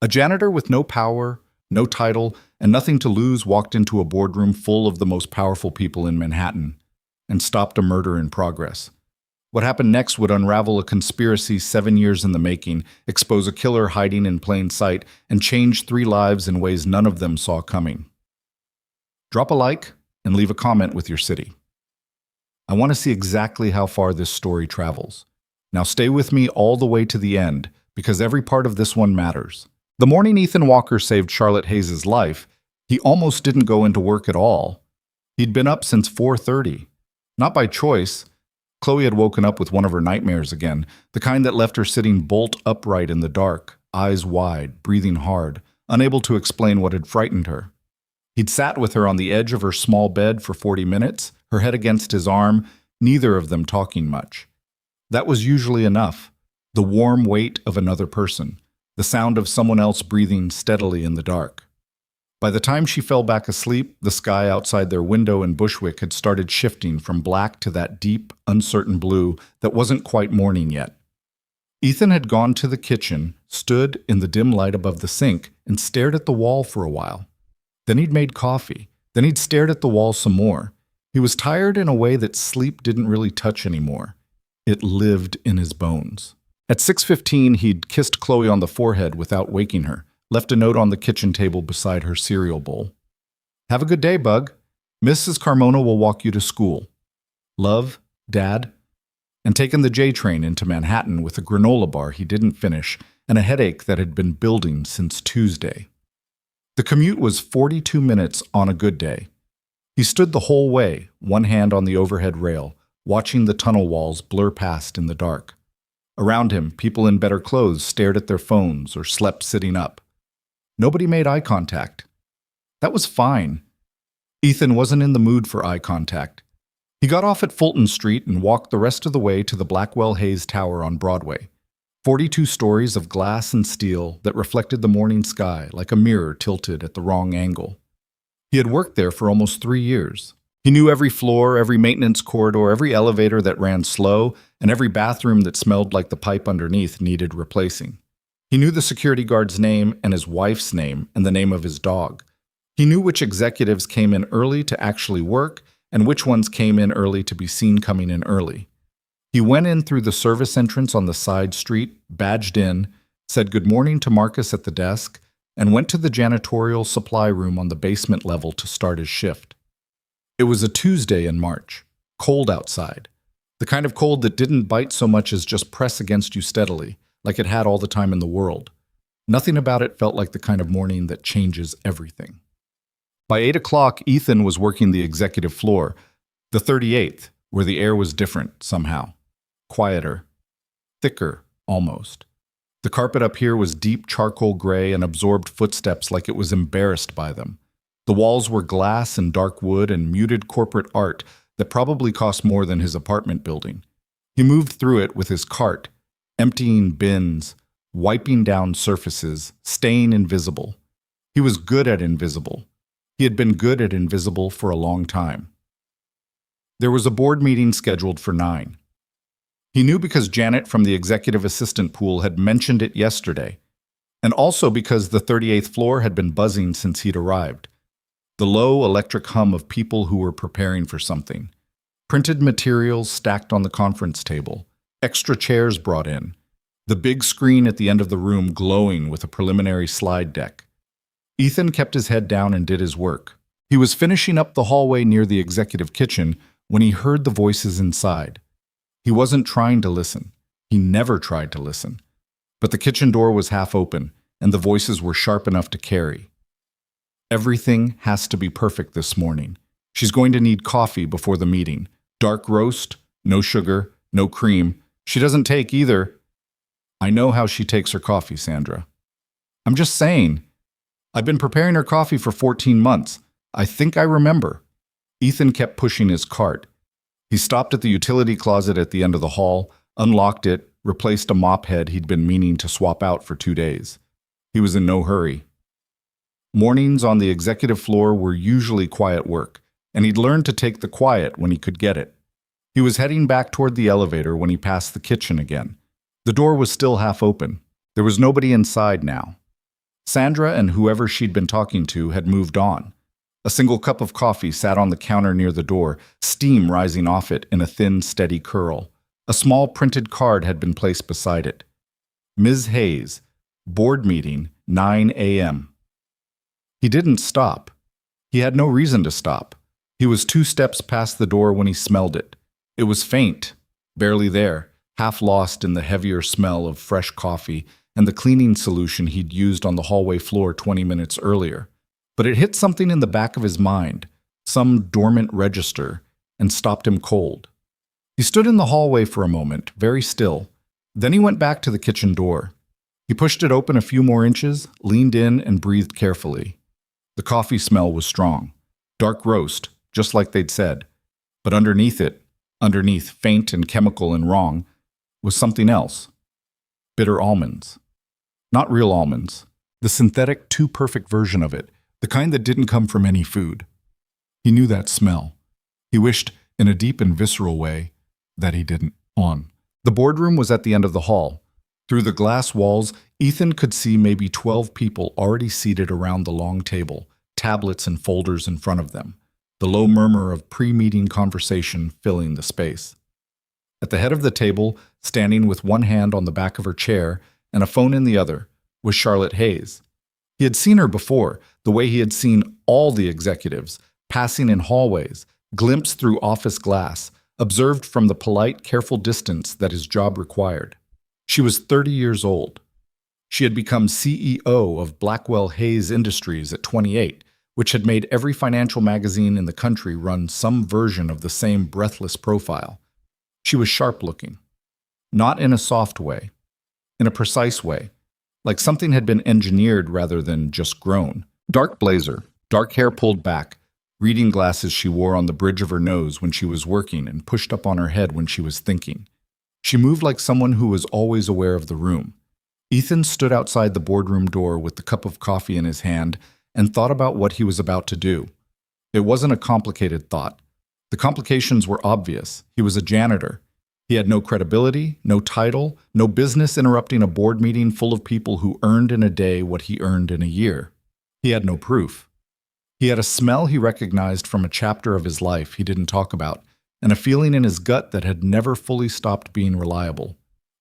A janitor with no power, no title, and nothing to lose walked into a boardroom full of the most powerful people in Manhattan and stopped a murder in progress. What happened next would unravel a conspiracy 7 years in the making, expose a killer hiding in plain sight, and change 3 lives in ways none of them saw coming. Drop a like and leave a comment with your city. I want to see exactly how far this story travels. Now stay with me all the way to the end, because every part of this one matters. The morning Ethan Walker saved Charlotte Hayes' life, he almost didn't go into work at all. He'd been up since 4:30. Not by choice. Chloe had woken up with one of her nightmares again, the kind that left her sitting bolt upright in the dark, eyes wide, breathing hard, unable to explain what had frightened her. He'd sat with her on the edge of her small bed for 40 minutes, her head against his arm, neither of them talking much. That was usually enough. The warm weight of another person, the sound of someone else breathing steadily in the dark. By the time she fell back asleep, the sky outside their window in Bushwick had started shifting from black to that deep, uncertain blue that wasn't quite morning yet. Ethan had gone to the kitchen, stood in the dim light above the sink, and stared at the wall for a while. Then he'd made coffee. Then he'd stared at the wall some more. He was tired in a way that sleep didn't really touch anymore. It lived in his bones. At 6:15, he'd kissed Chloe on the forehead without waking her, left a note on the kitchen table beside her cereal bowl. "Have a good day, Bug. Mrs. Carmona will walk you to school. Love, Dad." And taken the J train into Manhattan with a granola bar he didn't finish and a headache that had been building since Tuesday. The commute was 42 minutes on a good day. He stood the whole way, one hand on the overhead rail, watching the tunnel walls blur past in the dark. Around him, people in better clothes stared at their phones or slept sitting up. Nobody made eye contact. That was fine. Ethan wasn't in the mood for eye contact. He got off at Fulton Street and walked the rest of the way to the Blackwell Hayes Tower on Broadway. 42 stories of glass and steel that reflected the morning sky like a mirror tilted at the wrong angle. He had worked there for almost 3 years. He knew every floor, every maintenance corridor, every elevator that ran slow, and every bathroom that smelled like the pipe underneath needed replacing. He knew the security guard's name and his wife's name and the name of his dog. He knew which executives came in early to actually work and which ones came in early to be seen coming in early. He went in through the service entrance on the side street, badged in, said good morning to Marcus at the desk, and went to the janitorial supply room on the basement level to start his shift. It was a Tuesday in March, cold outside, the kind of cold that didn't bite so much as just press against you steadily, like it had all the time in the world. Nothing about it felt like the kind of morning that changes everything. By 8 o'clock, Ethan was working the executive floor, the 38th, where the air was different somehow. Quieter. Thicker, almost. The carpet up here was deep charcoal gray and absorbed footsteps like it was embarrassed by them. The walls were glass and dark wood and muted corporate art that probably cost more than his apartment building. He moved through it with his cart, emptying bins, wiping down surfaces, staying invisible. He was good at invisible. He had been good at invisible for a long time. There was a board meeting scheduled for 9. He knew because Janet from the executive assistant pool had mentioned it yesterday, and also because the 38th floor had been buzzing since he'd arrived. The low electric hum of people who were preparing for something. Printed materials stacked on the conference table. Extra chairs brought in. The big screen at the end of the room glowing with a preliminary slide deck. Ethan kept his head down and did his work. He was finishing up the hallway near the executive kitchen when he heard the voices inside. He wasn't trying to listen. He never tried to listen. But the kitchen door was half open, and the voices were sharp enough to carry. Everything has to be perfect this morning. She's going to need coffee before the meeting. Dark roast, no sugar, no cream. She doesn't take either. I know how she takes her coffee, Sandra. I'm just saying. I've been preparing her coffee for 14 months. I think I remember. Ethan kept pushing his cart. He stopped at the utility closet at the end of the hall, unlocked it, replaced a mop head he'd been meaning to swap out for 2 days. He was in no hurry. Mornings on the executive floor were usually quiet work, and he'd learned to take the quiet when he could get it. He was heading back toward the elevator when he passed the kitchen again. The door was still half open. There was nobody inside now. Sandra and whoever she'd been talking to had moved on. A single cup of coffee sat on the counter near the door, steam rising off it in a thin, steady curl. A small printed card had been placed beside it. Ms. Hayes, board meeting, 9 a.m. He didn't stop. He had no reason to stop. He was 2 steps past the door when he smelled it. It was faint, barely there, half lost in the heavier smell of fresh coffee and the cleaning solution he'd used on the hallway floor 20 minutes earlier. But it hit something in the back of his mind, some dormant register, and stopped him cold. He stood in the hallway for a moment, very still. Then he went back to the kitchen door. He pushed it open a few more inches, leaned in, and breathed carefully. The coffee smell was strong. Dark roast, just like they'd said. But underneath it, faint and chemical and wrong, was something else. Bitter almonds. Not real almonds. The synthetic, too perfect version of it. The kind that didn't come from any food. He knew that smell. He wished, in a deep and visceral way, that he didn't. The boardroom was at the end of the hall. Through the glass walls, Ethan could see maybe 12 people already seated around the long table, tablets and folders in front of them, the low murmur of pre-meeting conversation filling the space. At the head of the table, standing with one hand on the back of her chair and a phone in the other, was Charlotte Hayes. He had seen her before, the way he had seen all the executives, passing in hallways, glimpsed through office glass, observed from the polite, careful distance that his job required. She was 30 years old. She had become CEO of Blackwell Hayes Industries at 28, which had made every financial magazine in the country run some version of the same breathless profile. She was sharp-looking. Not in a soft way. In a precise way. Like something had been engineered rather than just grown. Dark blazer, dark hair pulled back, reading glasses she wore on the bridge of her nose when she was working and pushed up on her head when she was thinking. She moved like someone who was always aware of the room. Ethan stood outside the boardroom door with the cup of coffee in his hand and thought about what he was about to do. It wasn't a complicated thought. The complications were obvious. He was a janitor. He had no credibility, no title, no business interrupting a board meeting full of people who earned in a day what he earned in a year. He had no proof. He had a smell he recognized from a chapter of his life he didn't talk about, and a feeling in his gut that had never fully stopped being reliable.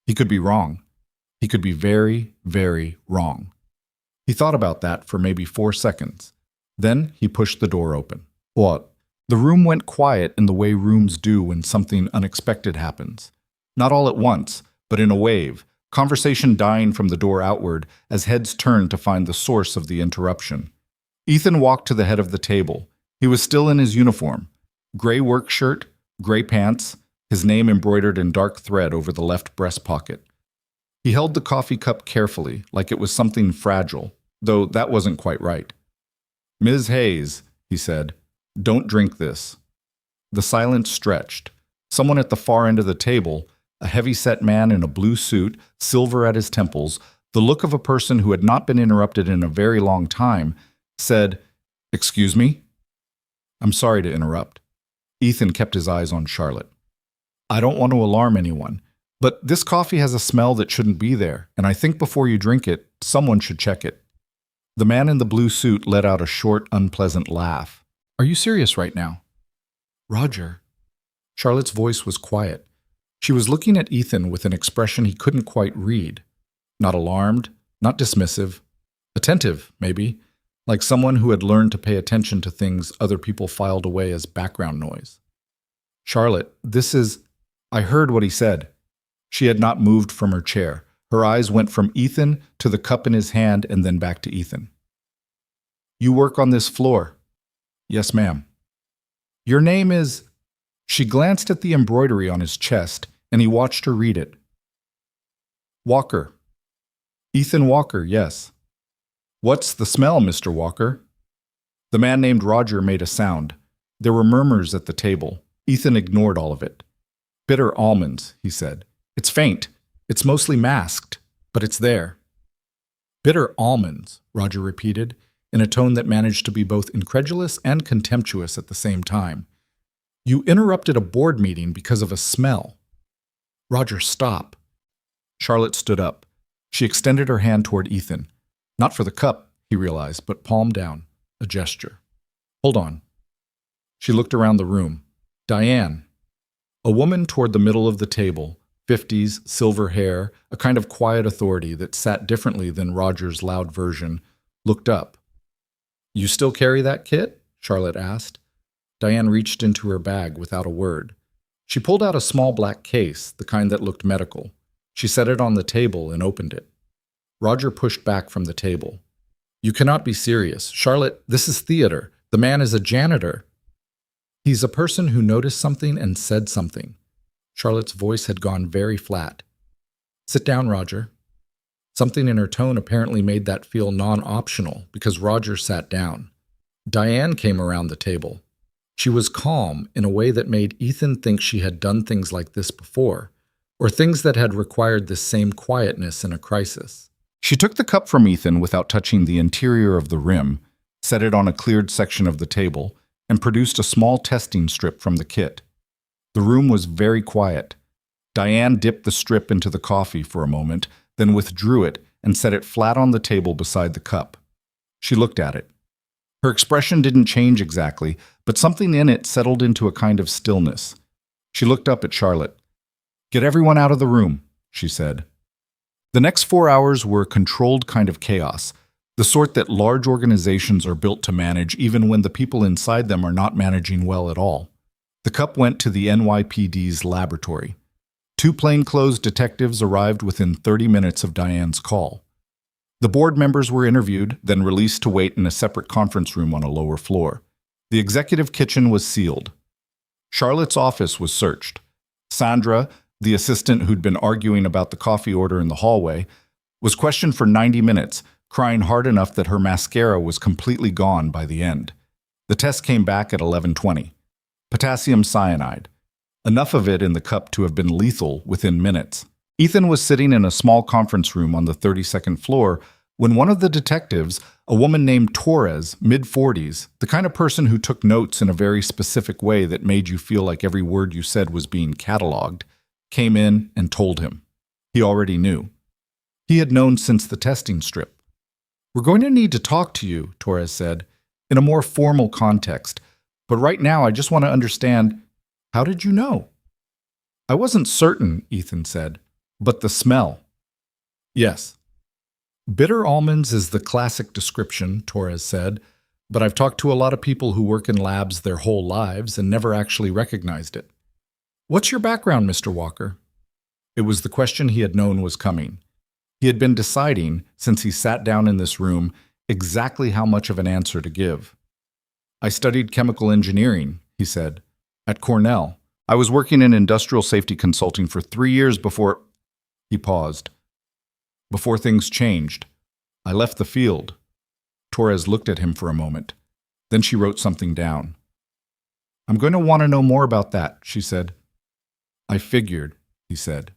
He could be wrong. He could be very, very wrong. He thought about that for maybe 4 seconds. Then he pushed the door open. What? The room went quiet in the way rooms do when something unexpected happens. Not all at once, but in a wave, conversation dying from the door outward as heads turned to find the source of the interruption. Ethan walked to the head of the table. He was still in his uniform. Gray work shirt, gray pants, his name embroidered in dark thread over the left breast pocket. He held the coffee cup carefully, like it was something fragile, though that wasn't quite right. "Ms. Hayes," he said, "don't drink this." The silence stretched. Someone at the far end of the table, a heavy-set man in a blue suit, silver at his temples, the look of a person who had not been interrupted in a very long time, said, "Excuse me?" "I'm sorry to interrupt." Ethan kept his eyes on Charlotte. "I don't want to alarm anyone, but this coffee has a smell that shouldn't be there, and I think before you drink it, someone should check it." The man in the blue suit let out a short, unpleasant laugh. "Are you serious right now?" "Roger." Charlotte's voice was quiet. She was looking at Ethan with an expression he couldn't quite read. Not alarmed, not dismissive. Attentive, maybe, like someone who had learned to pay attention to things other people filed away as background noise. "Charlotte, this is—" "I heard what he said." She had not moved from her chair. Her eyes went from Ethan to the cup in his hand and then back to Ethan. "You work on this floor?" "Yes, ma'am." "Your name is—" She glanced at the embroidery on his chest, and he watched her read it. "Walker." "Ethan Walker, yes." "What's the smell, Mr. Walker?" The man named Roger made a sound. There were murmurs at the table. Ethan ignored all of it. "Bitter almonds," he said. "It's faint. It's mostly masked, but it's there." "Bitter almonds," Roger repeated, in a tone that managed to be both incredulous and contemptuous at the same time. "You interrupted a board meeting because of a smell." "Roger, stop." Charlotte stood up. She extended her hand toward Ethan. Not for the cup, he realized, but palm down, a gesture. Hold on. She looked around the room. Diane. A woman toward the middle of the table, 50s, silver hair, a kind of quiet authority that sat differently than Roger's loud version, looked up. You still carry that kit? Charlotte asked. Diane reached into her bag without a word. She pulled out a small black case, the kind that looked medical. She set it on the table and opened it. Roger pushed back from the table. You cannot be serious. Charlotte, this is theater. The man is a janitor. He's a person who noticed something and said something. Charlotte's voice had gone very flat. Sit down, Roger. Something in her tone apparently made that feel non-optional because Roger sat down. Diane came around the table. She was calm in a way that made Ethan think she had done things like this before, or things that had required this same quietness in a crisis. She took the cup from Ethan without touching the interior of the rim, set it on a cleared section of the table, and produced a small testing strip from the kit. The room was very quiet. Diane dipped the strip into the coffee for a moment, then withdrew it and set it flat on the table beside the cup. She looked at it. Her expression didn't change exactly, but something in it settled into a kind of stillness. She looked up at Charlotte. Get everyone out of the room, she said. The next 4 hours were a controlled kind of chaos, the sort that large organizations are built to manage even when the people inside them are not managing well at all. The cup went to the NYPD's laboratory. 2 plainclothes detectives arrived within 30 minutes of Diane's call. The board members were interviewed, then released to wait in a separate conference room on a lower floor. The executive kitchen was sealed. Charlotte's office was searched. Sandra, the assistant who'd been arguing about the coffee order in the hallway, was questioned for 90 minutes, crying hard enough that her mascara was completely gone by the end. The test came back at 11:20. Potassium cyanide. Enough of it in the cup to have been lethal within minutes. Ethan was sitting in a small conference room on the 32nd floor when one of the detectives, a woman named Torres, mid-40s, the kind of person who took notes in a very specific way that made you feel like every word you said was being cataloged, came in and told him. He already knew. He had known since the testing strip. We're going to need to talk to you, Torres said, in a more formal context. But right now I just want to understand, how did you know? I wasn't certain, Ethan said, but the smell. Yes. Bitter almonds is the classic description, Torres said, but I've talked to a lot of people who work in labs their whole lives and never actually recognized it. What's your background, Mr. Walker? It was the question he had known was coming. He had been deciding, since he sat down in this room, exactly how much of an answer to give. I studied chemical engineering, he said, at Cornell. I was working in industrial safety consulting for 3 years before... He paused. Before things changed. I left the field. Torres looked at him for a moment. Then she wrote something down. I'm going to want to know more about that, she said. I figured, he said.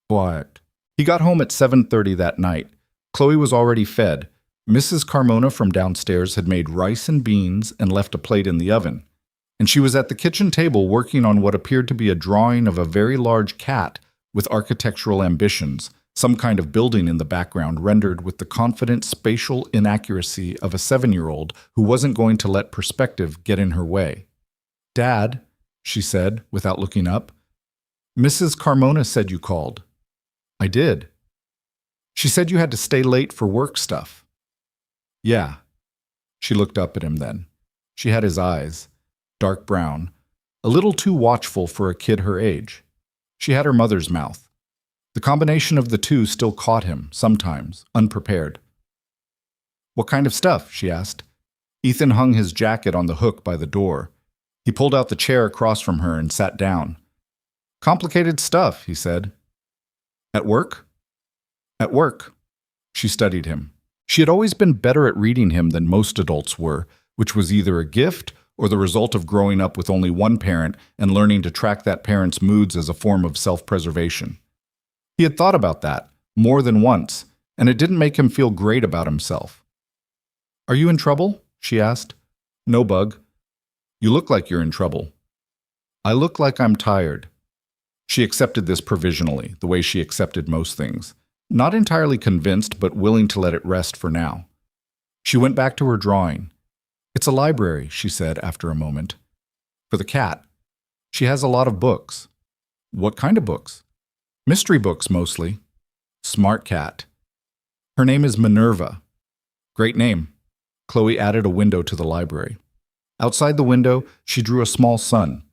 Quiet. He got home at 7:30 that night. Chloe was already fed. Mrs. Carmona from downstairs had made rice and beans and left a plate in the oven. And she was at the kitchen table working on what appeared to be a drawing of a very large cat with architectural ambitions, some kind of building in the background rendered with the confident spatial inaccuracy of a 7-year-old who wasn't going to let perspective get in her way. Dad, she said, without looking up, Mrs. Carmona said you called. I did. She said you had to stay late for work stuff. Yeah. She looked up at him then. She had his eyes, dark brown, a little too watchful for a kid her age. She had her mother's mouth. The combination of the two still caught him, sometimes, unprepared. What kind of stuff? She asked. Ethan hung his jacket on the hook by the door. He pulled out the chair across from her and sat down. Complicated stuff, he said. At work? At work. She studied him. She had always been better at reading him than most adults were, which was either a gift or the result of growing up with only one parent and learning to track that parent's moods as a form of self-preservation. He had thought about that, more than once, and it didn't make him feel great about himself. Are you in trouble? She asked. No, Bug. You look like you're in trouble. I look like I'm tired. She accepted this provisionally, the way she accepted most things. not entirely convinced but willing to let it rest for now. She went back to her drawing. "It's a library," she said after a moment. "For the cat. She has a lot of books." "What kind of books?" "Mystery books, mostly." "Smart cat. Her name is Minerva." "Great name." Chloe added a window to the library. Outside the window, she drew a small sun.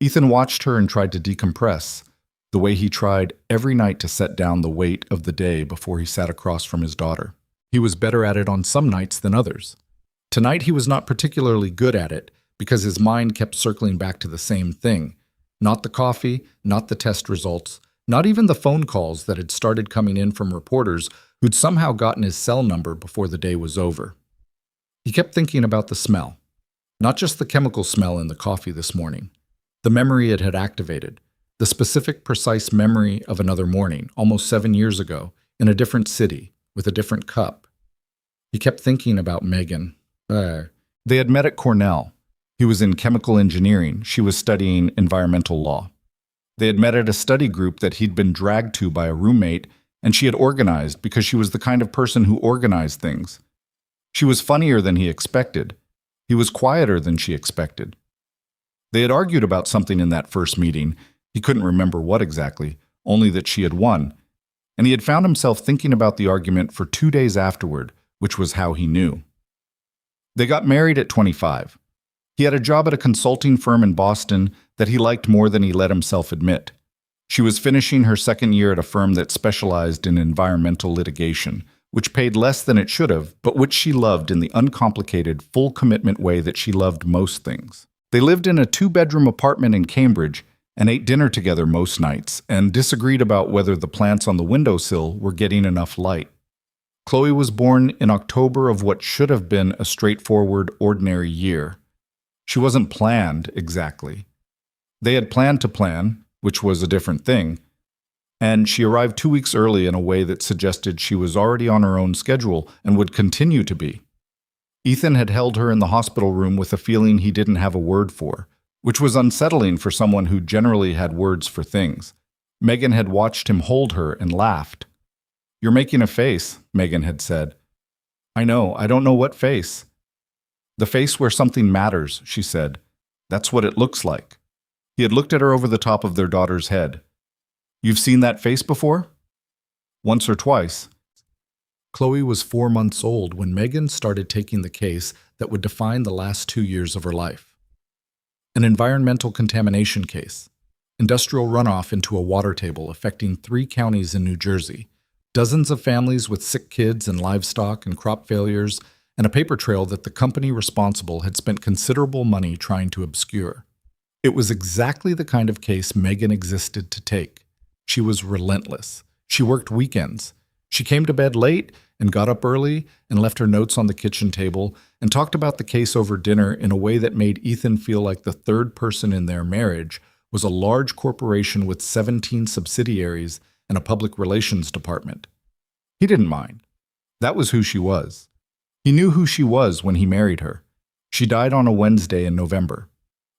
Ethan watched her and tried to decompress, the way he tried every night to set down the weight of the day before he sat across from his daughter. He was better at it on some nights than others. Tonight he was not particularly good at it because his mind kept circling back to the same thing. Not the coffee, not the test results, not even the phone calls that had started coming in from reporters who'd somehow gotten his cell number before the day was over. He kept thinking about the smell. Not just the chemical smell in the coffee this morning. The memory it had activated. The specific, precise memory of another morning, almost 7 years ago, in a different city, with a different cup. He kept thinking about Megan. They had met at Cornell. He was in chemical engineering. She was studying environmental law. They had met at a study group that he'd been dragged to by a roommate, and she had organized because she was the kind of person who organized things. She was funnier than he expected. He was quieter than she expected. They had argued about something in that first meeting. He couldn't remember what exactly, only that she had won. And he had found himself thinking about the argument for 2 days afterward, which was how he knew. They got married at 25. He had a job at a consulting firm in Boston that he liked more than he let himself admit. She was finishing her second year at a firm that specialized in environmental litigation, which paid less than it should have, but which she loved in the uncomplicated, full-commitment way that she loved most things. They lived in a 2-bedroom apartment in Cambridge and ate dinner together most nights and disagreed about whether the plants on the windowsill were getting enough light. Chloe was born in October of what should have been a straightforward, ordinary year. She wasn't planned exactly. They had planned to plan, which was a different thing, and she arrived 2 weeks early in a way that suggested she was already on her own schedule and would continue to be. Ethan had held her in the hospital room with a feeling he didn't have a word for, which was unsettling for someone who generally had words for things. Megan had watched him hold her and laughed. "You're making a face," Megan had said. "I know, I don't know what face." "The face where something matters," she said. "That's what it looks like." He had looked at her over the top of their daughter's head. "You've seen that face before?" "Once or twice." Chloe was 4 months old when Megan started taking the case that would define the last 2 years of her life. An environmental contamination case. Industrial runoff into a water table affecting 3 counties in New Jersey. Dozens of families with sick kids and livestock and crop failures, and a paper trail that the company responsible had spent considerable money trying to obscure. It was exactly the kind of case Megan existed to take. She was relentless. She worked weekends. She came to bed late and got up early and left her notes on the kitchen table and talked about the case over dinner in a way that made Ethan feel like the third person in their marriage was a large corporation with 17 subsidiaries and a public relations department. He didn't mind. That was who she was. He knew who she was when he married her. She died on a Wednesday in November.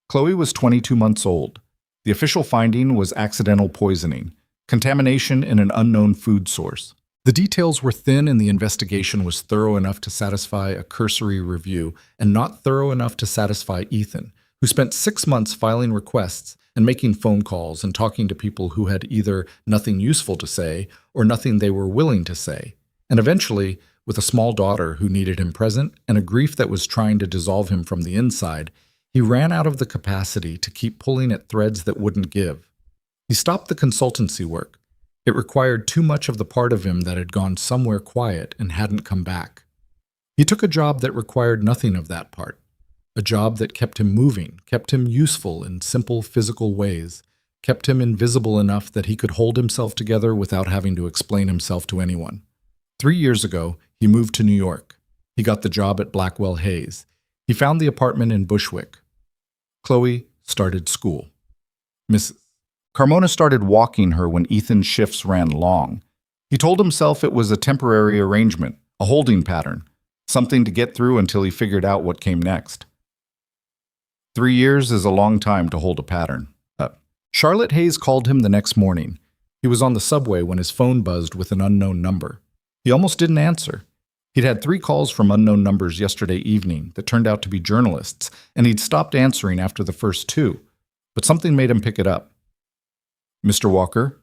Chloe was 22 months old. The official finding was accidental poisoning, contamination in an unknown food source. The details were thin and the investigation was thorough enough to satisfy a cursory review and not thorough enough to satisfy Ethan, who spent 6 months filing requests and making phone calls and talking to people who had either nothing useful to say or nothing they were willing to say. And eventually, with a small daughter who needed him present and a grief that was trying to dissolve him from the inside, he ran out of the capacity to keep pulling at threads that wouldn't give. He stopped the consultancy work. It required too much of the part of him that had gone somewhere quiet and hadn't come back. He took a job that required nothing of that part. A job that kept him moving, kept him useful in simple physical ways, kept him invisible enough that he could hold himself together without having to explain himself to anyone. 3 years ago, he moved to New York. He got the job at Blackwell Hayes. He found the apartment in Bushwick. Chloe started school. Mrs. Carmona started walking her when Ethan's shifts ran long. He told himself it was a temporary arrangement, a holding pattern, something to get through until he figured out what came next. 3 years is a long time to hold a pattern. Charlotte Hayes called him the next morning. He was on the subway when his phone buzzed with an unknown number. He almost didn't answer. He'd had 3 calls from unknown numbers yesterday evening that turned out to be journalists, and he'd stopped answering after the first 2, but something made him pick it up. "Mr. Walker?"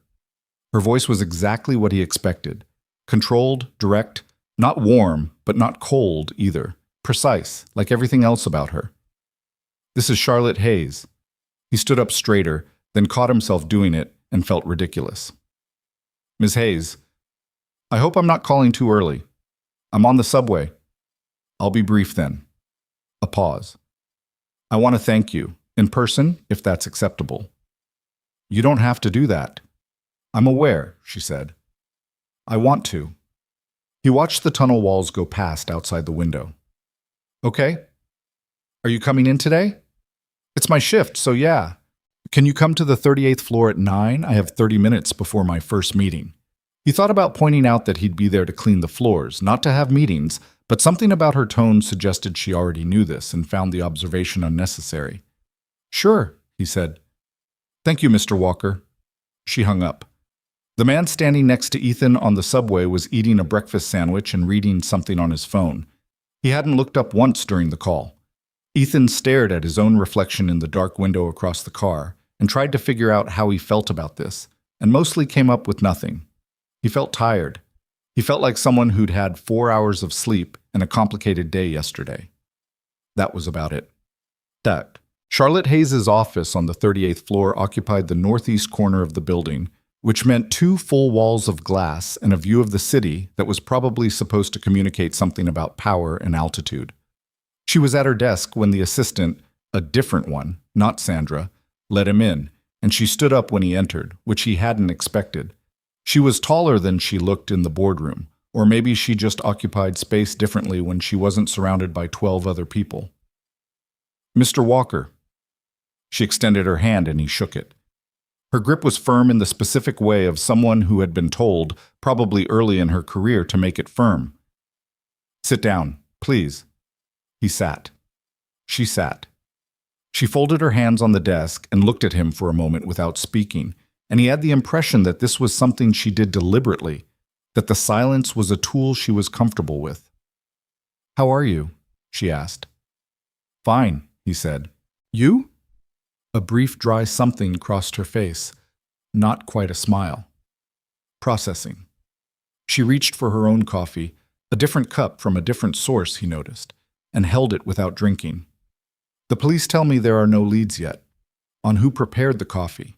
Her voice was exactly what he expected. Controlled, direct, not warm, but not cold either. Precise, like everything else about her. "This is Charlotte Hayes." He stood up straighter, then caught himself doing it and felt ridiculous. "Ms. Hayes, I hope I'm not calling too early. I'm on the subway. I'll be brief then." A pause. "I want to thank you, in person, if that's acceptable." "You don't have to do that." "I'm aware," she said. "I want to." He watched the tunnel walls go past outside the window. "Okay. Are you coming in today?" "It's my shift, so yeah. Can you come to the 38th floor at 9? I have 30 minutes before my first meeting." He thought about pointing out that he'd be there to clean the floors, not to have meetings, but something about her tone suggested she already knew this and found the observation unnecessary. "Sure," he said. "Thank you, Mr. Walker." She hung up. The man standing next to Ethan on the subway was eating a breakfast sandwich and reading something on his phone. He hadn't looked up once during the call. Ethan stared at his own reflection in the dark window across the car and tried to figure out how he felt about this, and mostly came up with nothing. He felt tired. He felt like someone who'd had 4 hours of sleep and a complicated day yesterday. That was about it. Charlotte Hayes' office on the 38th floor occupied the northeast corner of the building, which meant 2 full walls of glass and a view of the city that was probably supposed to communicate something about power and altitude. She was at her desk when the assistant, a different one, not Sandra, let him in, and she stood up when he entered, which he hadn't expected. She was taller than she looked in the boardroom, or maybe she just occupied space differently when she wasn't surrounded by 12 other people. "Mr. Walker." She extended her hand and he shook it. Her grip was firm in the specific way of someone who had been told, probably early in her career, to make it firm. "Sit down, please." He sat. She sat. She folded her hands on the desk and looked at him for a moment without speaking, and he had the impression that this was something she did deliberately, that the silence was a tool she was comfortable with. "How are you?" she asked. "Fine," he said. "You?" A brief dry something crossed her face, not quite a smile. Processing. She reached for her own coffee, a different cup from a different source, he noticed, and held it without drinking. "The police tell me there are no leads yet. On who prepared the coffee?"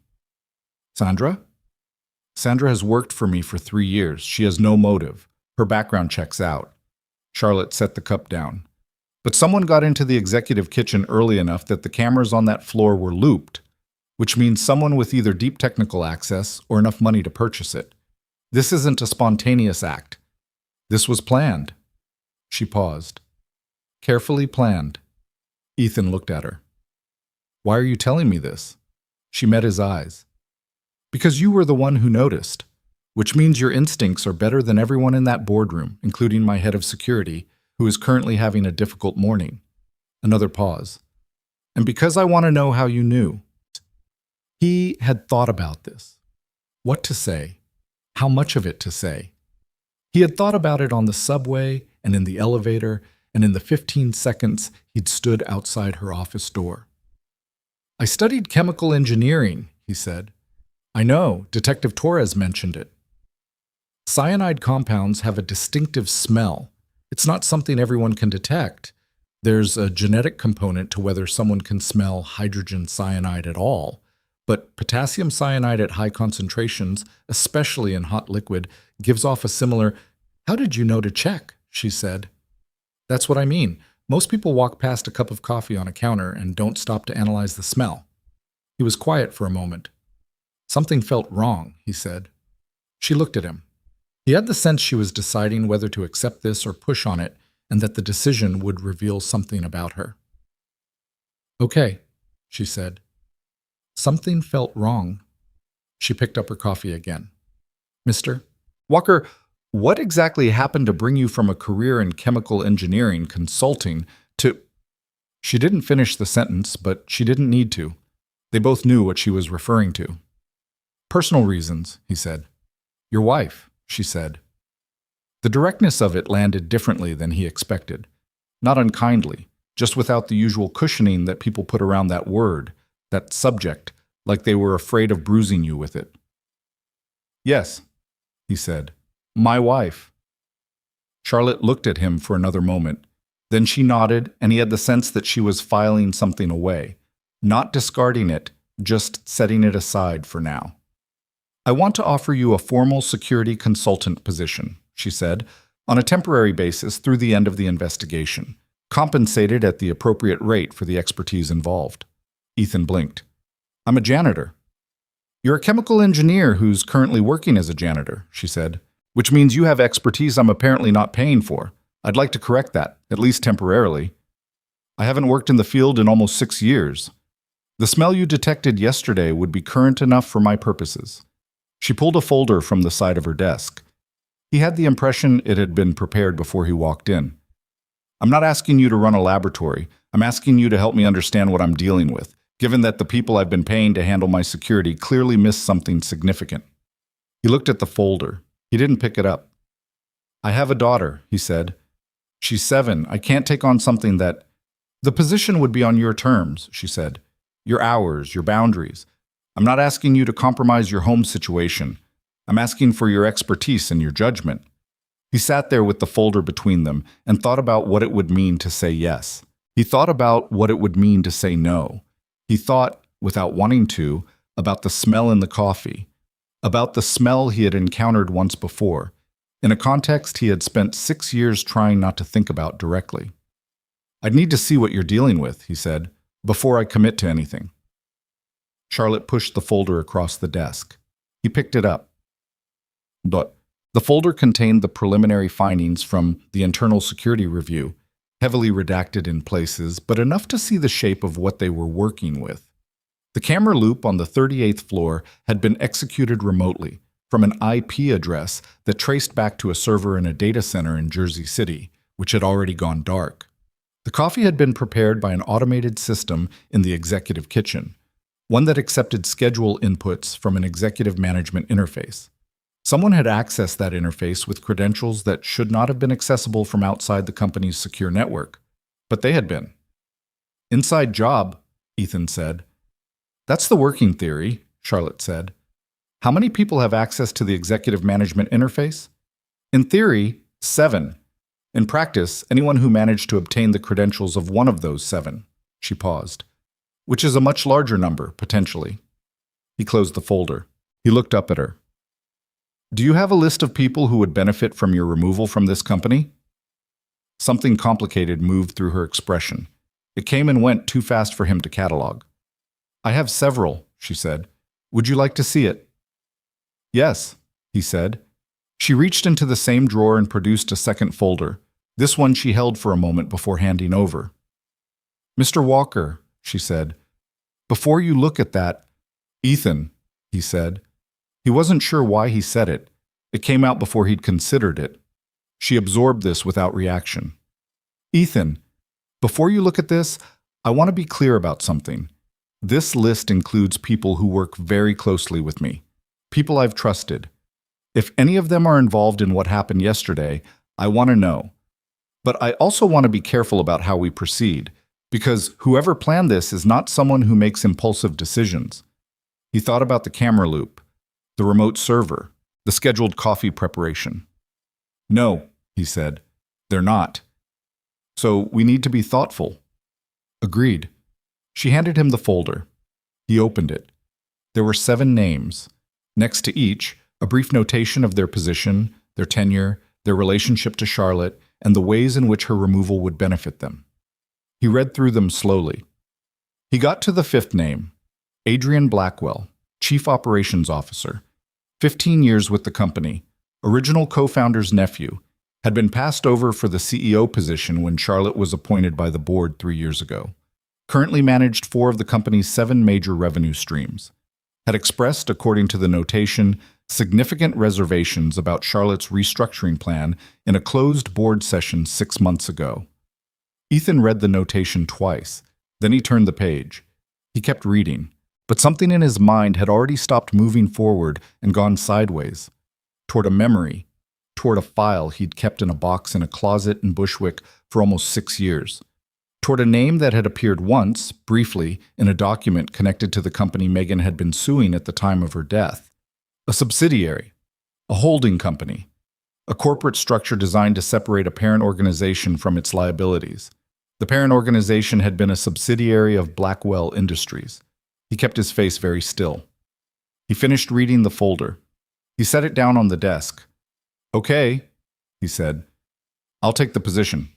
"Sandra?" "Sandra has worked for me for 3 years. She has no motive. Her background checks out." Charlotte set the cup down. "But someone got into the executive kitchen early enough that the cameras on that floor were looped, which means someone with either deep technical access or enough money to purchase it. This isn't a spontaneous act. This was planned." She paused. "Carefully planned." Ethan looked at her. "Why are you telling me this?" She met his eyes. "Because you were the one who noticed, which means your instincts are better than everyone in that boardroom, including my head of security, who is currently having a difficult morning." Another pause. "And because I want to know how you knew." He had thought about this. What to say? How much of it to say? He had thought about it on the subway and in the elevator and in the 15 seconds he'd stood outside her office door. "I studied chemical engineering," he said. "I know, Detective Torres mentioned it. Cyanide compounds have a distinctive smell. It's not something everyone can detect. There's a genetic component to whether someone can smell hydrogen cyanide at all, but potassium cyanide at high concentrations, especially in hot liquid, gives off a similar—" "How did you know to check?" she said. "That's what I mean. Most people walk past a cup of coffee on a counter and don't stop to analyze the smell." He was quiet for a moment. "Something felt wrong," he said. She looked at him. He had the sense she was deciding whether to accept this or push on it, and that the decision would reveal something about her. "Okay," she said. Something felt wrong. She picked up her coffee again. "Mr. Walker, what exactly happened to bring you from a career in chemical engineering consulting to—" She didn't finish the sentence, but she didn't need to. They both knew what she was referring to. Personal reasons, he said. Your wife, she said. The directness of it landed differently than he expected. Not unkindly, just without the usual cushioning that people put around that word, that subject, like they were afraid of bruising you with it. Yes, he said. My wife. Charlotte looked at him for another moment. Then she nodded, and he had the sense that she was filing something away, not discarding it, just setting it aside for now. I want to offer you a formal security consultant position, she said, on a temporary basis through the end of the investigation, compensated at the appropriate rate for the expertise involved. Ethan blinked. I'm a janitor. You're a chemical engineer who's currently working as a janitor, she said, which means you have expertise I'm apparently not paying for. I'd like to correct that, at least temporarily. I haven't worked in the field in almost 6 years. The smell you detected yesterday would be current enough for my purposes. She pulled a folder from the side of her desk. He had the impression it had been prepared before he walked in. I'm not asking you to run a laboratory. I'm asking you to help me understand what I'm dealing with, given that the people I've been paying to handle my security clearly missed something significant. He looked at the folder. He didn't pick it up. I have a daughter, he said. She's 7. I can't take on something that... The position would be on your terms, she said. Your hours, your boundaries. I'm not asking you to compromise your home situation. I'm asking for your expertise and your judgment. He sat there with the folder between them and thought about what it would mean to say yes. He thought about what it would mean to say no. He thought, without wanting to, about the smell in the coffee, about the smell he had encountered once before, in a context he had spent 6 years trying not to think about directly. I'd need to see what you're dealing with, he said, before I commit to anything. Charlotte pushed the folder across the desk. He picked it up. The folder contained the preliminary findings from the internal security review, heavily redacted in places, but enough to see the shape of what they were working with. The camera loop on the 38th floor had been executed remotely from an IP address that traced back to a server in a data center in Jersey City, which had already gone dark. The coffee had been prepared by an automated system in the executive kitchen, one that accepted schedule inputs from an executive management interface. Someone had accessed that interface with credentials that should not have been accessible from outside the company's secure network, but they had been. Inside job, Ethan said. That's the working theory, Charlotte said. How many people have access to the executive management interface? In theory, 7. In practice, anyone who managed to obtain the credentials of one of those 7. She paused. Which is a much larger number, potentially. He closed the folder. He looked up at her. Do you have a list of people who would benefit from your removal from this company? Something complicated moved through her expression. It came and went too fast for him to catalog. I have several, she said. Would you like to see it? Yes, he said. She reached into the same drawer and produced a second folder. This one she held for a moment before handing over. Mr. Walker, she said, before you look at that, Ethan, he said. He wasn't sure why he said it. It came out before he'd considered it. She absorbed this without reaction. Ethan, before you look at this, I want to be clear about something. This list includes people who work very closely with me, people I've trusted. If any of them are involved in what happened yesterday, I want to know. But I also want to be careful about how we proceed, because whoever planned this is not someone who makes impulsive decisions. He thought about the camera loop, the remote server, the scheduled coffee preparation. No, he said, they're not. So we need to be thoughtful. Agreed. She handed him the folder. He opened it. There were 7 names. Next to each, a brief notation of their position, their tenure, their relationship to Charlotte, and the ways in which her removal would benefit them. He read through them slowly. He got to the 5th name, Adrian Blackwell, Chief Operations Officer, 15 years with the company, original co-founder's nephew, had been passed over for the CEO position when Charlotte was appointed by the board 3 years ago. Currently managed 4 of the company's 7 major revenue streams. Had expressed, according to the notation, significant reservations about Charlotte's restructuring plan in a closed board session 6 months ago. Ethan read the notation twice, then he turned the page. He kept reading, But something in his mind had already stopped moving forward and gone sideways, toward a memory, toward a file he'd kept in a box in a closet in Bushwick for almost 6 years, toward a name that had appeared once, briefly, in a document connected to the company Megan had been suing at the time of her death. A subsidiary, a holding company, a corporate structure designed to separate a parent organization from its liabilities. The parent organization had been a subsidiary of Blackwell Industries. He kept his face very still. He finished reading the folder. He set it down on the desk. "Okay," he said. "I'll take the position."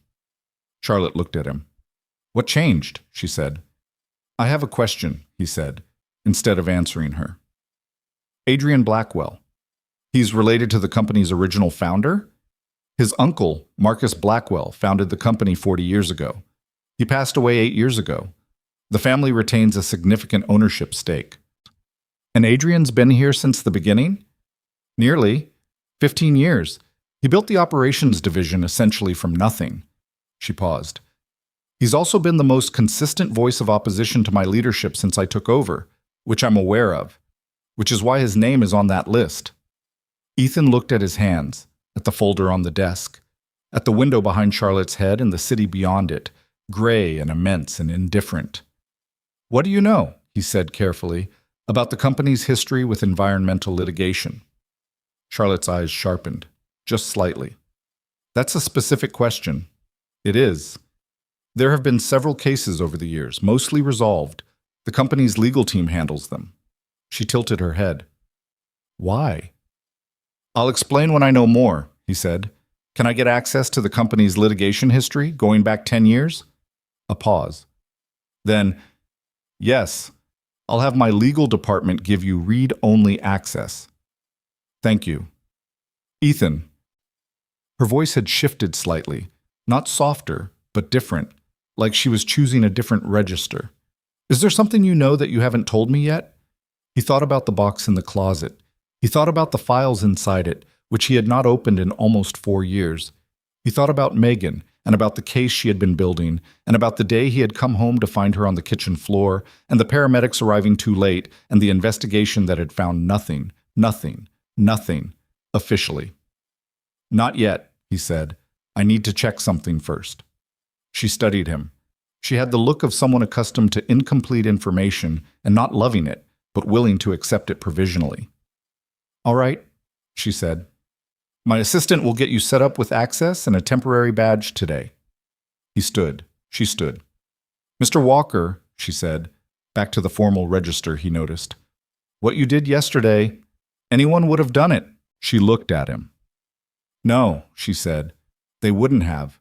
Charlotte looked at him. "What changed?" she said. "I have a question," he said, instead of answering her. "Adrian Blackwell. He's related to the company's original founder? His uncle, Marcus Blackwell, founded the company 40 years ago. He passed away 8 years ago. The family retains a significant ownership stake. And Adrian's been here since the beginning? Nearly 15 years. He built the operations division essentially from nothing." She paused. "He's also been the most consistent voice of opposition to my leadership since I took over, which I'm aware of, which is why his name is on that list." Ethan looked at his hands, at the folder on the desk, at the window behind Charlotte's head and the city beyond it, gray and immense and indifferent. "What do you know," he said carefully, "about the company's history with environmental litigation?" Charlotte's eyes sharpened, just slightly. "That's a specific question." "It is. There have been several cases over the years, mostly resolved. The company's legal team handles them." She tilted her head. "Why?" "I'll explain when I know more," he said. "Can I get access to the company's litigation history, going back 10 years? A pause. Then, "Yes, I'll have my legal department give you read-only access." "Thank you." "Ethan." Her voice had shifted slightly, not softer, but different, like she was choosing a different register. "Is there something you know that you haven't told me yet?" He thought about the box in the closet. He thought about the files inside it, which he had not opened in almost 4 years. He thought about Megan, and about the case she had been building, and about the day he had come home to find her on the kitchen floor, and the paramedics arriving too late, and the investigation that had found nothing, officially. "Not yet," he said. "I need to check something first." She studied him. She had the look of someone accustomed to incomplete information and not loving it, but willing to accept it provisionally. "All right," she said. "My assistant will get you set up with access and a temporary badge today." He stood. She stood. "Mr. Walker," she said, back to the formal register he noticed. "What you did yesterday, anyone would have done it." She looked at him. "No," she said, "they wouldn't have."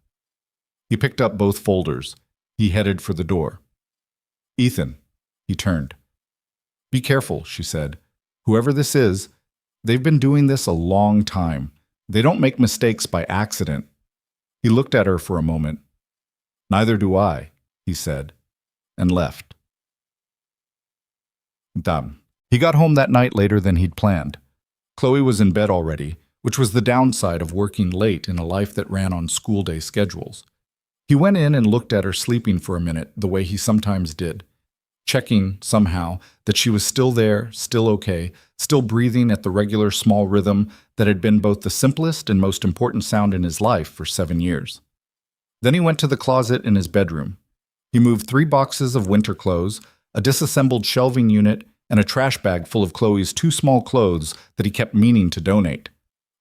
He picked up both folders. He headed for the door. "Ethan," he turned. "Be careful," she said. "Whoever this is, they've been doing this a long time. They don't make mistakes by accident." He looked at her for a moment. "Neither do I," he said, and left. Done. He got home that night later than he'd planned. Chloe was in bed already, which was the downside of working late in a life that ran on school day schedules. He went in and looked at her sleeping for a minute the way he sometimes did, checking, somehow, that she was still there, still okay, still breathing at the regular small rhythm that had been both the simplest and most important sound in his life for 7 years. Then he went to the closet in his bedroom. He moved 3 boxes of winter clothes, a disassembled shelving unit, and a trash bag full of Chloe's 2 small clothes that he kept meaning to donate.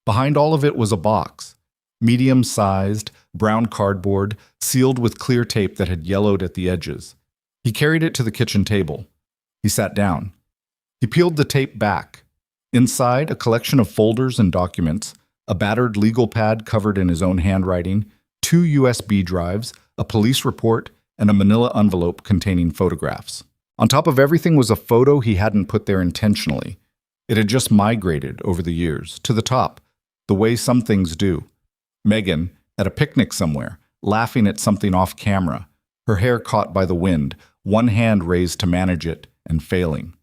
Behind all of it was a box, medium-sized, brown cardboard, sealed with clear tape that had yellowed at the edges. He carried it to the kitchen table. He sat down. He peeled the tape back. Inside, a collection of folders and documents, a battered legal pad covered in his own handwriting, 2 USB drives, a police report, and a manila envelope containing photographs. On top of everything was a photo he hadn't put there intentionally. It had just migrated over the years, to the top, the way some things do. Megan, at a picnic somewhere, laughing at something off camera, her hair caught by the wind, one hand raised to manage it, and failing.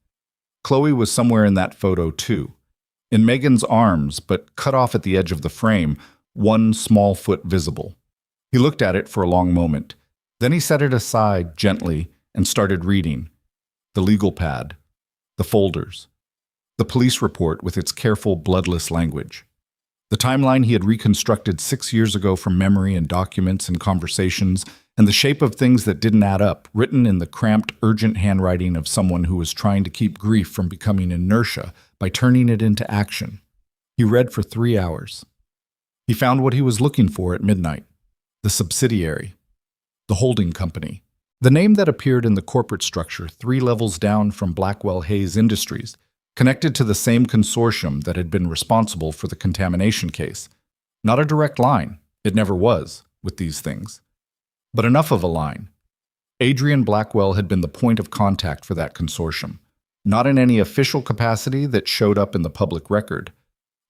Chloe was somewhere in that photo too. In Megan's arms, but cut off at the edge of the frame, one small foot visible. He looked at it for a long moment. Then he set it aside gently and started reading. The legal pad, the folders, the police report with its careful, bloodless language. The timeline he had reconstructed 6 years ago from memory and documents and conversations, and the shape of things that didn't add up, written in the cramped, urgent handwriting of someone who was trying to keep grief from becoming inertia by turning it into action. He read for 3 hours. He found what he was looking for at midnight: the subsidiary, the holding company. The name that appeared in the corporate structure 3 levels down from Blackwell Hayes Industries, connected to the same consortium that had been responsible for the contamination case. Not a direct line, it never was, with these things. But enough of a line. Adrian Blackwell had been the point of contact for that consortium, not in any official capacity that showed up in the public record.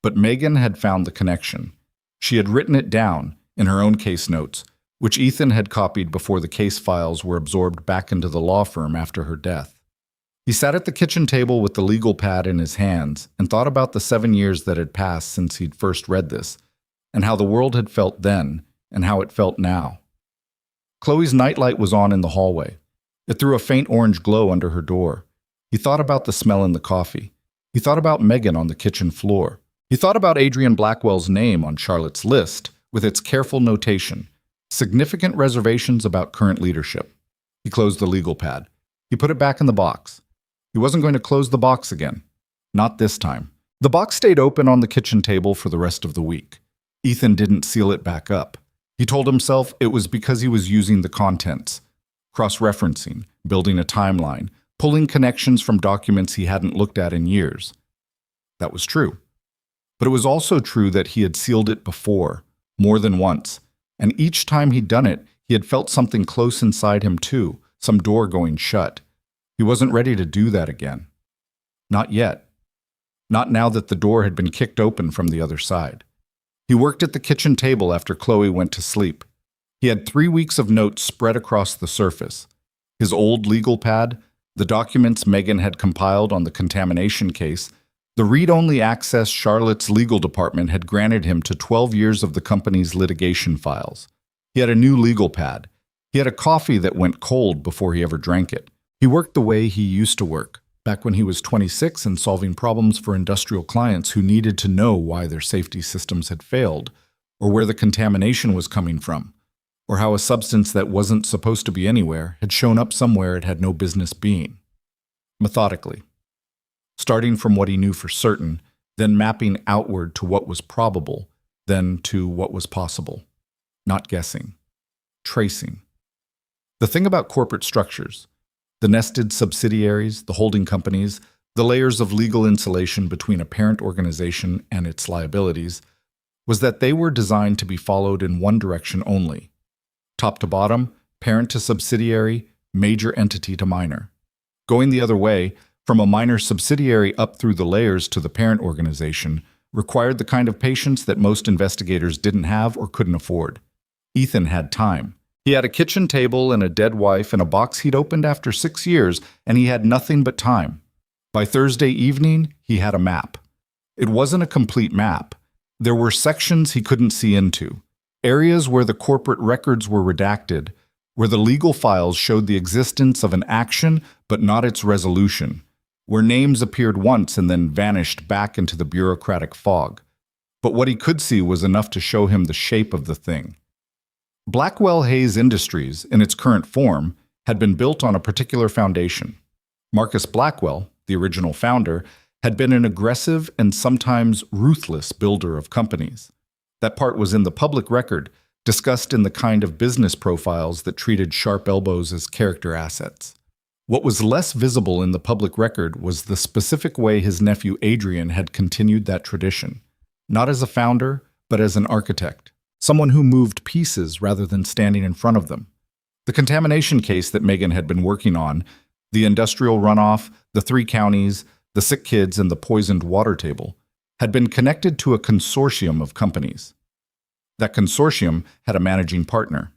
But Megan had found the connection. She had written it down in her own case notes, which Ethan had copied before the case files were absorbed back into the law firm after her death. He sat at the kitchen table with the legal pad in his hands and thought about the 7 years that had passed since he'd first read this, and how the world had felt then and how it felt now. Chloe's nightlight was on in the hallway. It threw a faint orange glow under her door. He thought about the smell in the coffee. He thought about Megan on the kitchen floor. He thought about Adrian Blackwell's name on Charlotte's list, with its careful notation, significant reservations about current leadership. He closed the legal pad. He put it back in the box. He wasn't going to close the box again. Not this time. The box stayed open on the kitchen table for the rest of the week. Ethan didn't seal it back up. He told himself it was because he was using the contents, cross-referencing, building a timeline, pulling connections from documents he hadn't looked at in years. That was true. But it was also true that he had sealed it before, more than once, and each time he'd done it, he had felt something close inside him too, some door going shut. He wasn't ready to do that again. Not yet. Not now that the door had been kicked open from the other side. He worked at the kitchen table after Chloe went to sleep. He had 3 weeks of notes spread across the surface. His old legal pad, the documents Megan had compiled on the contamination case, the read-only access Charlotte's legal department had granted him to 12 years of the company's litigation files. He had a new legal pad. He had a coffee that went cold before he ever drank it. He worked the way he used to work, back when he was 26 and solving problems for industrial clients who needed to know why their safety systems had failed, or where the contamination was coming from, or how a substance that wasn't supposed to be anywhere had shown up somewhere it had no business being. Methodically. Starting from what he knew for certain, then mapping outward to what was probable, then to what was possible. Not guessing. Tracing. The thing about corporate structures, the nested subsidiaries, the holding companies, the layers of legal insulation between a parent organization and its liabilities, was that they were designed to be followed in one direction only. Top to bottom, parent to subsidiary, major entity to minor. Going the other way, from a minor subsidiary up through the layers to the parent organization, required the kind of patience that most investigators didn't have or couldn't afford. Ethan had time. He had a kitchen table and a dead wife and a box he'd opened after 6 years, and he had nothing but time. By Thursday evening, he had a map. It wasn't a complete map. There were sections he couldn't see into, areas where the corporate records were redacted, where the legal files showed the existence of an action but not its resolution, where names appeared once and then vanished back into the bureaucratic fog. But what he could see was enough to show him the shape of the thing. Blackwell Hayes Industries, in its current form, had been built on a particular foundation. Marcus Blackwell, the original founder, had been an aggressive and sometimes ruthless builder of companies. That part was in the public record, discussed in the kind of business profiles that treated sharp elbows as character assets. What was less visible in the public record was the specific way his nephew Adrian had continued that tradition, not as a founder, but as an architect. Someone who moved pieces rather than standing in front of them. The contamination case that Megan had been working on, the industrial runoff, the 3 counties, the sick kids, and the poisoned water table, had been connected to a consortium of companies. That consortium had a managing partner.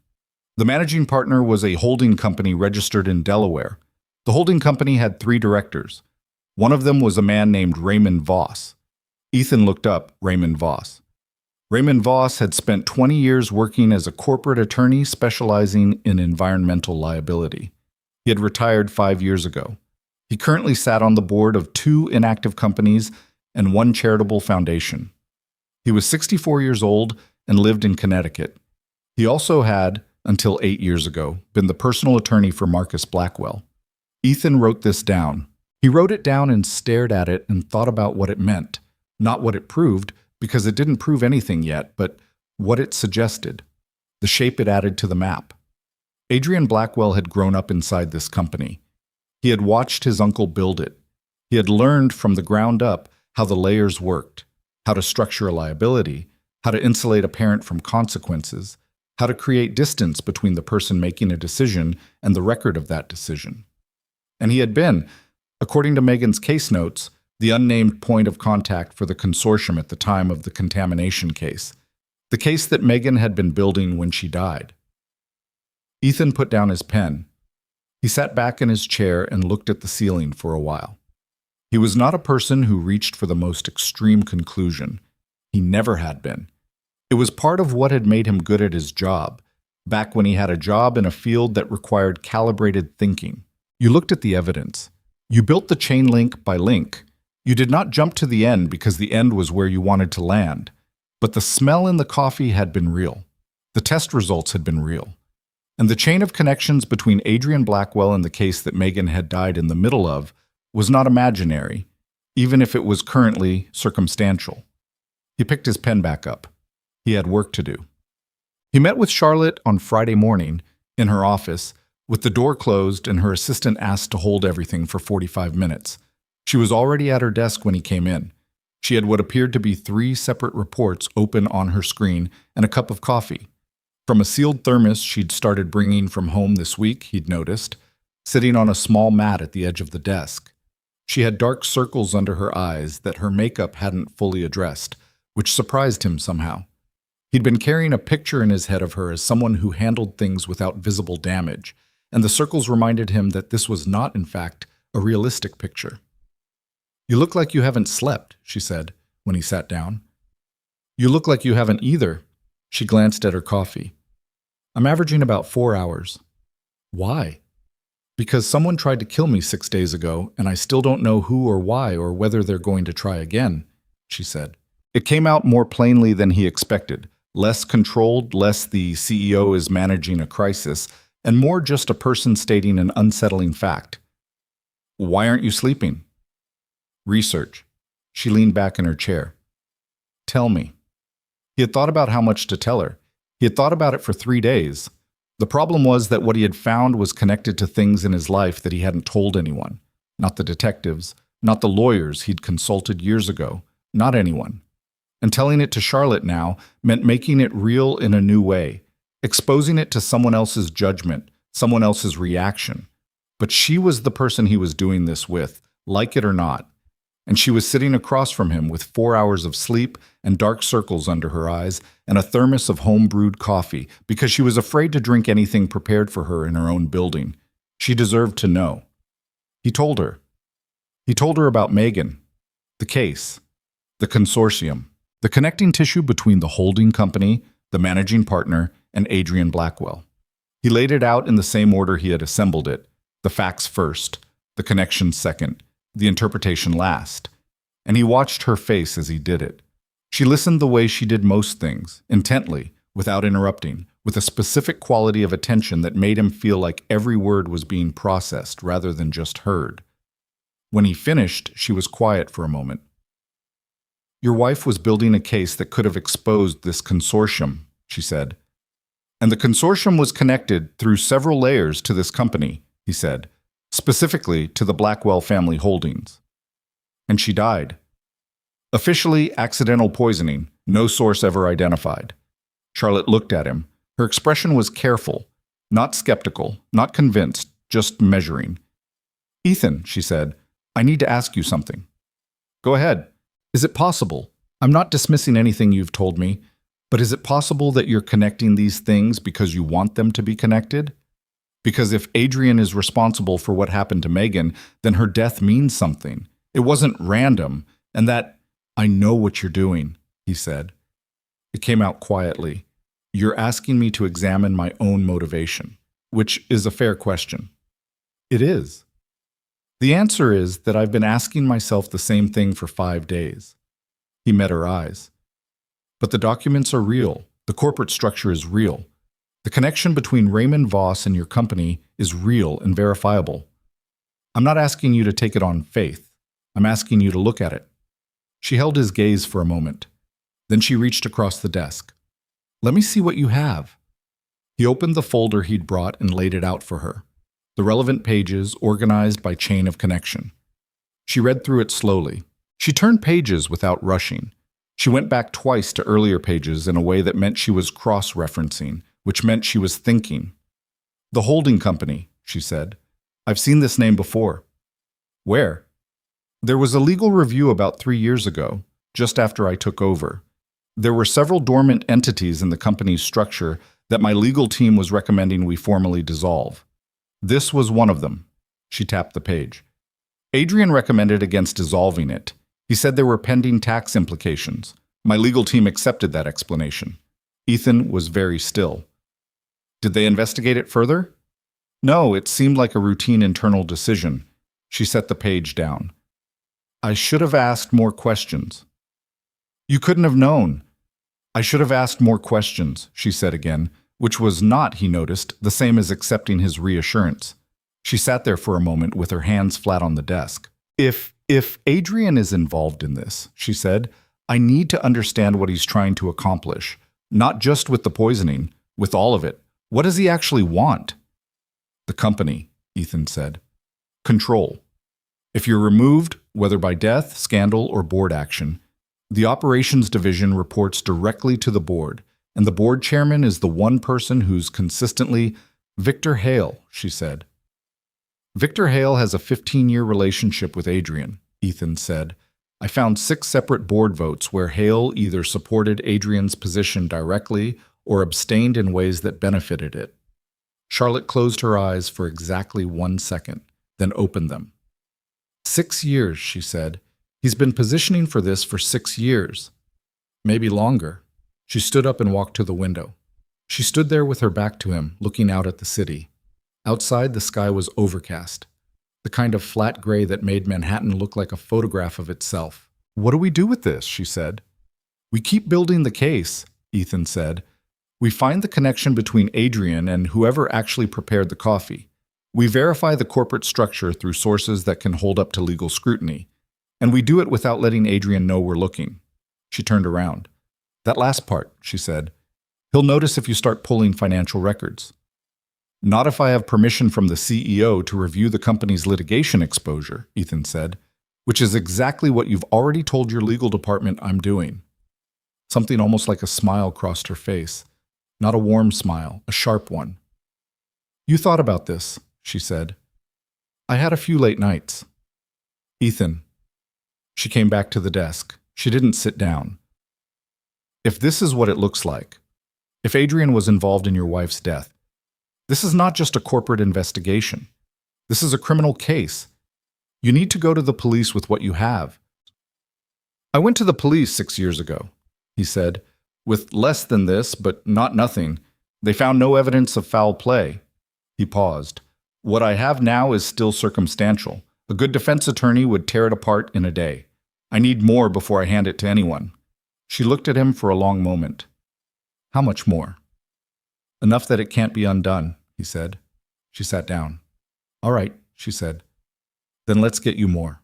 The managing partner was a holding company registered in Delaware. The holding company had 3 directors. One of them was a man named Raymond Voss. Ethan looked up Raymond Voss. Raymond Voss had spent 20 years working as a corporate attorney specializing in environmental liability. He had retired 5 years ago. He currently sat on the board of 2 inactive companies and 1 charitable foundation. He was 64 years old and lived in Connecticut. He also had, until 8 years ago, been the personal attorney for Marcus Blackwell. Ethan wrote this down. He wrote it down and stared at it and thought about what it meant. Not what it proved, because it didn't prove anything yet, but what it suggested, the shape it added to the map. Adrian Blackwell had grown up inside this company. He had watched his uncle build it. He had learned from the ground up how the layers worked, how to structure a liability, how to insulate a parent from consequences, how to create distance between the person making a decision and the record of that decision. And he had been, according to Megan's case notes, the unnamed point of contact for the consortium at the time of the contamination case, the case that Megan had been building when she died. Ethan put down his pen. He sat back in his chair and looked at the ceiling for a while. He was not a person who reached for the most extreme conclusion. He never had been. It was part of what had made him good at his job, back when he had a job in a field that required calibrated thinking. You looked at the evidence. You built the chain link by link. You did not jump to the end because the end was where you wanted to land. But the smell in the coffee had been real. The test results had been real. And the chain of connections between Adrian Blackwell and the case that Megan had died in the middle of was not imaginary, even if it was currently circumstantial. He picked his pen back up. He had work to do. He met with Charlotte on Friday morning in her office, with the door closed and her assistant asked to hold everything for 45 minutes. She was already at her desk when he came in. She had what appeared to be 3 separate reports open on her screen and a cup of coffee. From a sealed thermos she'd started bringing from home this week, he'd noticed, sitting on a small mat at the edge of the desk. She had dark circles under her eyes that her makeup hadn't fully addressed, which surprised him somehow. He'd been carrying a picture in his head of her as someone who handled things without visible damage, and the circles reminded him that this was not, in fact, a realistic picture. "You look like you haven't slept," she said, when he sat down. "You look like you haven't either." She glanced at her coffee. "I'm averaging about 4 hours." "Why?" "Because someone tried to kill me 6 days ago, and I still don't know who or why or whether they're going to try again," she said. It came out more plainly than he expected, less controlled, less the CEO is managing a crisis, and more just a person stating an unsettling fact. "Why aren't you sleeping?" "Research." She leaned back in her chair. "Tell me." He had thought about how much to tell her. He had thought about it for 3 days. The problem was that what he had found was connected to things in his life that he hadn't told anyone. Not the detectives, not the lawyers he'd consulted years ago, not anyone. And telling it to Charlotte now meant making it real in a new way, exposing it to someone else's judgment, someone else's reaction. But she was the person he was doing this with, like it or not. And she was sitting across from him with 4 hours of sleep and dark circles under her eyes and a thermos of home-brewed coffee because she was afraid to drink anything prepared for her in her own building. She deserved to know. He told her. He told her about Megan, the case, the consortium, the connecting tissue between the holding company, the managing partner, and Adrian Blackwell. He laid it out in the same order he had assembled it, the facts first, the connections second, the interpretation last. And he watched her face as he did it. She listened the way she did most things, intently, without interrupting, with a specific quality of attention that made him feel like every word was being processed rather than just heard. When he finished, she was quiet for a moment. "Your wife was building a case that could have exposed this consortium," she said. "And the consortium was connected through several layers to this company," he said, "specifically to the Blackwell family holdings. And she died. Officially accidental poisoning, no source ever identified." Charlotte looked at him. Her expression was careful, not skeptical, not convinced, just measuring. "Ethan," she said, "I need to ask you something." "Go ahead. Is it possible? I'm not dismissing anything you've told me, but is it possible that you're connecting these things because you want them to be connected? Because if Adrian is responsible for what happened to Megan, then her death means something. It wasn't random, and that, I know what you're doing," he said. It came out quietly. "You're asking me to examine my own motivation," which is a fair question. It is. The answer is that I've been asking myself the same thing for 5 days. He met her eyes. But the documents are real. The corporate structure is real. The connection between Raymond Voss and your company is real and verifiable. I'm not asking you to take it on faith. I'm asking you to look at it. She held his gaze for a moment. Then she reached across the desk. Let me see what you have. He opened the folder he'd brought and laid it out for her. The relevant pages organized by chain of connection. She read through it slowly. She turned pages without rushing. She went back twice to earlier pages in a way that meant she was cross-referencing, which meant she was thinking. The holding company, she said. I've seen this name before. Where? There was a legal review about 3 years ago, just after I took over. There were several dormant entities in the company's structure that my legal team was recommending we formally dissolve. This was one of them. She tapped the page. Adrian recommended against dissolving it. He said there were pending tax implications. My legal team accepted that explanation. Ethan was very still. Did they investigate it further? No, it seemed like a routine internal decision. She set the page down. I should have asked more questions. You couldn't have known. I should have asked more questions, she said again, which was not, he noticed, the same as accepting his reassurance. She sat there for a moment with her hands flat on the desk. If Adrian is involved in this, she said, I need to understand what he's trying to accomplish. Not just with the poisoning, with all of it. What does he actually want? The company, Ethan said. Control. If you're removed, whether by death, scandal, or board action, the operations division reports directly to the board, and the board chairman is the one person who's consistently Victor Hale, she said. Victor Hale has a 15-year relationship with Adrian, Ethan said. I found 6 separate board votes where Hale either supported Adrian's position directly or abstained in ways that benefited it. Charlotte closed her eyes for exactly 1 second, then opened them. 6 years, she said. He's been positioning for this for 6 years. Maybe longer. She stood up and walked to the window. She stood there with her back to him, looking out at the city. Outside, the sky was overcast, the kind of flat gray that made Manhattan look like a photograph of itself. What do we do with this? She said. We keep building the case, Ethan said. We find the connection between Adrian and whoever actually prepared the coffee. We verify the corporate structure through sources that can hold up to legal scrutiny. And we do it without letting Adrian know we're looking. She turned around. That last part, she said. He'll notice if you start pulling financial records. Not if I have permission from the CEO to review the company's litigation exposure, Ethan said, which is exactly what you've already told your legal department I'm doing. Something almost like a smile crossed her face. Not a warm smile, a sharp one. You thought about this, she said. I had a few late nights. Ethan. She came back to the desk. She didn't sit down. If this is what it looks like, if Adrian was involved in your wife's death, this is not just a corporate investigation. This is a criminal case. You need to go to the police with what you have. I went to the police 6 years ago, he said, with less than this, but not nothing. They found no evidence of foul play. He paused. What I have now is still circumstantial. A good defense attorney would tear it apart in a day. I need more before I hand it to anyone. She looked at him for a long moment. How much more? Enough that it can't be undone, he said. She sat down. All right, she said. Then let's get you more.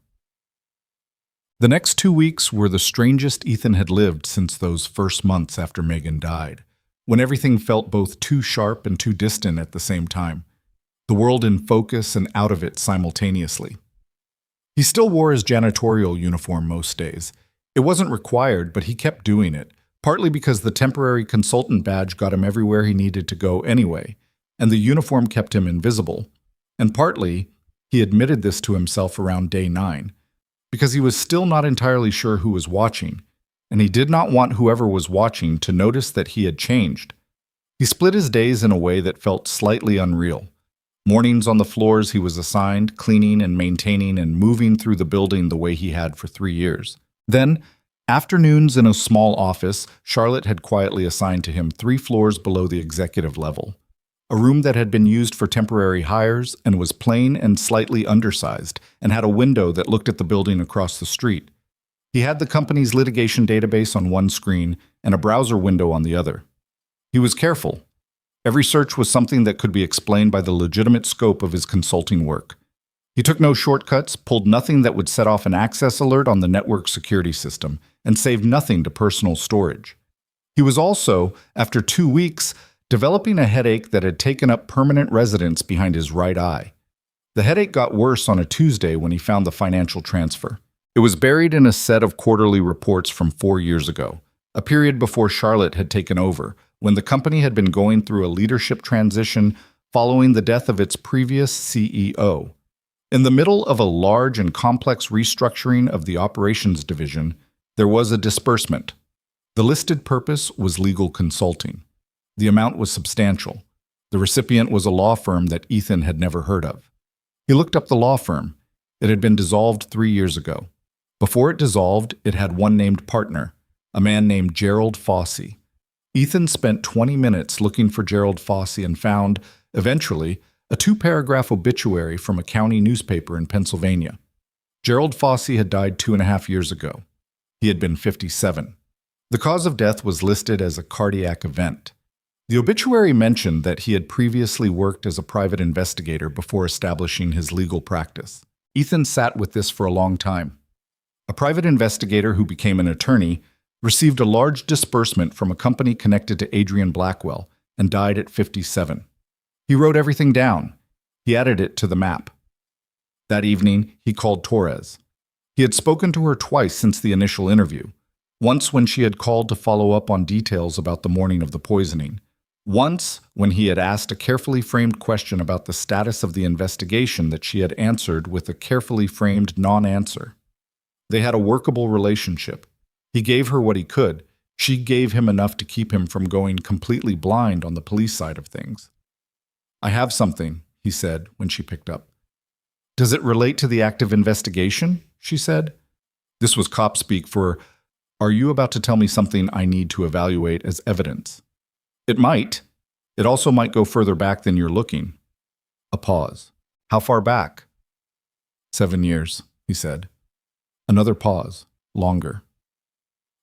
The next 2 weeks were the strangest Ethan had lived since those first months after Megan died, when everything felt both too sharp and too distant at the same time, the world in focus and out of it simultaneously. He still wore his janitorial uniform most days. It wasn't required, but he kept doing it, partly because the temporary consultant badge got him everywhere he needed to go anyway, and the uniform kept him invisible, and partly, he admitted this to himself around day 9, because he was still not entirely sure who was watching, and he did not want whoever was watching to notice that he had changed. He split his days in a way that felt slightly unreal. Mornings on the floors he was assigned, cleaning and maintaining and moving through the building the way he had for 3 years. Then, afternoons in a small office Charlotte had quietly assigned to him 3 floors below the executive level. a room that had been used for temporary hires and was plain and slightly undersized, and had a window that looked at the building across the street. He had the company's litigation database on one screen and a browser window on the other. He was careful. Every search was something that could be explained by the legitimate scope of his consulting work. He took no shortcuts, pulled nothing that would set off an access alert on the network security system, and saved nothing to personal storage. He was also, after 2 weeks, developing a headache that had taken up permanent residence behind his right eye. The headache got worse on a Tuesday when he found the financial transfer. It was buried in a set of quarterly reports from 4 years ago, a period before Charlotte had taken over, when the company had been going through a leadership transition following the death of its previous CEO. In the middle of a large and complex restructuring of the operations division, there was a disbursement. The listed purpose was legal consulting. The amount was substantial. The recipient was a law firm that Ethan had never heard of. He looked up the law firm. It had been dissolved 3 years ago. Before it dissolved, it had one named partner, a man named Gerald Fossey. Ethan spent 20 minutes looking for Gerald Fossey and found, eventually, a 2-paragraph obituary from a county newspaper in Pennsylvania. Gerald Fossey had died 2.5 years ago. He had been 57. The cause of death was listed as a cardiac event. The obituary mentioned that he had previously worked as a private investigator before establishing his legal practice. Ethan sat with this for a long time. A private investigator who became an attorney received a large disbursement from a company connected to Adrian Blackwell and died at 57. He wrote everything down. He added it to the map. That evening, he called Torres. He had spoken to her twice since the initial interview. Once when she had called to follow up on details about the morning of the poisoning. Once when he had asked a carefully framed question about the status of the investigation that she had answered with a carefully framed non-answer. They had a workable relationship. He gave her what he could. She gave him enough to keep him from going completely blind on the police side of things. "I have something," he said when she picked up. "Does it relate to the active investigation?" she said. This was cop speak for, "Are you about to tell me something I need to evaluate as evidence?" "It might. It also might go further back than you're looking." A pause. "How far back?" 7 years, he said. Another pause. Longer.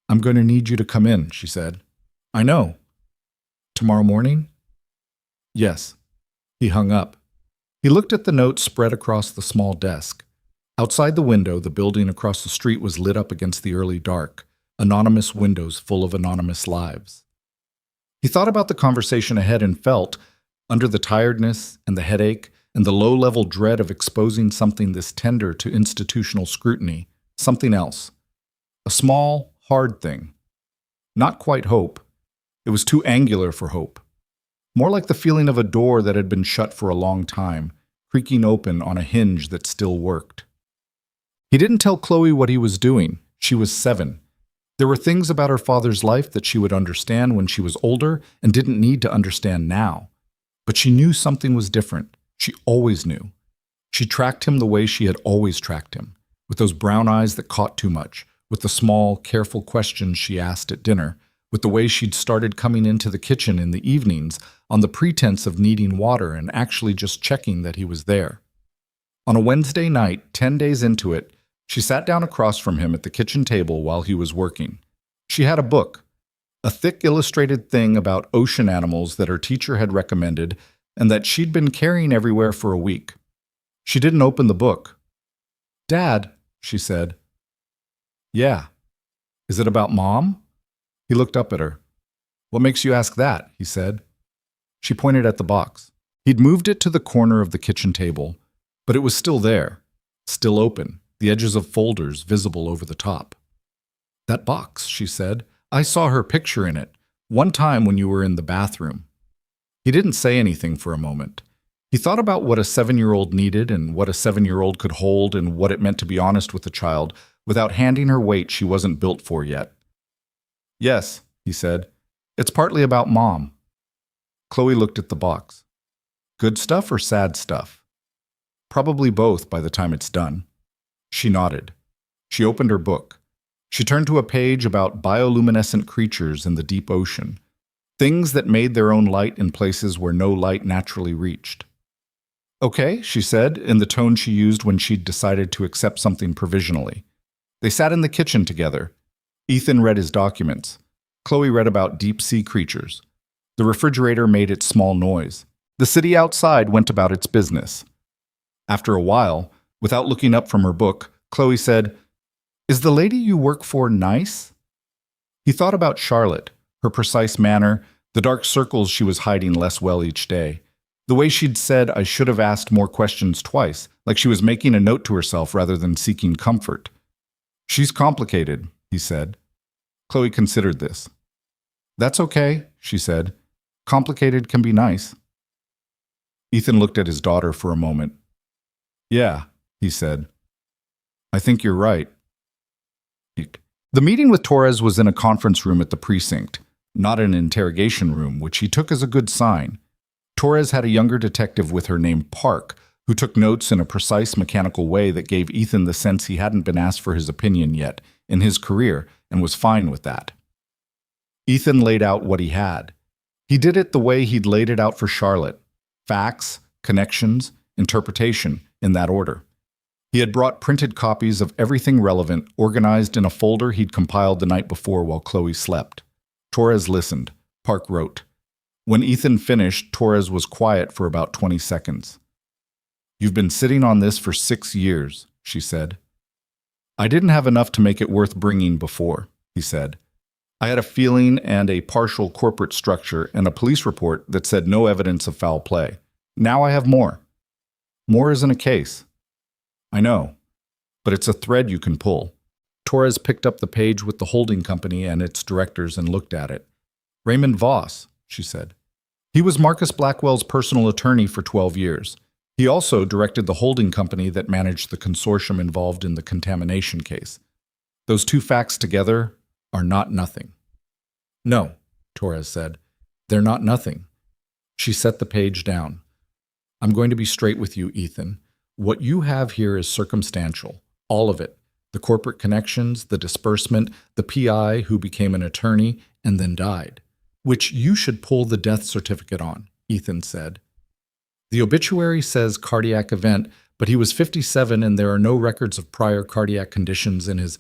"I'm going to need you to come in," she said. "I know." "Tomorrow morning?" "Yes." He hung up. He looked at the note spread across the small desk. Outside the window, the building across the street was lit up against the early dark, anonymous windows full of anonymous lives. He thought about the conversation ahead and felt, under the tiredness and the headache and the low-level dread of exposing something this tender to institutional scrutiny, something else. A small, hard thing. Not quite hope. It was too angular for hope. More like the feeling of a door that had been shut for a long time, creaking open on a hinge that still worked. He didn't tell Chloe what he was doing. She was 7. There were things about her father's life that she would understand when she was older and didn't need to understand now. But she knew something was different. She always knew. She tracked him the way she had always tracked him, with those brown eyes that caught too much, with the small, careful questions she asked at dinner, with the way she'd started coming into the kitchen in the evenings on the pretense of needing water and actually just checking that he was there. On a Wednesday night, 10 days into it, she sat down across from him at the kitchen table while he was working. She had a book, a thick illustrated thing about ocean animals that her teacher had recommended and that she'd been carrying everywhere for a week. She didn't open the book. "Dad," she said. "Yeah." "Is it about Mom?" He looked up at her. "What makes you ask that?" he said. She pointed at the box. He'd moved it to the corner of the kitchen table, but it was still there, still open, the edges of folders visible over the top. "That box," she said. "I saw her picture in it, one time when you were in the bathroom." He didn't say anything for a moment. He thought about what a 7-year-old needed and what a 7-year-old could hold and what it meant to be honest with a child without handing her weight she wasn't built for yet. "Yes," he said. "It's partly about Mom." Chloe looked at the box. "Good stuff or sad stuff?" "Probably both by the time it's done." She nodded. She opened her book. She turned to a page about bioluminescent creatures in the deep ocean. Things that made their own light in places where no light naturally reached. Okay, she said, in the tone she used when she'd decided to accept something provisionally. They sat in the kitchen together. Ethan read his documents. Chloe read about deep-sea creatures. The refrigerator made its small noise. The city outside went about its business. After a while, without looking up from her book, Chloe said, "Is the lady you work for nice?" He thought about Charlotte, her precise manner, the dark circles she was hiding less well each day. The way she'd said, "I should have asked more questions twice," like she was making a note to herself rather than seeking comfort. "She's complicated," he said. Chloe considered this. "That's okay," she said. "Complicated can be nice." Ethan looked at his daughter for a moment. "Yeah," he said. "I think you're right." The meeting with Torres was in a conference room at the precinct, not an interrogation room, which he took as a good sign. Torres had a younger detective with her named Park, who took notes in a precise mechanical way that gave Ethan the sense he hadn't been asked for his opinion yet in his career and was fine with that. Ethan laid out what he had. He did it the way he'd laid it out for Charlotte. Facts, connections, interpretation, in that order. He had brought printed copies of everything relevant, organized in a folder he'd compiled the night before while Chloe slept. Torres listened. Park wrote. When Ethan finished, Torres was quiet for about 20 seconds. "You've been sitting on this for 6 years, she said. "I didn't have enough to make it worth bringing before," he said. "I had a feeling and a partial corporate structure and a police report that said no evidence of foul play. Now I have more. More isn't a case. I know, but it's a thread you can pull." Torres picked up the page with the holding company and its directors and looked at it. "Raymond Voss," she said. "He was Marcus Blackwell's personal attorney for 12 years. He also directed the holding company that managed the consortium involved in the contamination case. Those two facts together are not nothing." "No," Torres said. "They're not nothing." She set the page down. "I'm going to be straight with you, Ethan. What you have here is circumstantial, all of it. The corporate connections, the disbursement, the PI who became an attorney and then died, which you should pull the death certificate on," Ethan said. "The obituary says cardiac event, but he was 57 and there are no records of prior cardiac conditions in his—"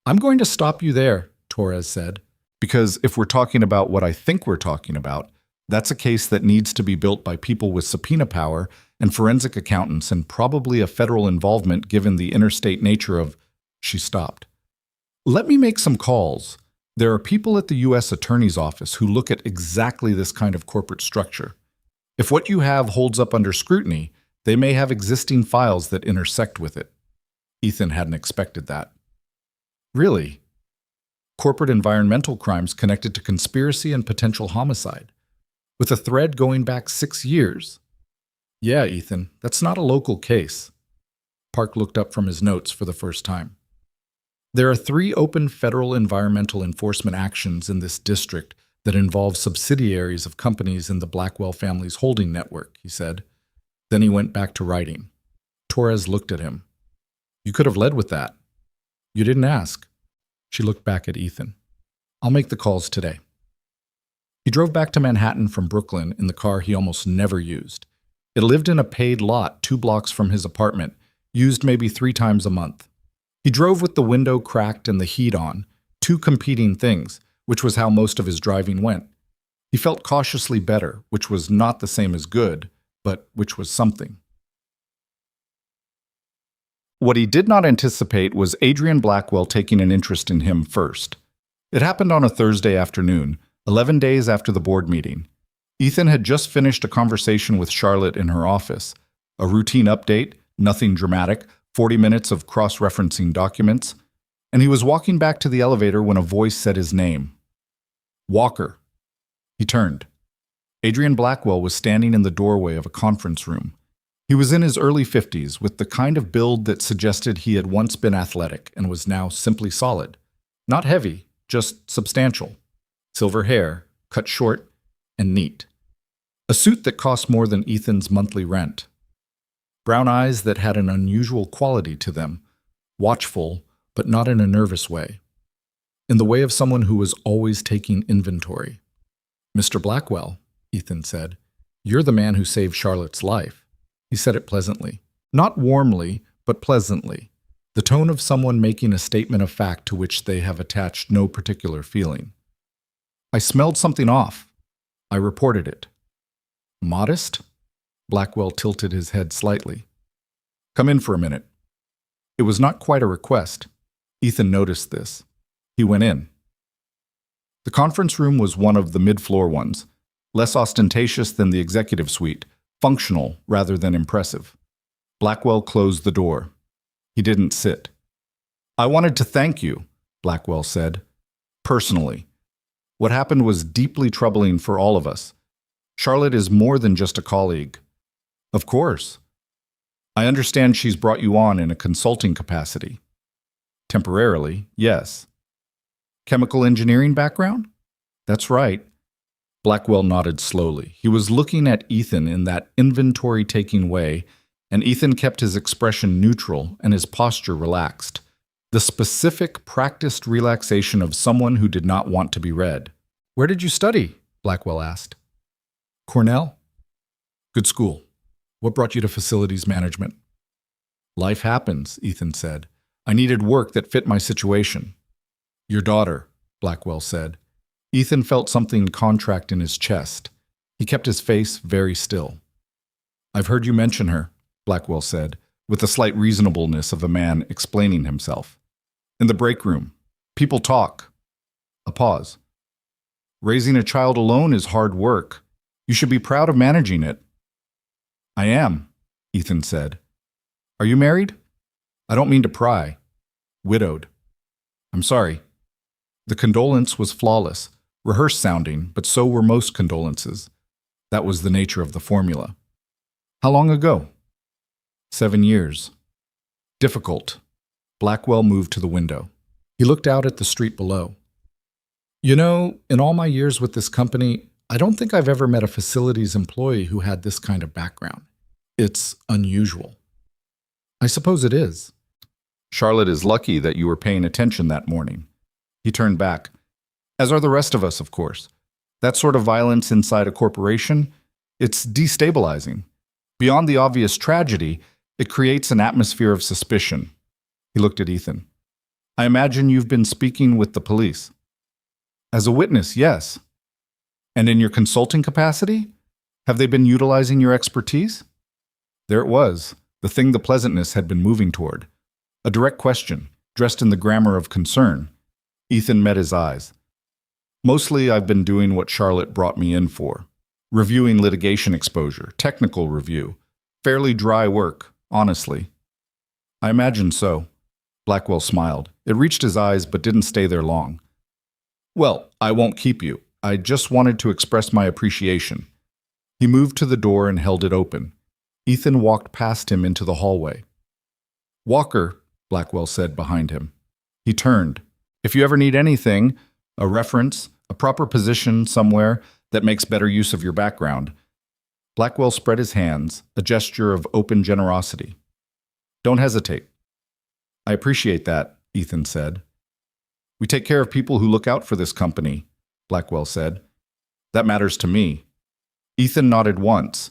"I'm going to stop you there," Torres said, "because if we're talking about what I think we're talking about, that's a case that needs to be built by people with subpoena power and forensic accountants and probably a federal involvement given the interstate nature of—" She stopped. "Let me make some calls. There are people at the U.S. Attorney's Office who look at exactly this kind of corporate structure. If what you have holds up under scrutiny, they may have existing files that intersect with it." Ethan hadn't expected that. "Really? Corporate environmental crimes connected to conspiracy and potential homicide, with a thread going back 6 years. Yeah, Ethan, that's not a local case." Park looked up from his notes for the first time. "There are 3 open federal environmental enforcement actions in this district that involve subsidiaries of companies in the Blackwell family's holding network," he said. Then he went back to writing. Torres looked at him. "You could have led with that. You didn't ask." She looked back at Ethan. "I'll make the calls today." He drove back to Manhattan from Brooklyn in the car he almost never used. It lived in a paid lot 2 blocks from his apartment, used maybe 3 times a month. He drove with the window cracked and the heat on, 2 competing things, which was how most of his driving went. He felt cautiously better, which was not the same as good, but which was something. What he did not anticipate was Adrian Blackwell taking an interest in him first. It happened on a Thursday afternoon, 11 days after the board meeting. Ethan had just finished a conversation with Charlotte in her office. A routine update, nothing dramatic, 40 minutes of cross-referencing documents, and he was walking back to the elevator when a voice said his name. "Walker." He turned. Adrian Blackwell was standing in the doorway of a conference room. He was in his early 50s, with the kind of build that suggested he had once been athletic and was now simply solid. Not heavy, just substantial. Silver hair, cut short and neat. A suit that cost more than Ethan's monthly rent. Brown eyes that had an unusual quality to them, watchful, but not in a nervous way. In the way of someone who was always taking inventory. Mr. Blackwell, Ethan said, you're the man who saved Charlotte's life. He said it pleasantly. Not warmly, but pleasantly. The tone of someone making a statement of fact to which they have attached no particular feeling. I smelled something off. I reported it. Modest? Blackwell tilted his head slightly. Come in for a minute. It was not quite a request. Ethan noticed this. He went in. The conference room was one of the mid-floor ones, less ostentatious than the executive suite, functional rather than impressive. Blackwell closed the door. He didn't sit. I wanted to thank you, Blackwell said. Personally. What happened was deeply troubling for all of us. Charlotte is more than just a colleague. Of course. I understand she's brought you on in a consulting capacity. Temporarily, yes. Chemical engineering background? That's right. Blackwell nodded slowly. He was looking at Ethan in that inventory-taking way, and Ethan kept his expression neutral and his posture relaxed. The specific, practiced relaxation of someone who did not want to be read. Where did you study? Blackwell asked. Cornell. Good school. What brought you to facilities management? Life happens, Ethan said. I needed work that fit my situation. Your daughter, Blackwell said. Ethan felt something contract in his chest. He kept his face very still. I've heard you mention her, Blackwell said, with the slight reasonableness of a man explaining himself. In the break room. People talk. A pause. Raising a child alone is hard work. You should be proud of managing it. I am, Ethan said. Are you married? I don't mean to pry. Widowed. I'm sorry. The condolence was flawless, rehearsed sounding, but so were most condolences. That was the nature of the formula. How long ago? 7 years. Difficult. Blackwell moved to the window. He looked out at the street below. You know, in all my years with this company, I don't think I've ever met a facilities employee who had this kind of background. It's unusual. I suppose it is. Charlotte is lucky that you were paying attention that morning. He turned back. As are the rest of us, of course. That sort of violence inside a corporation, it's destabilizing. Beyond the obvious tragedy, it creates an atmosphere of suspicion. He looked at Ethan. I imagine you've been speaking with the police. As a witness, yes. And in your consulting capacity? Have they been utilizing your expertise? There it was, the thing the pleasantness had been moving toward. A direct question, dressed in the grammar of concern. Ethan met his eyes. Mostly I've been doing what Charlotte brought me in for. Reviewing litigation exposure, technical review. Fairly dry work, honestly. I imagine so. Blackwell smiled. It reached his eyes but didn't stay there long. Well, I won't keep you. I just wanted to express my appreciation. He moved to the door and held it open. Ethan walked past him into the hallway. Walker, Blackwell said behind him. He turned. If you ever need anything, a reference, a proper position somewhere that makes better use of your background. Blackwell spread his hands, a gesture of open generosity. Don't hesitate. I appreciate that, Ethan said. We take care of people who look out for this company, Blackwell said. That matters to me. Ethan nodded once.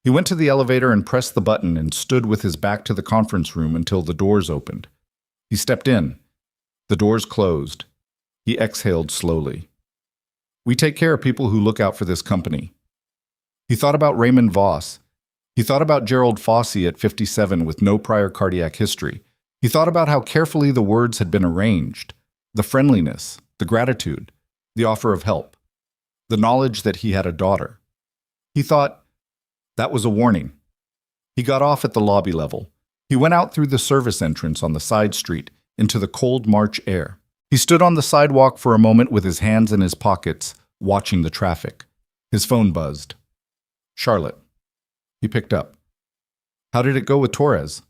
He went to the elevator and pressed the button and stood with his back to the conference room until the doors opened. He stepped in. The doors closed. He exhaled slowly. We take care of people who look out for this company. He thought about Raymond Voss. He thought about Gerald Fossey at 57 with no prior cardiac history. He thought about how carefully the words had been arranged, the friendliness, the gratitude, the offer of help, the knowledge that he had a daughter. He thought, that was a warning. He got off at the lobby level. He went out through the service entrance on the side street into the cold March air. He stood on the sidewalk for a moment with his hands in his pockets, watching the traffic. His phone buzzed. Charlotte. He picked up. How did it go with Torres?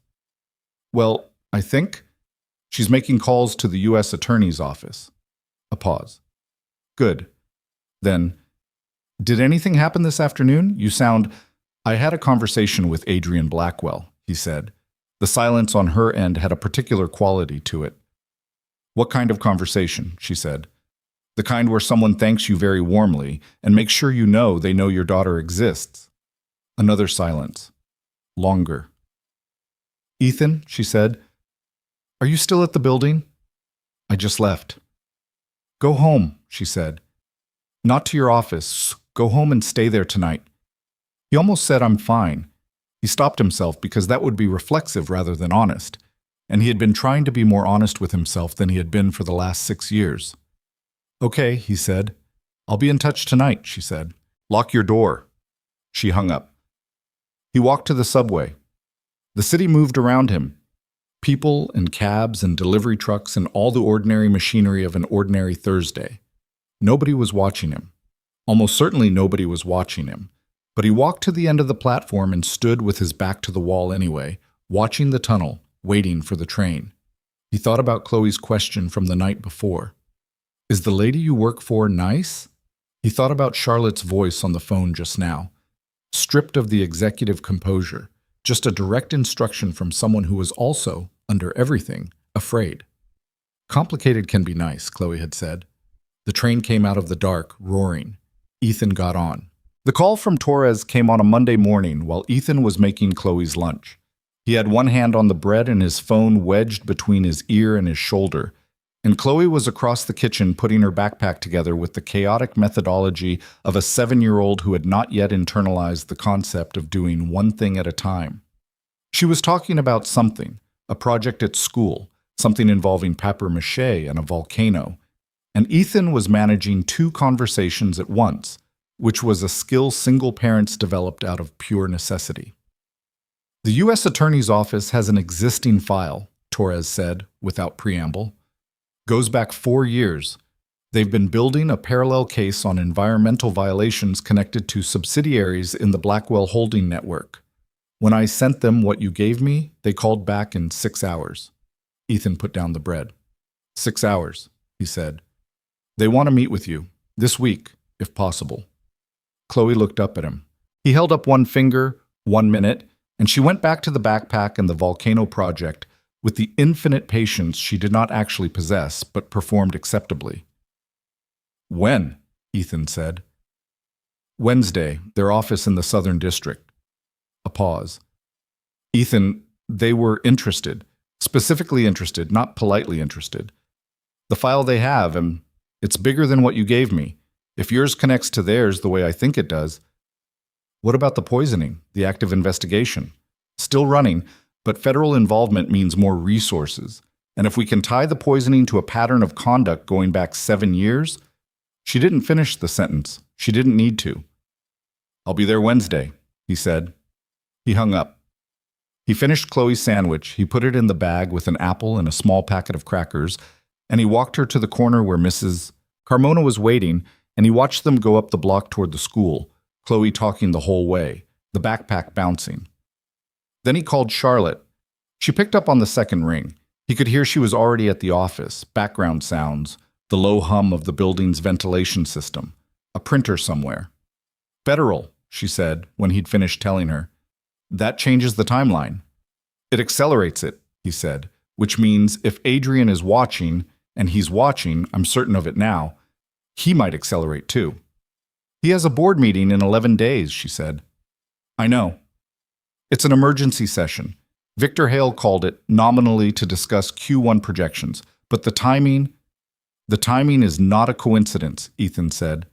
Well, I think she's making calls to the U.S. Attorney's Office. A pause. Good. Then, did anything happen this afternoon? You sound... I had a conversation with Adrian Blackwell, he said. The silence on her end had a particular quality to it. What kind of conversation? She said. The kind where someone thanks you very warmly and makes sure you know they know your daughter exists. Another silence. Longer. "Ethan," she said, "are you still at the building?" "I just left." "Go home," she said. "Not to your office. Go home and stay there tonight." He almost said, "I'm fine." He stopped himself because that would be reflexive rather than honest, and he had been trying to be more honest with himself than he had been for the last 6 years. "Okay," he said. "I'll be in touch tonight," she said. "Lock your door." She hung up. He walked to the subway. The city moved around him. People and cabs and delivery trucks and all the ordinary machinery of an ordinary Thursday. Nobody was watching him. Almost certainly nobody was watching him. But he walked to the end of the platform and stood with his back to the wall anyway, watching the tunnel, waiting for the train. He thought about Chloe's question from the night before. "Is the lady you work for nice?" He thought about Charlotte's voice on the phone just now, stripped of the executive composure, just a direct instruction from someone who was also, under everything, afraid. "Complicated can be nice," Chloe had said. The train came out of the dark, roaring. Ethan got on. The call from Torres came on a Monday morning while Ethan was making Chloe's lunch. He had one hand on the bread and his phone wedged between his ear and his shoulder, and Chloe was across the kitchen putting her backpack together with the chaotic methodology of a 7-year-old who had not yet internalized the concept of doing one thing at a time. She was talking about something, a project at school, something involving papier-mâché and a volcano, and Ethan was managing 2 conversations at once, which was a skill single parents developed out of pure necessity. "The U.S. Attorney's Office has an existing file," Torres said, without preamble. "Goes back 4 years. They've been building a parallel case on environmental violations connected to subsidiaries in the Blackwell Holding Network. When I sent them what you gave me, they called back in 6 hours. Ethan put down the bread. 6 hours, he said. "They want to meet with you, this week, if possible." Chloe looked up at him. He held up one finger, 1 minute, and she went back to the backpack and the volcano project with the infinite patience she did not actually possess, but performed acceptably. "When?" Ethan said. "Wednesday, their office in the Southern District." A pause. "Ethan, they were interested, specifically interested, not politely interested. The file they have, and it's bigger than what you gave me. If yours connects to theirs the way I think it does." "What about the poisoning, the active investigation?" "Still running, but federal involvement means more resources. And if we can tie the poisoning to a pattern of conduct going back 7 years..." She didn't finish the sentence. She didn't need to. "I'll be there Wednesday," he said. He hung up. He finished Chloe's sandwich, he put it in the bag with an apple and a small packet of crackers, and he walked her to the corner where Mrs. Carmona was waiting, and he watched them go up the block toward the school, Chloe talking the whole way, the backpack bouncing. Then he called Charlotte. She picked up on the second ring. He could hear she was already at the office, background sounds, the low hum of the building's ventilation system, a printer somewhere. "Federal," she said when he'd finished telling her. "That changes the timeline." "It accelerates it," he said, "which means if Adrian is watching, and he's watching, I'm certain of it now, he might accelerate too." "He has a board meeting in 11 days, she said. "I know. It's an emergency session. Victor Hale called it nominally to discuss Q1 projections, but the timing is not a coincidence," Ethan said.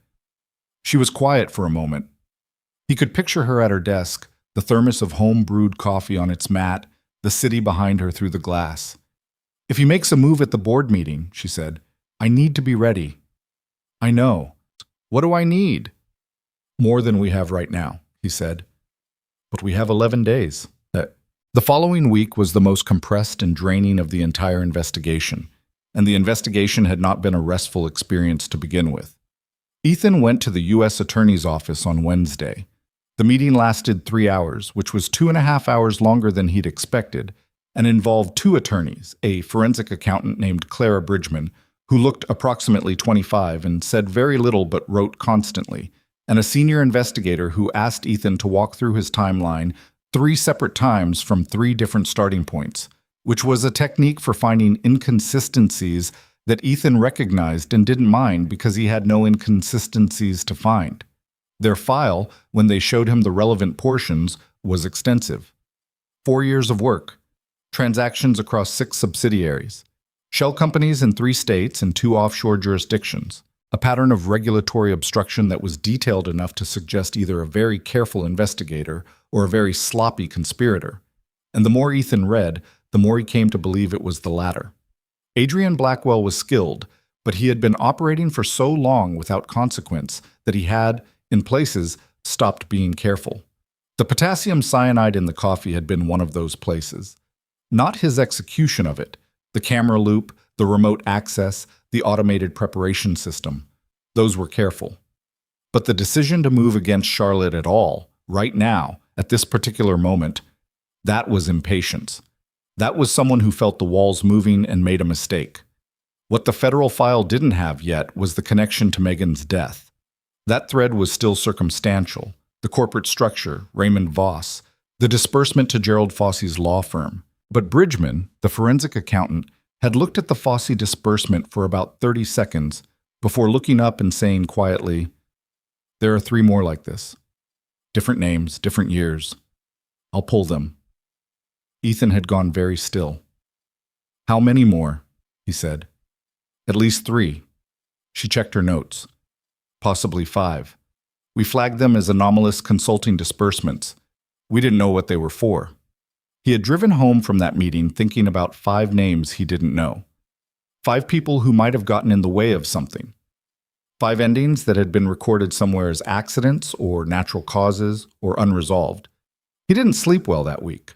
She was quiet for a moment. He could picture her at her desk, the thermos of home-brewed coffee on its mat, the city behind her through the glass. "If he makes a move at the board meeting," she said, "I need to be ready." "I know. What do I need?" "More than we have right now," he said. "But we have 11 days. The following week was the most compressed and draining of the entire investigation, and the investigation had not been a restful experience to begin with. Ethan went to the U.S. Attorney's Office on Wednesday. The meeting lasted 3 hours, which was 2.5 hours longer than he'd expected, and involved 2 attorneys, a forensic accountant named Clara Bridgman, who looked approximately 25 and said very little but wrote constantly, and a senior investigator who asked Ethan to walk through his timeline 3 separate times from 3 different starting points, which was a technique for finding inconsistencies that Ethan recognized and didn't mind because he had no inconsistencies to find. Their file, when they showed him the relevant portions, was extensive. 4 years of work, transactions across 6 subsidiaries, shell companies in 3 states and 2 offshore jurisdictions, a pattern of regulatory obstruction that was detailed enough to suggest either a very careful investigator or a very sloppy conspirator. And the more Ethan read, the more he came to believe it was the latter. Adrian Blackwell was skilled, but he had been operating for so long without consequence that he had, in places, stopped being careful. The potassium cyanide in the coffee had been one of those places. Not his execution of it, the camera loop, the remote access, the automated preparation system. Those were careful. But the decision to move against Charlotte at all, right now, at this particular moment, that was impatience. That was someone who felt the walls moving and made a mistake. What the federal file didn't have yet was the connection to Megan's death. That thread was still circumstantial. The corporate structure, Raymond Voss, the disbursement to Gerald Fosse's law firm. But Bridgman, the forensic accountant, had looked at the Fosse disbursement for about 30 seconds before looking up and saying quietly, "There are 3 more like this. Different names, different years. I'll pull them." Ethan had gone very still. "How many more?" he said. "At least 3. She checked her notes. "Possibly 5. We flagged them as anomalous consulting disbursements. We didn't know what they were for." He had driven home from that meeting thinking about 5 names he didn't know. 5 people who might have gotten in the way of something. 5 endings that had been recorded somewhere as accidents or natural causes or unresolved. He didn't sleep well that week.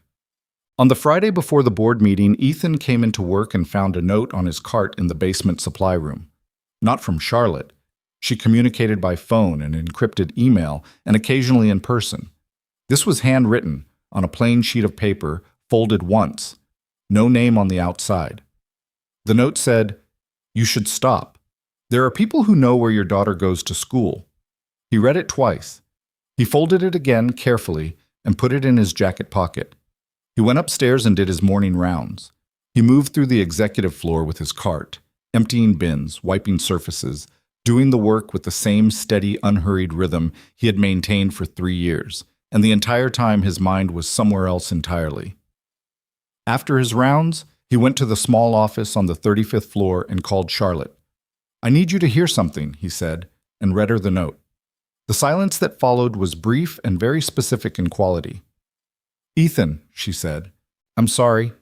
On the Friday before the board meeting, Ethan came into work and found a note on his cart in the basement supply room. Not from Charlotte. She communicated by phone and encrypted email and occasionally in person. This was handwritten on a plain sheet of paper, folded once. No name on the outside. The note said, "You should stop. There are people who know where your daughter goes to school." He read it twice. He folded it again carefully and put it in his jacket pocket. He went upstairs and did his morning rounds. He moved through the executive floor with his cart, emptying bins, wiping surfaces, doing the work with the same steady, unhurried rhythm he had maintained for 3 years, and the entire time his mind was somewhere else entirely. After his rounds, he went to the small office on the 35th floor and called Charlotte. "I need you to hear something," he said, and read her the note. The silence that followed was brief and very specific in quality. "Ethan," she said, "I'm sorry.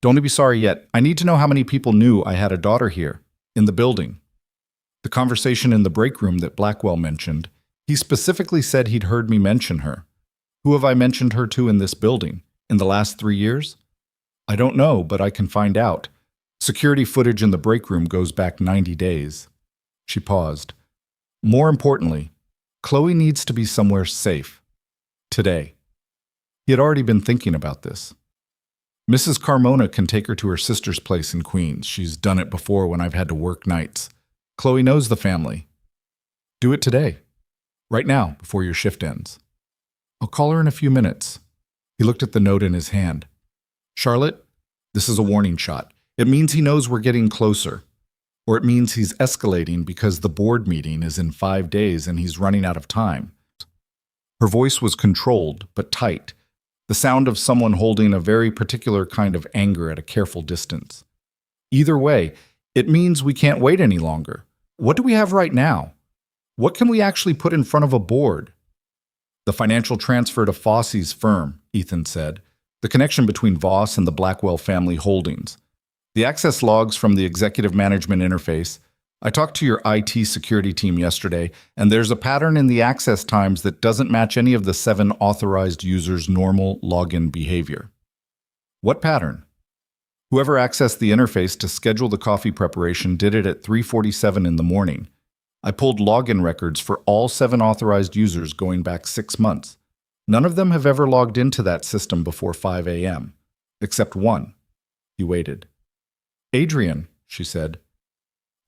Don't be sorry yet. I need to know how many people knew I had a daughter here, in the building." The conversation in the break room that Blackwell mentioned, he specifically said he'd heard me mention her. "Who have I mentioned her to in this building? In the last 3 years?" "I don't know, but I can find out. Security footage in the break room goes back 90 days. She paused. "More importantly, Chloe needs to be somewhere safe. Today." He had already been thinking about this. "Mrs. Carmona can take her to her sister's place in Queens. She's done it before when I've had to work nights. Chloe knows the family. Do it today. Right now, before your shift ends." "I'll call her in a few minutes." He looked at the note in his hand. "Charlotte, this is a warning shot. It means he knows we're getting closer. Or it means he's escalating because the board meeting is in 5 days and he's running out of time." Her voice was controlled, but tight. The sound of someone holding a very particular kind of anger at a careful distance. "Either way, it means we can't wait any longer. What do we have right now? What can we actually put in front of a board?" "The financial transfer to Fosse's firm," Ethan said. "The connection between Voss and the Blackwell family holdings. The access logs from the executive management interface. I talked to your IT security team yesterday, and there's a pattern in the access times that doesn't match any of the 7 authorized users' normal login behavior." "What pattern?" "Whoever accessed the interface to schedule the coffee preparation did it at 3:47 in the morning. I pulled login records for all 7 authorized users going back 6 months. None of them have ever logged into that system before 5 a.m., except one." He waited. "Adrian," she said.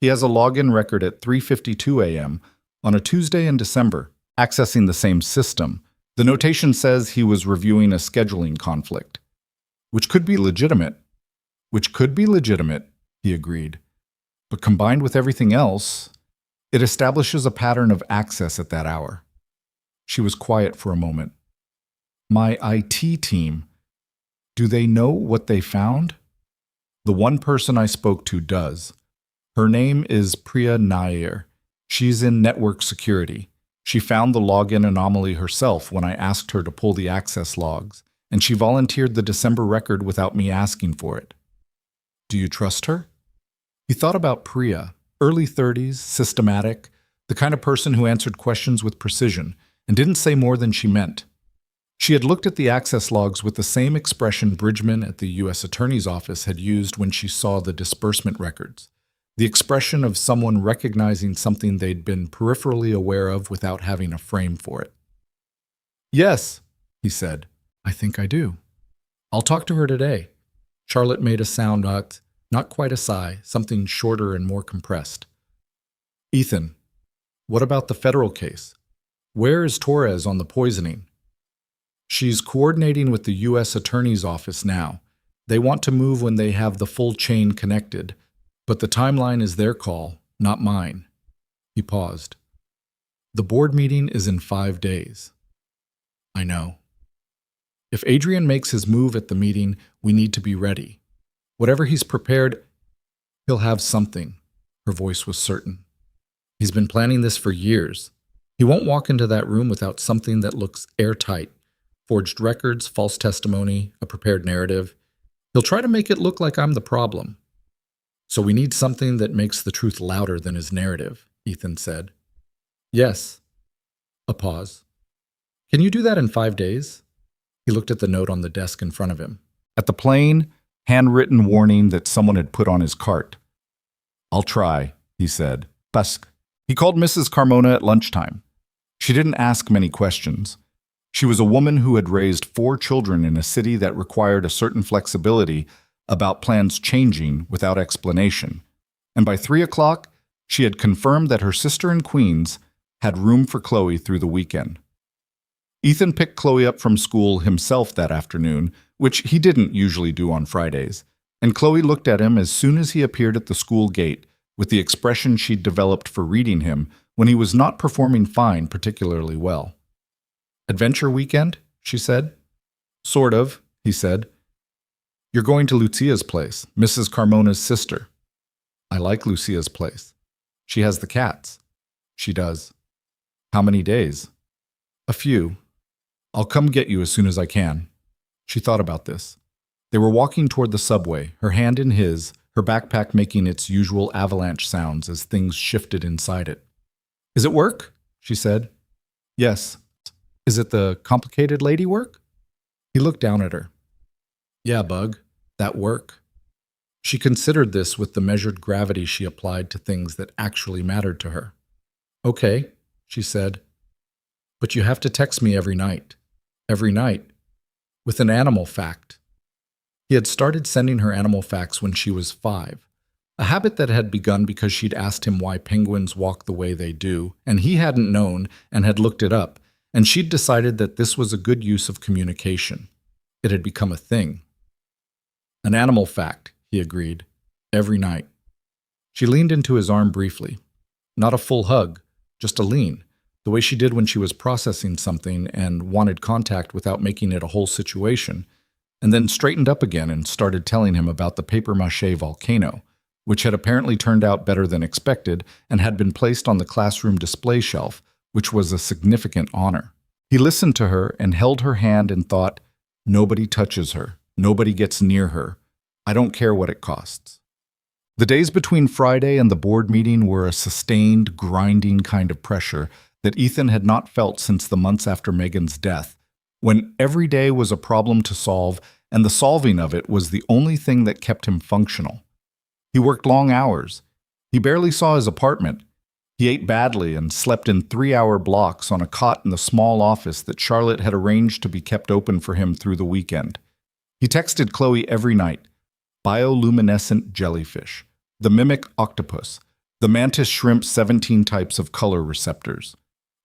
"He has a login record at 3:52 a.m. on a Tuesday in December, accessing the same system. The notation says he was reviewing a scheduling conflict. Which could be legitimate." "Which could be legitimate," he agreed. But combined with everything else, it establishes a pattern of access at that hour. She was quiet for a moment. My IT team, do they know what they found? The one person I spoke to does. Her name is Priya Nair. She's in network security. She found the login anomaly herself when I asked her to pull the access logs, and she volunteered the December record without me asking for it. Do you trust her? He thought about Priya, early 30s, systematic, the kind of person who answered questions with precision and didn't say more than she meant. She had looked at the access logs with the same expression Bridgman at the U.S. Attorney's Office had used when she saw the disbursement records. The expression of someone recognizing something they'd been peripherally aware of without having a frame for it. Yes, he said. I think I do. I'll talk to her today. Charlotte made a sound, not quite a sigh, something shorter and more compressed. Ethan, what about the federal case? Where is Torres on the poisoning? She's coordinating with the U.S. Attorney's Office now. They want to move when they have the full chain connected, but the timeline is their call, not mine. He paused. The board meeting is in 5 days. I know. If Adrian makes his move at the meeting, we need to be ready. Whatever he's prepared, he'll have something. Her voice was certain. He's been planning this for years. He won't walk into that room without something that looks airtight. Forged records, false testimony, a prepared narrative. He'll try to make it look like I'm the problem. So we need something that makes the truth louder than his narrative, Ethan said. Yes. A pause. Can you do that in 5 days? He looked at the note on the desk in front of him. At the plain, handwritten warning that someone had put on his cart. I'll try, he said. Busk. He called Mrs. Carmona at lunchtime. She didn't ask many questions. She was a woman who had raised 4 children in a city that required a certain flexibility about plans changing without explanation. And by 3 o'clock, she had confirmed that her sister in Queens had room for Chloe through the weekend. Ethan picked Chloe up from school himself that afternoon, which he didn't usually do on Fridays, and Chloe looked at him as soon as he appeared at the school gate with the expression she'd developed for reading him when he was not performing fine particularly well. Adventure weekend? She said. Sort of, he said. You're going to Lucia's place, Mrs. Carmona's sister. I like Lucia's place. She has the cats. She does. How many days? A few. I'll come get you as soon as I can. She thought about this. They were walking toward the subway, her hand in his, her backpack making its usual avalanche sounds as things shifted inside it. Is it work? She said. Yes. Is it the complicated lady work? He looked down at her. Yeah, Bug, that work. She considered this with the measured gravity she applied to things that actually mattered to her. Okay, she said. But you have to text me every night. Every night. With an animal fact. He had started sending her animal facts when she was 5, a habit that had begun because she'd asked him why penguins walk the way they do, and he hadn't known and had looked it up, and she'd decided that this was a good use of communication. It had become a thing. An animal fact, he agreed, every night. She leaned into his arm briefly. Not a full hug, just a lean, the way she did when she was processing something and wanted contact without making it a whole situation, and then straightened up again and started telling him about the papier-mâché volcano, which had apparently turned out better than expected and had been placed on the classroom display shelf, which was a significant honor. He listened to her and held her hand and thought, nobody touches her, nobody gets near her. I don't care what it costs. The days between Friday and the board meeting were a sustained, grinding kind of pressure that Ethan had not felt since the months after Megan's death, when every day was a problem to solve and the solving of it was the only thing that kept him functional. He worked long hours. He barely saw his apartment. He ate badly and slept in 3-hour blocks on a cot in the small office that Charlotte had arranged to be kept open for him through the weekend. He texted Chloe every night. Bioluminescent jellyfish, the mimic octopus, the mantis shrimp's 17 types of color receptors.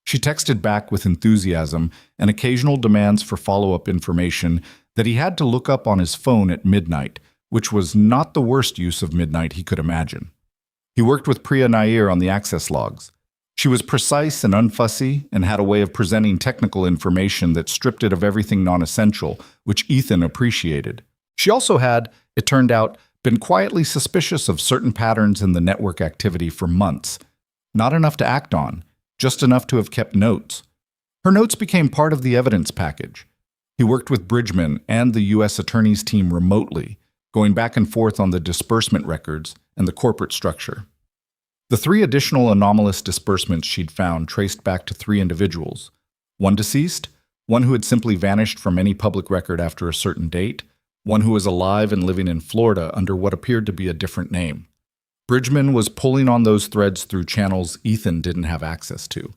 She texted back with enthusiasm and occasional demands for follow-up information that he had to look up on his phone at midnight, which was not the worst use of midnight he could imagine. He worked with Priya Nair on the access logs. She was precise and unfussy and had a way of presenting technical information that stripped it of everything non-essential, which Ethan appreciated. She also had, it turned out, been quietly suspicious of certain patterns in the network activity for months. Not enough to act on, just enough to have kept notes. Her notes became part of the evidence package. He worked with Bridgman and the U.S. Attorney's team remotely, going back and forth on the disbursement records and the corporate structure. The 3 additional anomalous disbursements she'd found traced back to 3 individuals. One deceased, one who had simply vanished from any public record after a certain date, one who was alive and living in Florida under what appeared to be a different name. Bridgman was pulling on those threads through channels Ethan didn't have access to.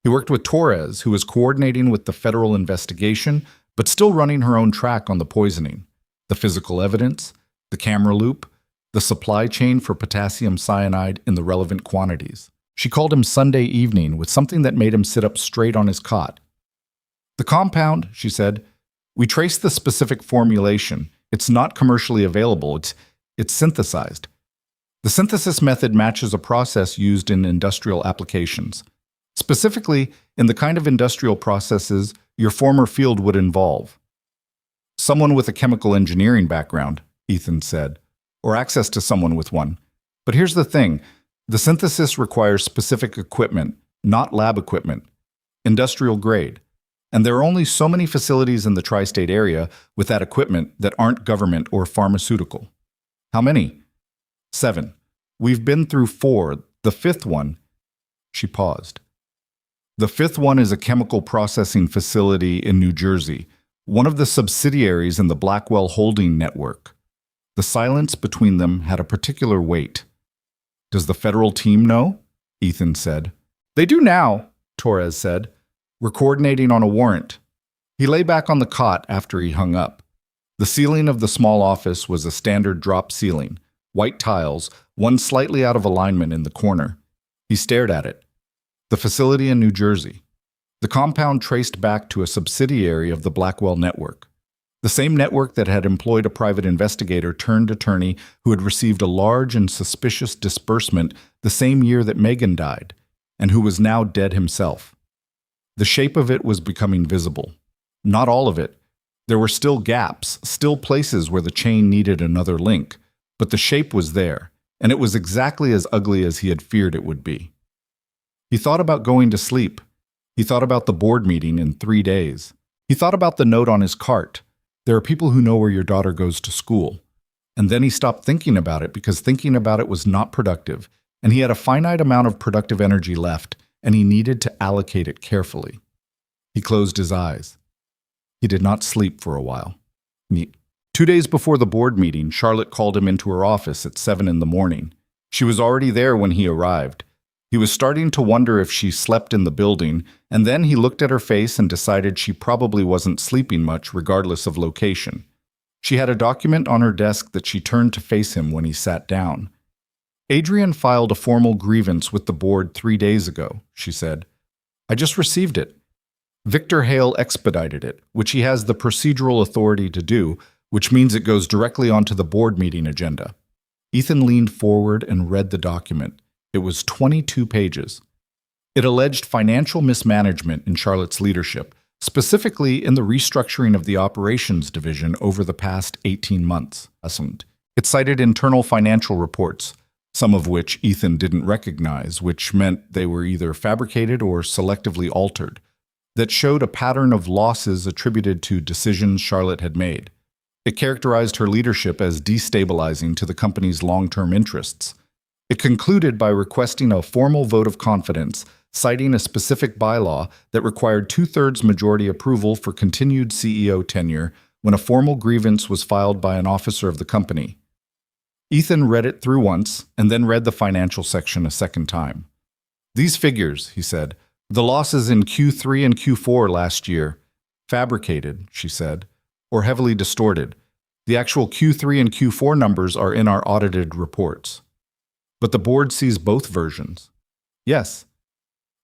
He worked with Torres, who was coordinating with the federal investigation, but still running her own track on the poisoning, the physical evidence, the camera loop, the supply chain for potassium cyanide in the relevant quantities. She called him Sunday evening with something that made him sit up straight on his cot. "The compound," she said, "we traced the specific formulation. It's not commercially available. It's synthesized. The synthesis method matches a process used in industrial applications. Specifically, in the kind of industrial processes your former field would involve." "Someone with a chemical engineering background," Ethan said, "or access to someone with one. But here's the thing. The synthesis requires specific equipment, not lab equipment, industrial grade. And there are only so many facilities in the tri-state area with that equipment that aren't government or pharmaceutical." "How many?" 7. "We've been through 4. The 5th one..." She paused. "The 5th one is a chemical processing facility in New Jersey, one of the subsidiaries in the Blackwell Holding Network." The silence between them had a particular weight. "Does the federal team know?" Ethan said. "They do now," Torres said. "We're coordinating on a warrant." He lay back on the cot after he hung up. The ceiling of the small office was a standard drop ceiling, white tiles, one slightly out of alignment in the corner. He stared at it. The facility in New Jersey. The compound traced back to a subsidiary of the Blackwell Network. The same network that had employed a private investigator turned attorney who had received a large and suspicious disbursement the same year that Megan died, and who was now dead himself. The shape of it was becoming visible. Not all of it. There were still gaps, still places where the chain needed another link, but the shape was there, and it was exactly as ugly as he had feared it would be. He thought about going to sleep. He thought about the board meeting in 3 days. He thought about the note on his cart. "There are people who know where your daughter goes to school." And then he stopped thinking about it because thinking about it was not productive, and he had a finite amount of productive energy left, and he needed to allocate it carefully. He closed his eyes. He did not sleep for a while. 2 days before the board meeting, Charlotte called him into her office at 7 in the morning. She was already there when he arrived. He was starting to wonder if she slept in the building, and then he looked at her face and decided she probably wasn't sleeping much regardless of location. She had a document on her desk that she turned to face him when he sat down. "Adrian filed a formal grievance with the board 3 days ago," she said. "I just received it. Victor Hale expedited it, which he has the procedural authority to do, which means it goes directly onto the board meeting agenda." Ethan leaned forward and read the document. It was 22 pages. It alleged financial mismanagement in Charlotte's leadership, specifically in the restructuring of the operations division over the past 18 months. It cited internal financial reports, some of which Ethan didn't recognize, which meant they were either fabricated or selectively altered, that showed a pattern of losses attributed to decisions Charlotte had made. It characterized her leadership as destabilizing to the company's long-term interests. It concluded by requesting a formal vote of confidence, citing a specific bylaw that required 2/3 majority approval for continued CEO tenure when a formal grievance was filed by an officer of the company. Ethan read it through once and then read the financial section a second time. "These figures," he said, "the losses in Q3 and Q4 last year, fabricated," she said, "or heavily distorted. The actual Q3 and Q4 numbers are in our audited reports." "But the board sees both versions." "Yes.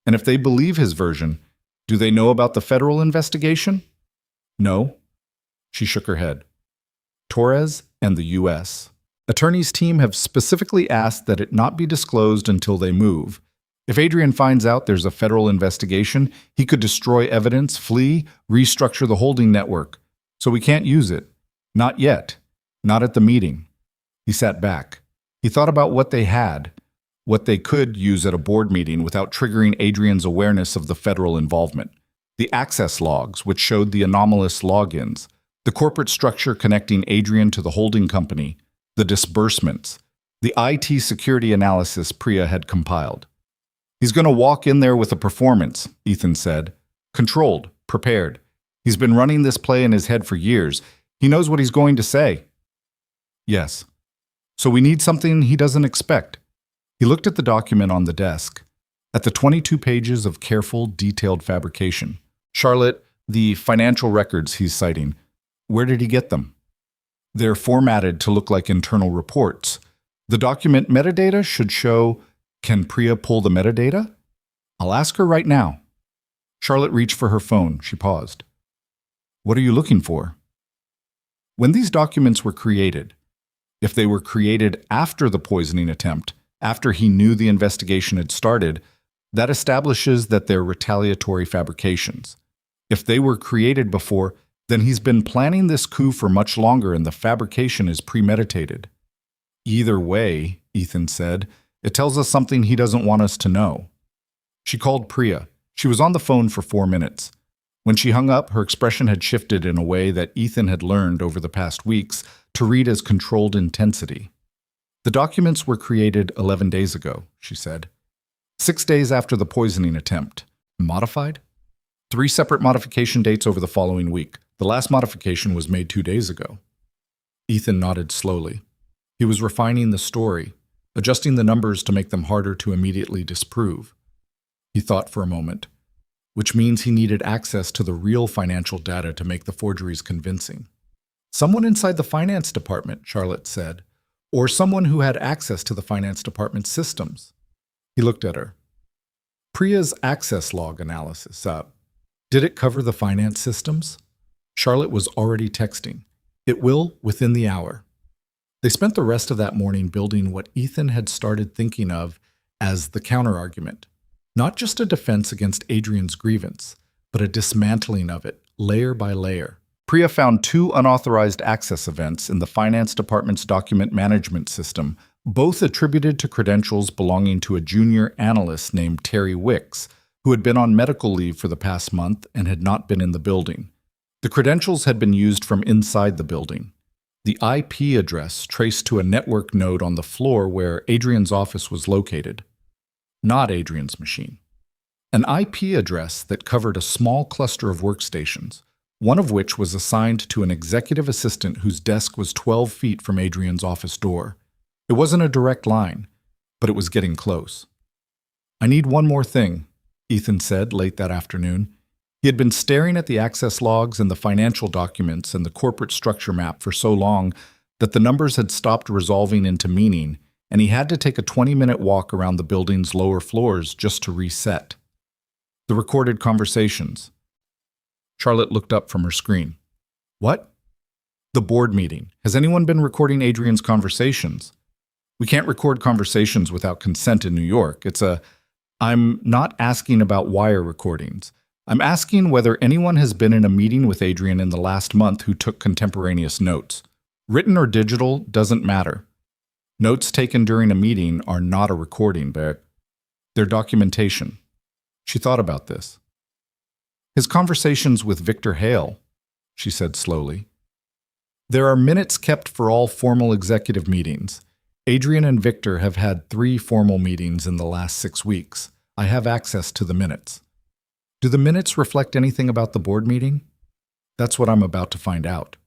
And if they believe his version, do they know about the federal investigation?" "No." She shook her head. "Torres and the U.S. Attorney's team have specifically asked that it not be disclosed until they move. If Adrian finds out there's a federal investigation, he could destroy evidence, flee, restructure the holding network. So we can't use it. Not yet. Not at the meeting. He sat back. He thought about what they had, what they could use at a board meeting without triggering Adrian's awareness of the federal involvement. The access logs, which showed the anomalous logins, the corporate structure connecting Adrian to the holding company, the disbursements, the IT security analysis Priya had compiled. He's going to walk in there with a performance, Ethan said. Controlled, prepared. He's been running this play in his head for years. He knows what he's going to say. Yes. So we need something he doesn't expect. He looked at the document on the desk, at the 22 pages of careful, detailed fabrication. Charlotte, the financial records he's citing, where did he get them? They're formatted to look like internal reports. The document metadata should show, can Priya pull the metadata? I'll ask her right now. Charlotte reached for her phone. She paused. What are you looking for? When these documents were created, if they were created after the poisoning attempt, after he knew the investigation had started, that establishes that they're retaliatory fabrications. If they were created before, then he's been planning this coup for much longer and the fabrication is premeditated. Either way, Ethan said, it tells us something he doesn't want us to know. She called Priya. She was on the phone for 4 minutes. When she hung up, her expression had shifted in a way that Ethan had learned over the past weeks to read as controlled intensity. The documents were created 11 days ago, she said. 6 days after the poisoning attempt. Modified? 3 separate modification dates over the following week. The last modification was made 2 days ago. Ethan nodded slowly. He was refining the story, adjusting the numbers to make them harder to immediately disprove. He thought for a moment, which means he needed access to the real financial data to make the forgeries convincing. Someone inside the finance department, Charlotte said, or someone who had access to the finance department's systems. He looked at her. Priya's access log analysis, did it cover the finance systems? Charlotte was already texting. It will within the hour. They spent the rest of that morning building what Ethan had started thinking of as the counterargument. Not just a defense against Adrian's grievance, but a dismantling of it, layer by layer. Priya found 2 unauthorized access events in the finance department's document management system, both attributed to credentials belonging to a junior analyst named Terry Wicks, who had been on medical leave for the past month and had not been in the building. The credentials had been used from inside the building. The IP address traced to a network node on the floor where Adrian's office was located. Not Adrian's machine. An IP address that covered a small cluster of workstations, one of which was assigned to an executive assistant whose desk was 12 feet from Adrian's office door. It wasn't a direct line, but it was getting close. I need one more thing, Ethan said late that afternoon. He had been staring at the access logs and the financial documents and the corporate structure map for so long that the numbers had stopped resolving into meaning, and he had to take a 20-minute walk around the building's lower floors just to reset. The recorded conversations. Charlotte looked up from her screen. What? The board meeting. Has anyone been recording Adrian's conversations? We can't record conversations without consent in New York. I'm not asking about wire recordings. I'm asking whether anyone has been in a meeting with Adrian in the last month who took contemporaneous notes. Written or digital doesn't matter. Notes taken during a meeting are not a recording, but they're documentation. She thought about this. His conversations with Victor Hale, she said slowly. There are minutes kept for all formal executive meetings. Adrian and Victor have had 3 formal meetings in the last 6 weeks. I have access to the minutes. Do the minutes reflect anything about the board meeting? That's what I'm about to find out.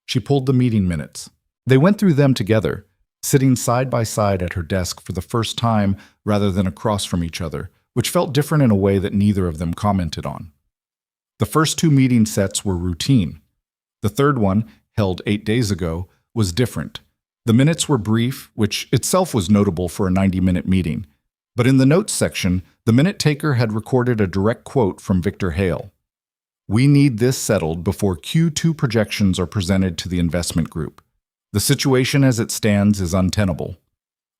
She pulled the meeting minutes. They went through them together, sitting side by side at her desk for the first time rather than across from each other, which felt different in a way that neither of them commented on. The first 2 meeting sets were routine. The third one, held 8 days ago, was different. The minutes were brief, which itself was notable for a 90-minute meeting. But in the notes section, the minute taker had recorded a direct quote from Victor Hale. We need this settled before Q2 projections are presented to the investment group. The situation as it stands is untenable.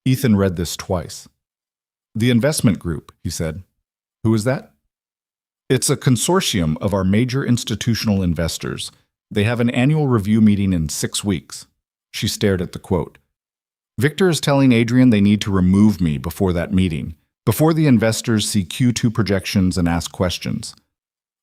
Ethan read this twice. The investment group, he said. Who is that? It's a consortium of our major institutional investors. They have an annual review meeting in 6 weeks. She stared at the quote. Victor is telling Adrian they need to remove me before that meeting, before the investors see Q2 projections and ask questions.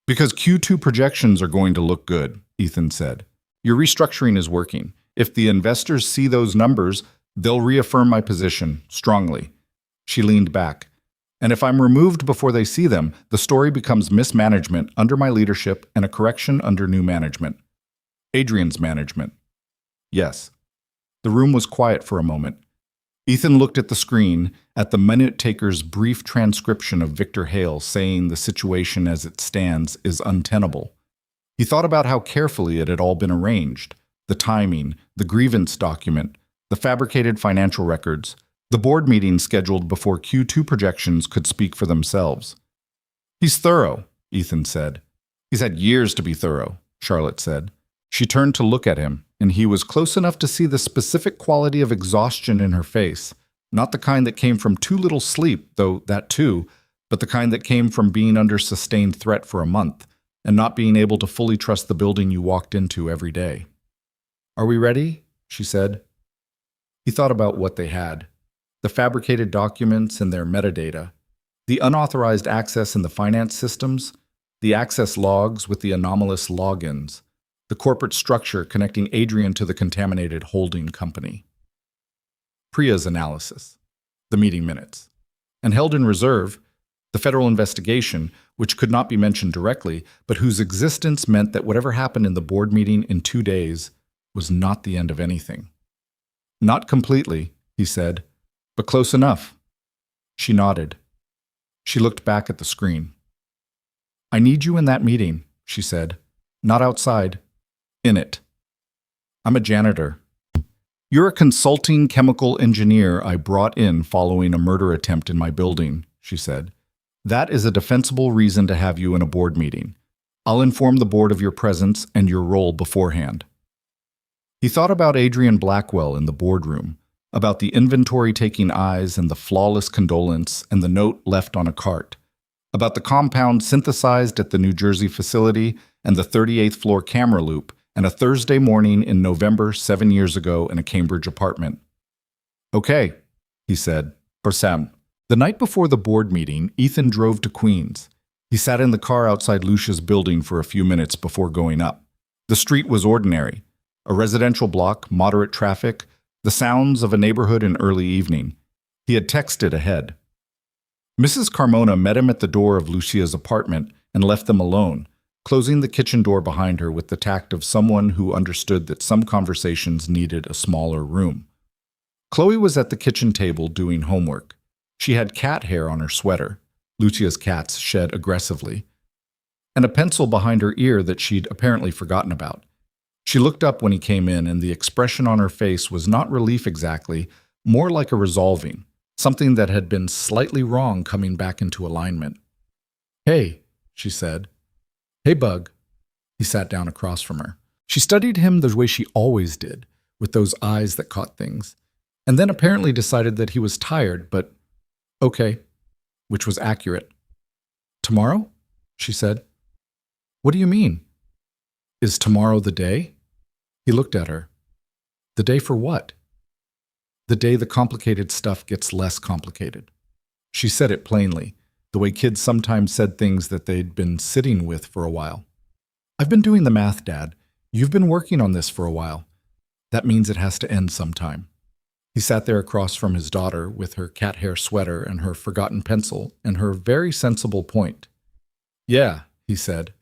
Because Q2 projections are going to look good, Ethan said. Your restructuring is working. If the investors see those numbers, they'll reaffirm my position strongly. She leaned back. And if I'm removed before they see them, the story becomes mismanagement under my leadership and a correction under new management. Adrian's management. Yes. The room was quiet for a moment. Ethan looked at the screen, at the minute-taker's brief transcription of Victor Hale saying the situation as it stands is untenable. He thought about how carefully it had all been arranged, the timing, the grievance document, the fabricated financial records, the board meeting scheduled before Q2 projections could speak for themselves. He's thorough, Ethan said. He's had years to be thorough, Charlotte said. She turned to look at him, and he was close enough to see the specific quality of exhaustion in her face, not the kind that came from too little sleep, though that too, but the kind that came from being under sustained threat for a month, and not being able to fully trust the building you walked into every day. Are we ready? She said. He thought about what they had. The fabricated documents and their metadata, the unauthorized access in the finance systems, the access logs with the anomalous logins, the corporate structure connecting Adrian to the contaminated holding company. Priya's analysis, the meeting minutes, and held in reserve, the federal investigation, which could not be mentioned directly, but whose existence meant that whatever happened in the board meeting in 2 days was not the end of anything. Not completely, he said, but close enough. She nodded. She looked back at the screen. I need you in that meeting, she said. Not outside. In it. I'm a janitor. You're a consulting chemical engineer I brought in following a murder attempt in my building, she said. That is a defensible reason to have you in a board meeting. I'll inform the board of your presence and your role beforehand. He thought about Adrian Blackwell in the boardroom, about the inventory-taking eyes and the flawless condolence and the note left on a cart, about the compound synthesized at the New Jersey facility and the 38th floor camera loop, and a Thursday morning in November 7 years ago in a Cambridge apartment. Okay, he said, for Sam. The night before the board meeting, Ethan drove to Queens. He sat in the car outside Lucia's building for a few minutes before going up. The street was ordinary. A residential block, moderate traffic, the sounds of a neighborhood in early evening. He had texted ahead. Mrs. Carmona met him at the door of Lucia's apartment and left them alone, closing the kitchen door behind her with the tact of someone who understood that some conversations needed a smaller room. Chloe was at the kitchen table doing homework. She had cat hair on her sweater, Lucia's cats shed aggressively, and a pencil behind her ear that she'd apparently forgotten about. She looked up when he came in, and the expression on her face was not relief exactly, more like a resolving, something that had been slightly wrong coming back into alignment. Hey, she said. Hey, Bug. He sat down across from her. She studied him the way she always did, with those eyes that caught things, and then apparently decided that he was tired, but okay, which was accurate. Tomorrow? She said. What do you mean? Is tomorrow the day? He looked at her. The day for what? The day the complicated stuff gets less complicated. She said it plainly, the way kids sometimes said things that they'd been sitting with for a while. I've been doing the math, Dad. You've been working on this for a while. That means it has to end sometime. He sat there across from his daughter with her cat hair sweater and her forgotten pencil and her very sensible point. Yeah, he said.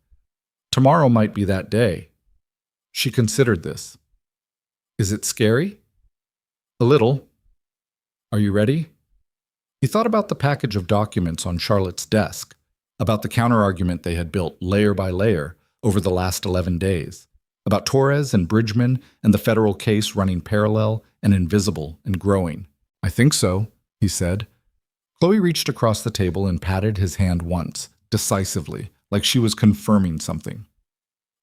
Tomorrow might be that day. She considered this. Is it scary? A little. Are you ready? He thought about the package of documents on Charlotte's desk, about the counterargument they had built layer by layer over the last 11 days, about Torres and Bridgman and the federal case running parallel and invisible and growing. I think so, he said. Chloe reached across the table and patted his hand once, decisively, like she was confirming something.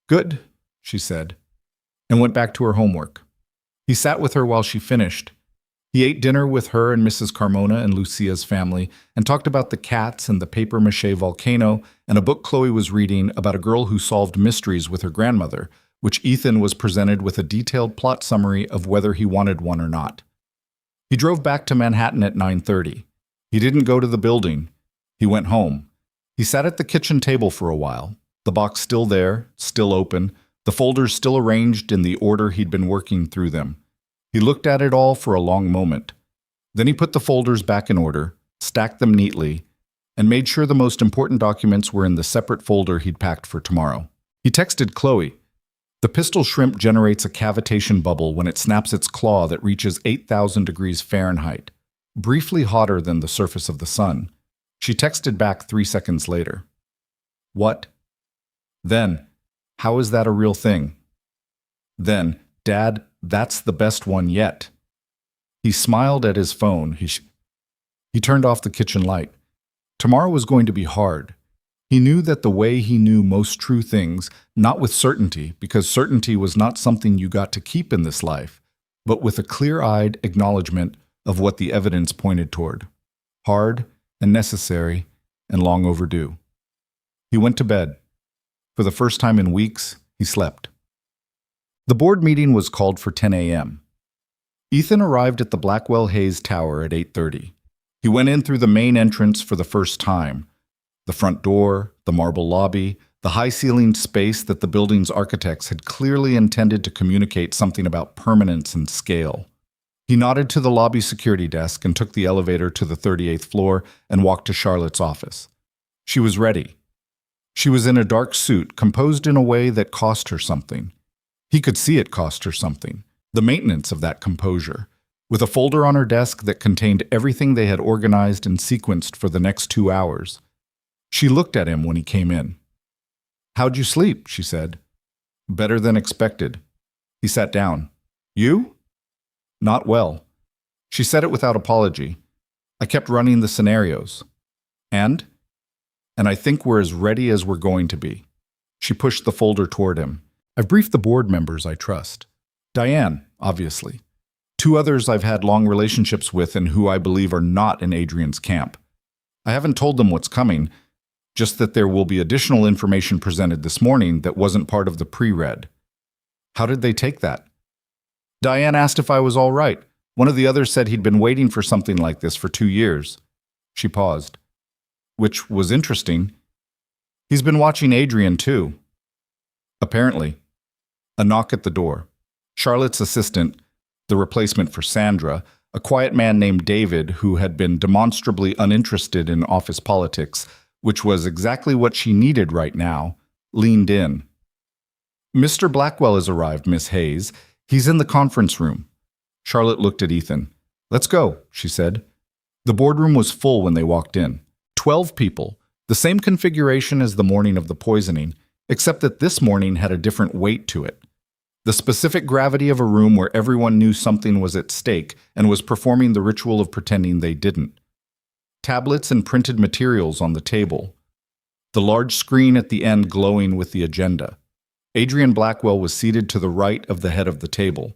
Good, she said, and went back to her homework. He sat with her while she finished. He ate dinner with her and Mrs. Carmona and Lucia's family and talked about the cats and the papier-mâché volcano and a book Chloe was reading about a girl who solved mysteries with her grandmother, which Ethan was presented with a detailed plot summary of whether he wanted one or not. He drove back to Manhattan at 9:30. He didn't go to the building. He went home. He sat at the kitchen table for a while, the box still there, still open, the folders still arranged in the order he'd been working through them. He looked at it all for a long moment. Then he put the folders back in order, stacked them neatly, and made sure the most important documents were in the separate folder he'd packed for tomorrow. He texted Chloe. The pistol shrimp generates a cavitation bubble when it snaps its claw that reaches 8,000 degrees Fahrenheit, briefly hotter than the surface of the sun. She texted back 3 seconds later. What? Then, how is that a real thing? Then, Dad, that's the best one yet. He smiled at his phone. He turned off the kitchen light. Tomorrow was going to be hard. He knew that the way he knew most true things, not with certainty, because certainty was not something you got to keep in this life, but with a clear-eyed acknowledgement of what the evidence pointed toward. Hard and necessary and long overdue. He went to bed. For the first time in weeks, he slept. The board meeting was called for 10 a.m. Ethan arrived at the Blackwell Hayes Tower at 8:30. He went in through the main entrance for the first time. The front door, the marble lobby, the high-ceilinged space that the building's architects had clearly intended to communicate something about permanence and scale. He nodded to the lobby security desk and took the elevator to the 38th floor and walked to Charlotte's office. She was ready. She was in a dark suit, composed in a way that cost her something. He could see it cost her something, the maintenance of that composure, with a folder on her desk that contained everything they had organized and sequenced for the next 2 hours. She looked at him when he came in. "How'd you sleep?" she said. "Better than expected." He sat down. "You?" "Not well." She said it without apology. "I kept running the scenarios." And I think we're as ready as we're going to be." She pushed the folder toward him. "I've briefed the board members I trust. Diane, obviously. 2 others I've had long relationships with and who I believe are not in Adrian's camp. I haven't told them what's coming, just that there will be additional information presented this morning that wasn't part of the pre-read." "How did they take that?" "Diane asked if I was all right. One of the others said he'd been waiting for something like this for 2 years. She paused. "Which was interesting. He's been watching Adrian, too." "Apparently." A knock at the door. Charlotte's assistant, the replacement for Sandra, a quiet man named David who had been demonstrably uninterested in office politics, which was exactly what she needed right now, leaned in. "Mr. Blackwell has arrived, Miss Hayes. He's in the conference room." Charlotte looked at Ethan. "Let's go," she said. The boardroom was full when they walked in. 12 people, the same configuration as the morning of the poisoning, except that this morning had a different weight to it. The specific gravity of a room where everyone knew something was at stake and was performing the ritual of pretending they didn't. Tablets and printed materials on the table. The large screen at the end glowing with the agenda. Adrian Blackwell was seated to the right of the head of the table.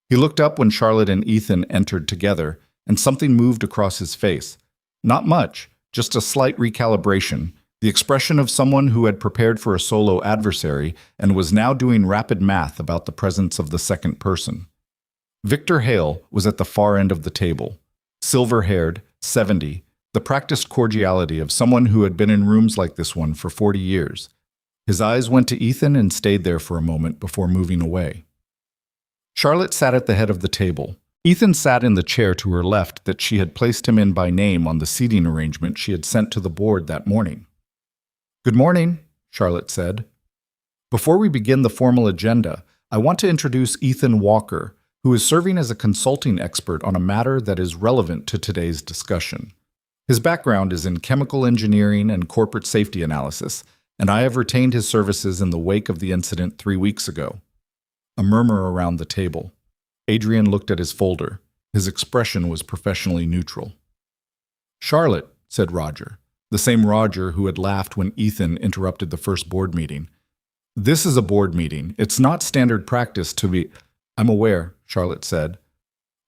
He looked up when Charlotte and Ethan entered together, and something moved across his face. Not much, just a slight recalibration, the expression of someone who had prepared for a solo adversary and was now doing rapid math about the presence of the second person. Victor Hale was at the far end of the table. Silver-haired, 70, the practiced cordiality of someone who had been in rooms like this one for 40 years. His eyes went to Ethan and stayed there for a moment before moving away. Charlotte sat at the head of the table. Ethan sat in the chair to her left that she had placed him in by name on the seating arrangement she had sent to the board that morning. "Good morning," Charlotte said. "Before we begin the formal agenda, I want to introduce Ethan Walker, who is serving as a consulting expert on a matter that is relevant to today's discussion. His background is in chemical engineering and corporate safety analysis, and I have retained his services in the wake of the incident 3 weeks ago." A murmur around the table. Adrian looked at his folder. His expression was professionally neutral. "Charlotte," said Roger, the same Roger who had laughed when Ethan interrupted the first board meeting. "This is a board meeting. It's not standard practice to be—" "I'm aware," Charlotte said.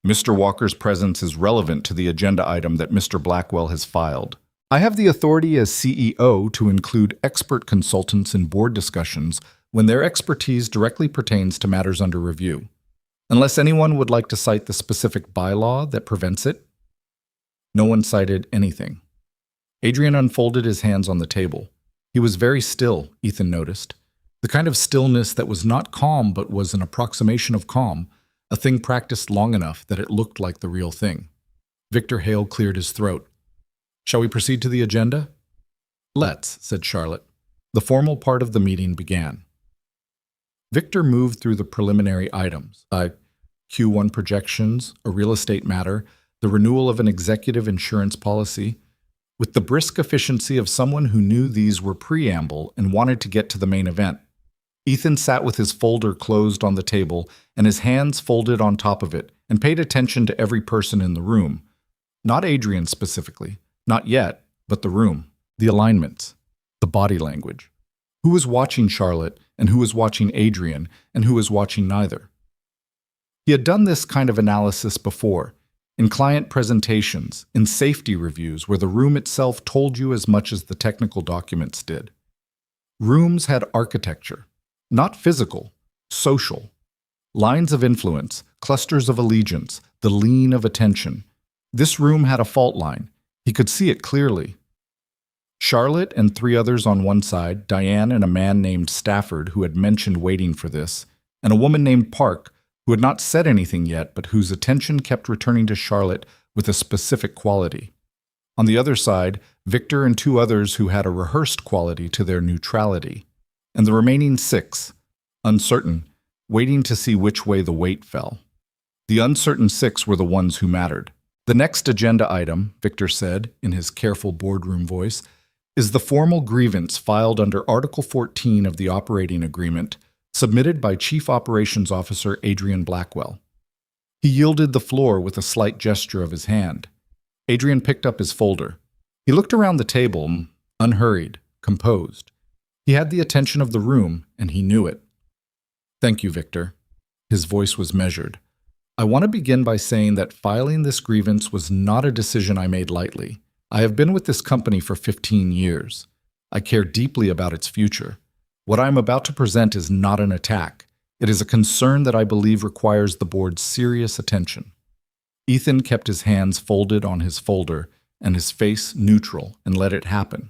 Mr. Walker's presence is relevant to the agenda item that Mr. Blackwell has filed. I have the authority as CEO to include expert consultants in board discussions when their expertise directly pertains to matters under review. Unless anyone would like to cite the specific bylaw that prevents it. No one cited anything. Adrian unfolded his hands on the table. He was very still, Ethan noticed. The kind of stillness that was not calm but was an approximation of calm, a thing practiced long enough that it looked like the real thing. Victor Hale cleared his throat. Shall we proceed to the agenda? Let's, said Charlotte. The formal part of the meeting began. Victor moved through the preliminary items, Q1 projections, a real estate matter, the renewal of an executive insurance policy, with the brisk efficiency of someone who knew these were preamble and wanted to get to the main event. Ethan sat with his folder closed on the table and his hands folded on top of it and paid attention to every person in the room. Not Adrian specifically, not yet, but the room, the alignments, the body language. Who was watching Charlotte and who was watching Adrian and who was watching neither? He had done this kind of analysis before, in client presentations, in safety reviews where the room itself told you as much as the technical documents did. Rooms had architecture. Not physical, social. Lines of influence, clusters of allegiance, the lean of attention. This room had a fault line. He could see it clearly. Charlotte and three others on one side, Diane and a man named Stafford who had mentioned waiting for this, and a woman named Park who had not said anything yet but whose attention kept returning to Charlotte with a specific quality. On the other side, Victor and two others who had a rehearsed quality to their neutrality. And the remaining six, uncertain, waiting to see which way the weight fell. The uncertain six were the ones who mattered. The next agenda item, Victor said in his careful boardroom voice, is the formal grievance filed under Article 14 of the operating agreement, submitted by Chief Operations Officer Adrian Blackwell. He yielded the floor with a slight gesture of his hand. Adrian picked up his folder. He looked around the table, unhurried, composed. He had the attention of the room, and he knew it. Thank you, Victor. His voice was measured. I want to begin by saying that filing this grievance was not a decision I made lightly. I have been with this company for 15 years. I care deeply about its future. What I am about to present is not an attack. It is a concern that I believe requires the board's serious attention. Ethan kept his hands folded on his folder and his face neutral and let it happen.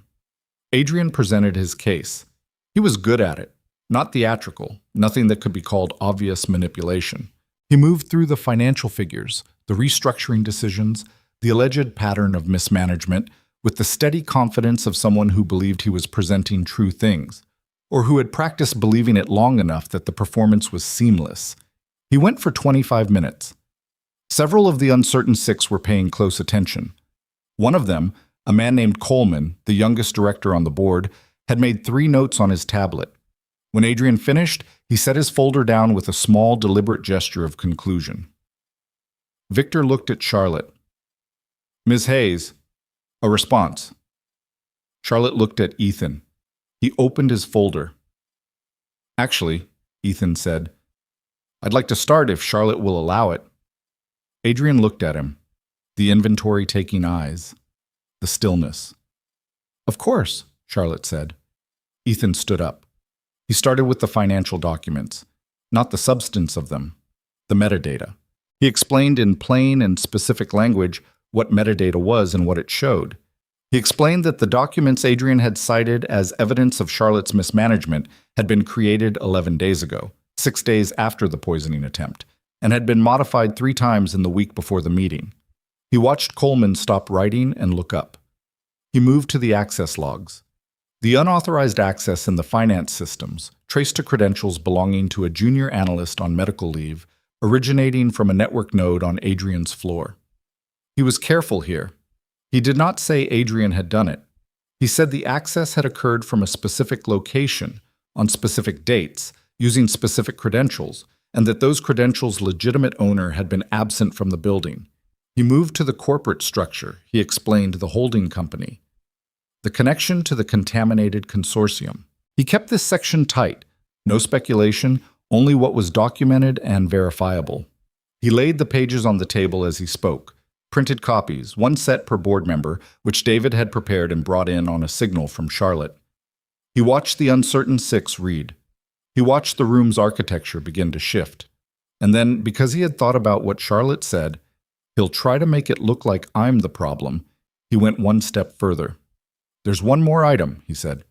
Adrian presented his case. He was good at it, not theatrical, nothing that could be called obvious manipulation. He moved through the financial figures, the restructuring decisions, the alleged pattern of mismanagement, with the steady confidence of someone who believed he was presenting true things, or who had practiced believing it long enough that the performance was seamless. He went for 25 minutes. Several of the uncertain six were paying close attention. One of them, a man named Coleman, the youngest director on the board, had made 3 notes on his tablet. When Adrian finished, he set his folder down with a small, deliberate gesture of conclusion. Victor looked at Charlotte. Ms. Hayes, a response. Charlotte looked at Ethan. He opened his folder. Actually, Ethan said, I'd like to start if Charlotte will allow it. Adrian looked at him, the inventory-taking eyes, the stillness. Of course, Charlotte said. Ethan stood up. He started with the financial documents, not the substance of them, the metadata. He explained in plain and specific language what metadata was and what it showed. He explained that the documents Adrian had cited as evidence of Charlotte's mismanagement had been created 11 days ago, 6 days after the poisoning attempt, and had been modified 3 times in the week before the meeting. He watched Coleman stop writing and look up. He moved to the access logs. The unauthorized access in the finance systems traced to credentials belonging to a junior analyst on medical leave, originating from a network node on Adrian's floor. He was careful here. He did not say Adrian had done it. He said the access had occurred from a specific location, on specific dates, using specific credentials, and that those credentials' legitimate owner had been absent from the building. He moved to the corporate structure, he explained the holding company. The connection to the contaminated consortium. He kept this section tight, no speculation, only what was documented and verifiable. He laid the pages on the table as he spoke, printed copies, one set per board member, which David had prepared and brought in on a signal from Charlotte. He watched the uncertain six read. He watched the room's architecture begin to shift. And then, because he had thought about what Charlotte said, he'll try to make it look like I'm the problem, he went one step further. There's one more item, he said,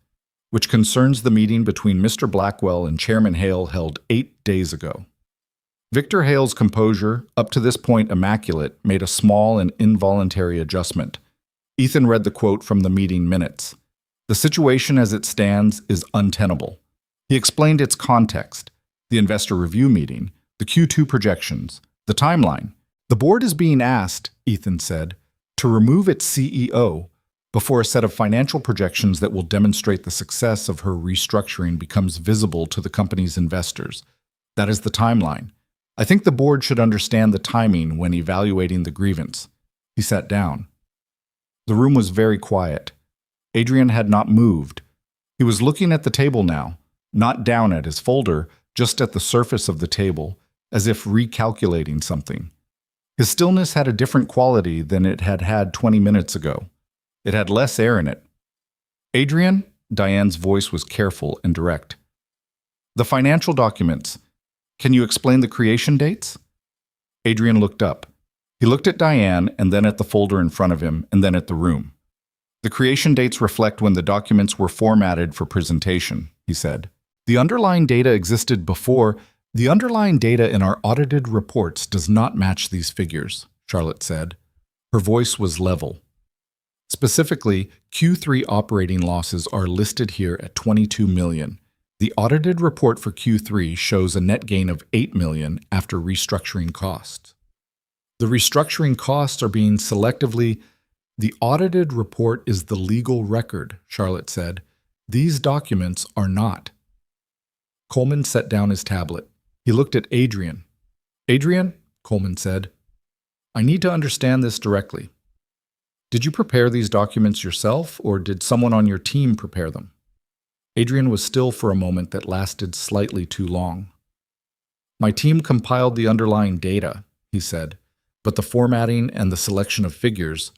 which concerns the meeting between Mr. Blackwell and Chairman Hale held 8 days ago. Victor Hale's composure, up to this point immaculate, made a small and involuntary adjustment. Ethan read the quote from the meeting minutes. The situation as it stands is untenable. He explained its context, the investor review meeting, the Q2 projections, the timeline. The board is being asked, Ethan said, to remove its CEO before a set of financial projections that will demonstrate the success of her restructuring becomes visible to the company's investors. That is the timeline. I think the board should understand the timing when evaluating the grievance. He sat down. The room was very quiet. Adrian had not moved. He was looking at the table now, not down at his folder, just at the surface of the table, as if recalculating something. His stillness had a different quality than it had had 20 minutes ago. It had less air in it. Adrian, Diane's voice was careful and direct. The financial documents. Can you explain the creation dates? Adrian looked up. He looked at Diane and then at the folder in front of him and then at the room. The creation dates reflect when the documents were formatted for presentation, he said. The underlying data existed before. The underlying data in our audited reports does not match these figures, Charlotte said. Her voice was level. Specifically, Q3 operating losses are listed here at $22 million. The audited report for Q3 shows a net gain of $8 million after restructuring costs. The restructuring costs are being selectively. The audited report is the legal record, Charlotte said. These documents are not. Coleman set down his tablet. He looked at Adrian. Adrian, Coleman said, I need to understand this directly. Did you prepare these documents yourself, or did someone on your team prepare them? Adrian was still for a moment that lasted slightly too long. My team compiled the underlying data, he said, but the formatting and the selection of figures,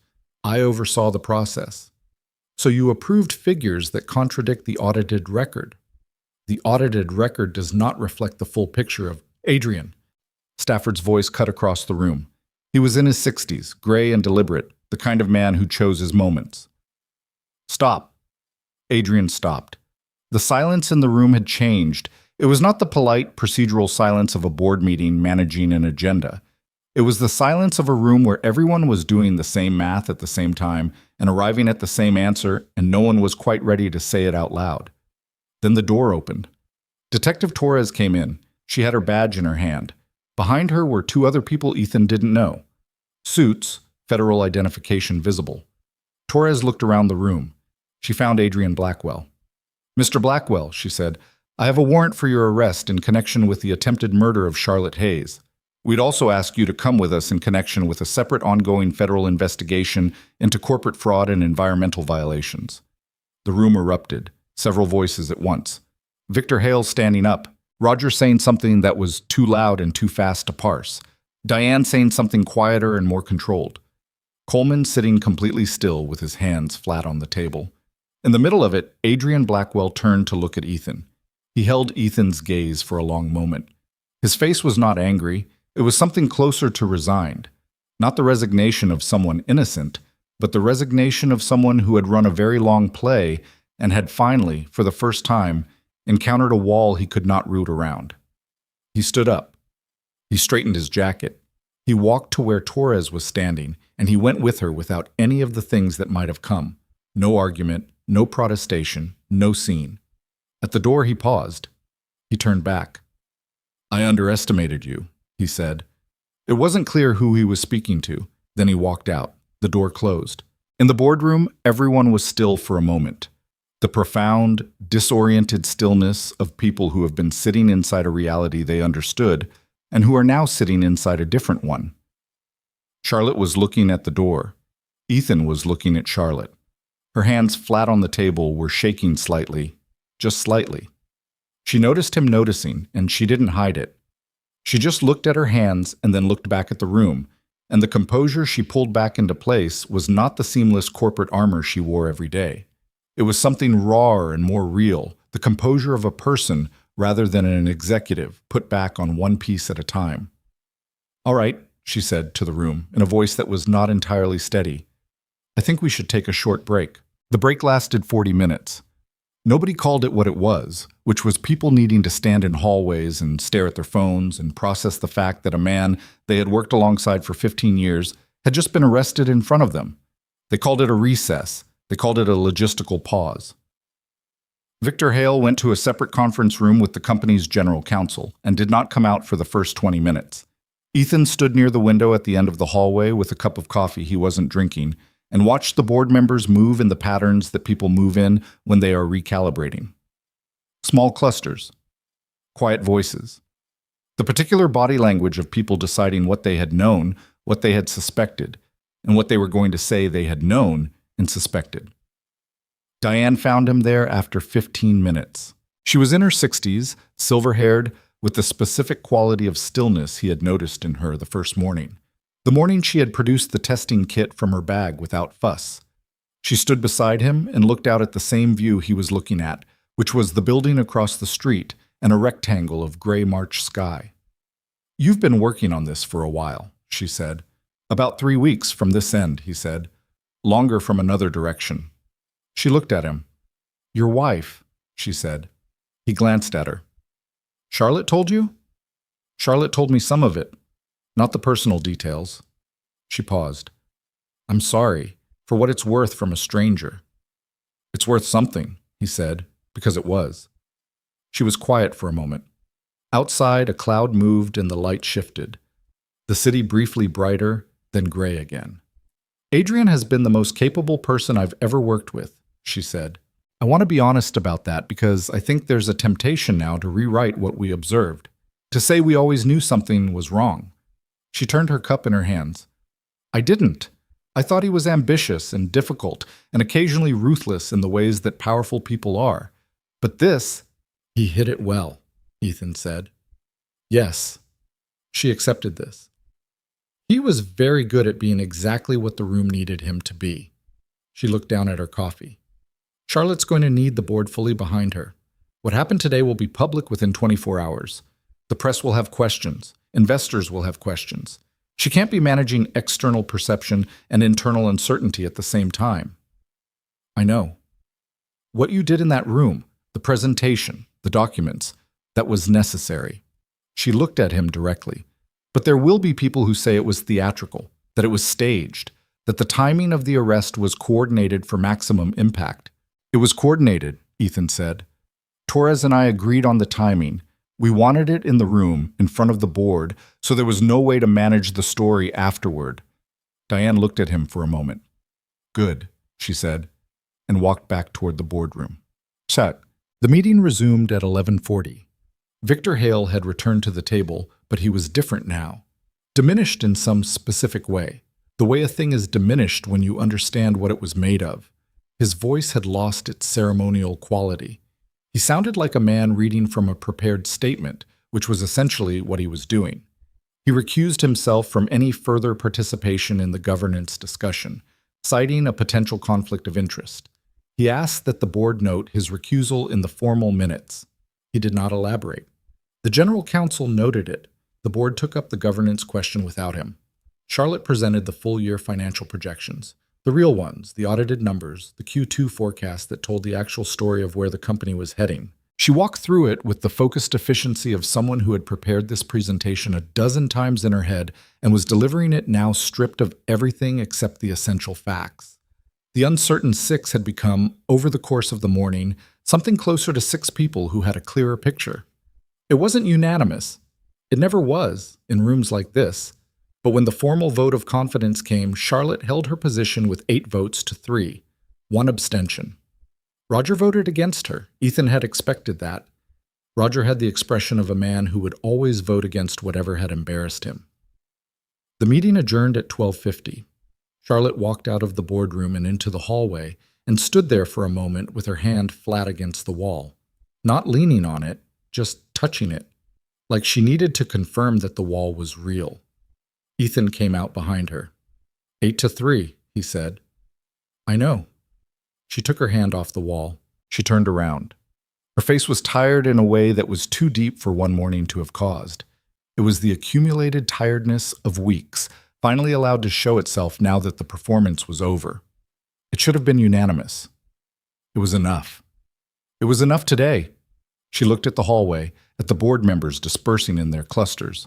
I oversaw the process. So you approved figures that contradict the audited record. The audited record does not reflect the full picture of Adrian. Stafford's voice cut across the room. He was in his 60s, gray and deliberate, the kind of man who chose his moments. Stop. Adrian stopped. The silence in the room had changed. It was not the polite, procedural silence of a board meeting managing an agenda. It was the silence of a room where everyone was doing the same math at the same time and arriving at the same answer, and no one was quite ready to say it out loud. Then the door opened. Detective Torres came in. She had her badge in her hand. Behind her were two other people Ethan didn't know. Suits, federal identification visible. Torres looked around the room. She found Adrian Blackwell. Mr. Blackwell, she said, I have a warrant for your arrest in connection with the attempted murder of Charlotte Hayes. We'd also ask you to come with us in connection with a separate ongoing federal investigation into corporate fraud and environmental violations. The room erupted, several voices at once. Victor Hale standing up, Roger saying something that was too loud and too fast to parse, Diane saying something quieter and more controlled. Coleman sitting completely still with his hands flat on the table. In the middle of it, Adrian Blackwell turned to look at Ethan. He held Ethan's gaze for a long moment. His face was not angry. It was something closer to resigned. Not the resignation of someone innocent, but the resignation of someone who had run a very long play and had finally, for the first time, encountered a wall he could not root around. He stood up. He straightened his jacket. He walked to where Torres was standing, and he went with her without any of the things that might have come. No argument, no protestation, no scene. At the door he paused. He turned back. I underestimated you, he said. It wasn't clear who he was speaking to. Then he walked out. The door closed. In the boardroom, everyone was still for a moment. The profound, disoriented stillness of people who have been sitting inside a reality they understood and who are now sitting inside a different one. Charlotte was looking at the door. Ethan was looking at Charlotte. Her hands flat on the table were shaking slightly, just slightly. She noticed him noticing, and she didn't hide it. She just looked at her hands and then looked back at the room, and the composure she pulled back into place was not the seamless corporate armor she wore every day. It was something rawer and more real, the composure of a person rather than an executive, put back on one piece at a time. "All right," she said to the room, in a voice that was not entirely steady. "I think we should take a short break." The break lasted 40 minutes. Nobody called it what it was, which was people needing to stand in hallways and stare at their phones and process the fact that a man they had worked alongside for 15 years had just been arrested in front of them. They called it a recess. They called it a logistical pause. Victor Hale went to a separate conference room with the company's general counsel and did not come out for the first 20 minutes. Ethan stood near the window at the end of the hallway with a cup of coffee he wasn't drinking and watched the board members move in the patterns that people move in when they are recalibrating. Small clusters, quiet voices, the particular body language of people deciding what they had known, what they had suspected, and what they were going to say they had known and suspected. Diane found him there after 15 minutes. She was in her 60s, silver-haired, with the specific quality of stillness he had noticed in her the first morning. The morning she had produced the testing kit from her bag without fuss. She stood beside him and looked out at the same view he was looking at, which was the building across the street and a rectangle of gray March sky. "You've been working on this for a while," she said. "About 3 weeks from this end," he said. "Longer from another direction." She looked at him. "Your wife," she said. He glanced at her. "Charlotte told you?" "Charlotte told me some of it, not the personal details." She paused. "I'm sorry, for what it's worth from a stranger." "It's worth something," he said, because it was. She was quiet for a moment. Outside, a cloud moved and the light shifted. The city briefly brighter, then gray again. "Adrian has been the most capable person I've ever worked with," she said. "I want to be honest about that because I think there's a temptation now to rewrite what we observed, to say we always knew something was wrong." She turned her cup in her hands. "I didn't. I thought he was ambitious and difficult and occasionally ruthless in the ways that powerful people are. But this—" "He hit it well," Ethan said. "Yes." She accepted this. "He was very good at being exactly what the room needed him to be." She looked down at her coffee. "Charlotte's going to need the board fully behind her. What happened today will be public within 24 hours. The press will have questions. Investors will have questions. She can't be managing external perception and internal uncertainty at the same time." "I know. What you did in that room, the presentation, the documents, that was necessary." She looked at him directly. "But there will be people who say it was theatrical, that it was staged, that the timing of the arrest was coordinated for maximum impact." "It was coordinated," Ethan said. "Torres and I agreed on the timing. We wanted it in the room, in front of the board, so there was no way to manage the story afterward." Diane looked at him for a moment. "Good," she said, and walked back toward the boardroom. The meeting resumed at 11:40. Victor Hale had returned to the table, but he was different now. Diminished in some specific way. The way a thing is diminished when you understand what it was made of. His voice had lost its ceremonial quality. He sounded like a man reading from a prepared statement, which was essentially what he was doing. He recused himself from any further participation in the governance discussion, citing a potential conflict of interest. He asked that the board note his recusal in the formal minutes. He did not elaborate. The general counsel noted it. The board took up the governance question without him. Charlotte presented the full-year financial projections. The real ones, the audited numbers, the Q2 forecast that told the actual story of where the company was heading. She walked through it with the focused efficiency of someone who had prepared this presentation a dozen times in her head and was delivering it now stripped of everything except the essential facts. The uncertain 6 had become, over the course of the morning, something closer to 6 people who had a clearer picture. It wasn't unanimous. It never was, in rooms like this. But when the formal vote of confidence came, Charlotte held her position with 8 votes to 3, 1 abstention. Roger voted against her. Ethan had expected that. Roger had the expression of a man who would always vote against whatever had embarrassed him. The meeting adjourned at 12:50. Charlotte walked out of the boardroom and into the hallway and stood there for a moment with her hand flat against the wall. Not leaning on it, just touching it, like she needed to confirm that the wall was real. Ethan came out behind her. 8-3, he said. I know. She took her hand off the wall. She turned around. Her face was tired in a way that was too deep for one morning to have caused. It was the accumulated tiredness of weeks, finally allowed to show itself now that the performance was over. It should have been unanimous. It was enough. It was enough today. She looked at the hallway, at the board members dispersing in their clusters.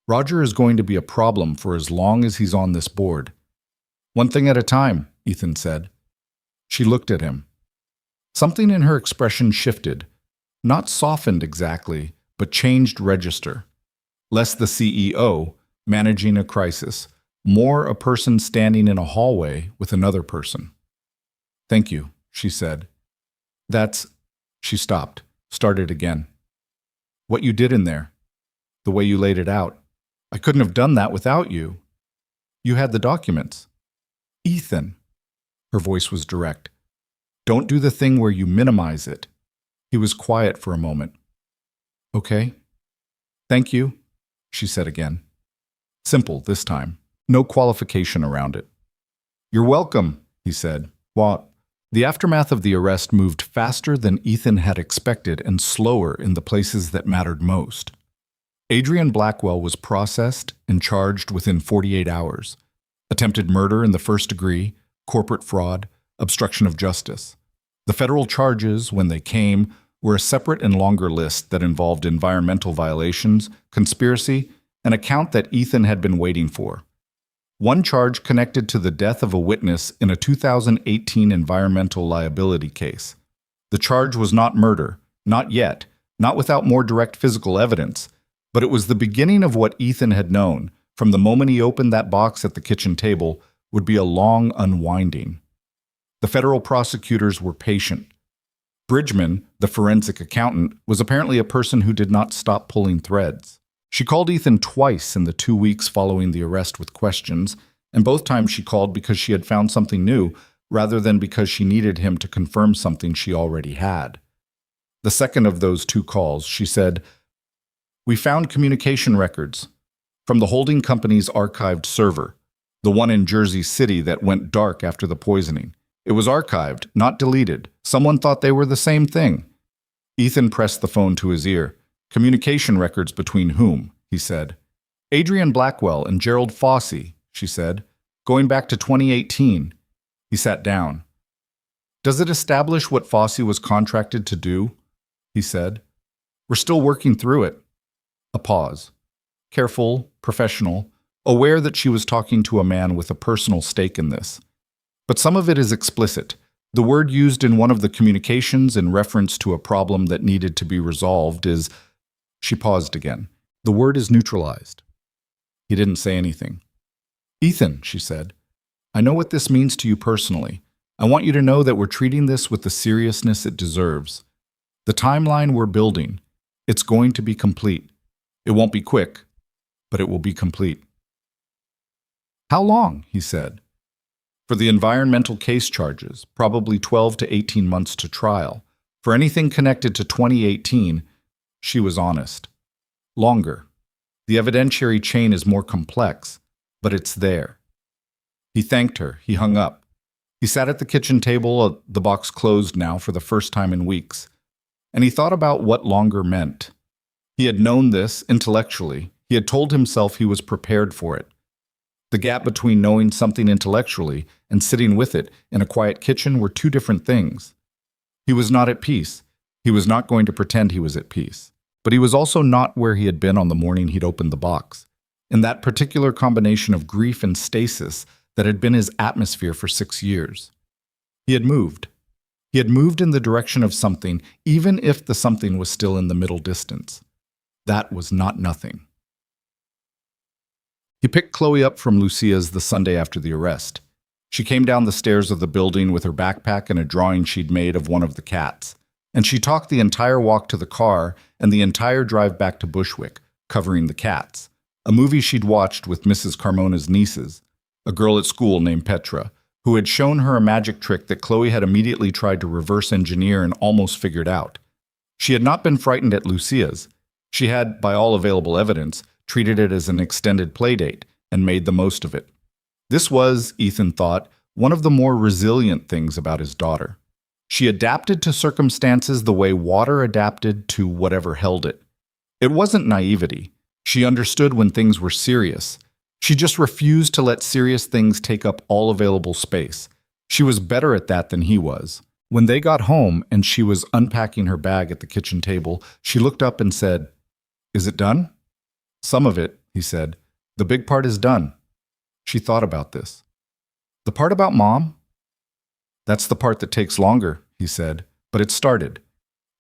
Roger is going to be a problem for as long as he's on this board. One thing at a time, Ethan said. She looked at him. Something in her expression shifted, not softened exactly, but changed register. Less the CEO, managing a crisis, more a person standing in a hallway with another person. Thank you, she said. She stopped, started again. What you did in there, the way you laid it out. I couldn't have done that without you. You had the documents. Ethan. Her voice was direct. Don't do the thing where you minimize it. He was quiet for a moment. Okay. Thank you, she said again. Simple this time. No qualification around it. You're welcome, he said. What? The aftermath of the arrest moved faster than Ethan had expected and slower in the places that mattered most. Adrian Blackwell was processed and charged within 48 hours. Attempted murder in the first degree, corporate fraud, obstruction of justice. The federal charges, when they came, were a separate and longer list that involved environmental violations, conspiracy, and a count that Ethan had been waiting for. One charge connected to the death of a witness in a 2018 environmental liability case. The charge was not murder, not yet, not without more direct physical evidence, but it was the beginning of what Ethan had known, from the moment he opened that box at the kitchen table, would be a long unwinding. The federal prosecutors were patient. Bridgman, the forensic accountant, was apparently a person who did not stop pulling threads. She called Ethan twice in the 2 weeks following the arrest with questions, and both times she called because she had found something new, rather than because she needed him to confirm something she already had. The second of those 2 calls, she said, "We found communication records from the holding company's archived server, the one in Jersey City that went dark after the poisoning. It was archived, not deleted. Someone thought they were the same thing." Ethan pressed the phone to his ear. "Communication records between whom?" he said. "Adrian Blackwell and Gerald Fossey," she said, "going back to 2018. He sat down. "Does it establish what Fossey was contracted to do?" he said. "We're still working through it." A pause. Careful, professional, aware that she was talking to a man with a personal stake in this. But some of it is explicit. The word used in one of the communications in reference to a problem that needed to be resolved is... She paused again. The word is neutralized. He didn't say anything. "Ethan," she said, "I know what this means to you personally. I want you to know that we're treating this with the seriousness it deserves. The timeline we're building, it's going to be complete. It won't be quick, but it will be complete." "How long?" he said. "For the environmental case charges, probably 12 to 18 months to trial. For anything connected to 2018, she was honest. Longer. The evidentiary chain is more complex, but it's there." He thanked her. He hung up. He sat at the kitchen table, the box closed now for the first time in weeks, and he thought about what longer meant. He had known this intellectually. He had told himself he was prepared for it. The gap between knowing something intellectually and sitting with it in a quiet kitchen were 2 different things. He was not at peace. He was not going to pretend he was at peace. But he was also not where he had been on the morning he'd opened the box, in that particular combination of grief and stasis that had been his atmosphere for 6 years. He had moved. He had moved in the direction of something, even if the something was still in the middle distance. That was not nothing. He picked Chloe up from Lucia's the Sunday after the arrest. She came down the stairs of the building with her backpack and a drawing she'd made of one of the cats, and she talked the entire walk to the car and the entire drive back to Bushwick, covering the cats, a movie she'd watched with Mrs. Carmona's nieces, a girl at school named Petra, who had shown her a magic trick that Chloe had immediately tried to reverse engineer and almost figured out. She had not been frightened at Lucia's. She had, by all available evidence, treated it as an extended playdate and made the most of it. This was, Ethan thought, one of the more resilient things about his daughter. She adapted to circumstances the way water adapted to whatever held it. It wasn't naivety. She understood when things were serious. She just refused to let serious things take up all available space. She was better at that than he was. When they got home and she was unpacking her bag at the kitchen table, she looked up and said, "Is it done?" "Some of it," he said. "The big part is done." She thought about this. "The part about Mom?" "That's the part that takes longer," he said, "but it started."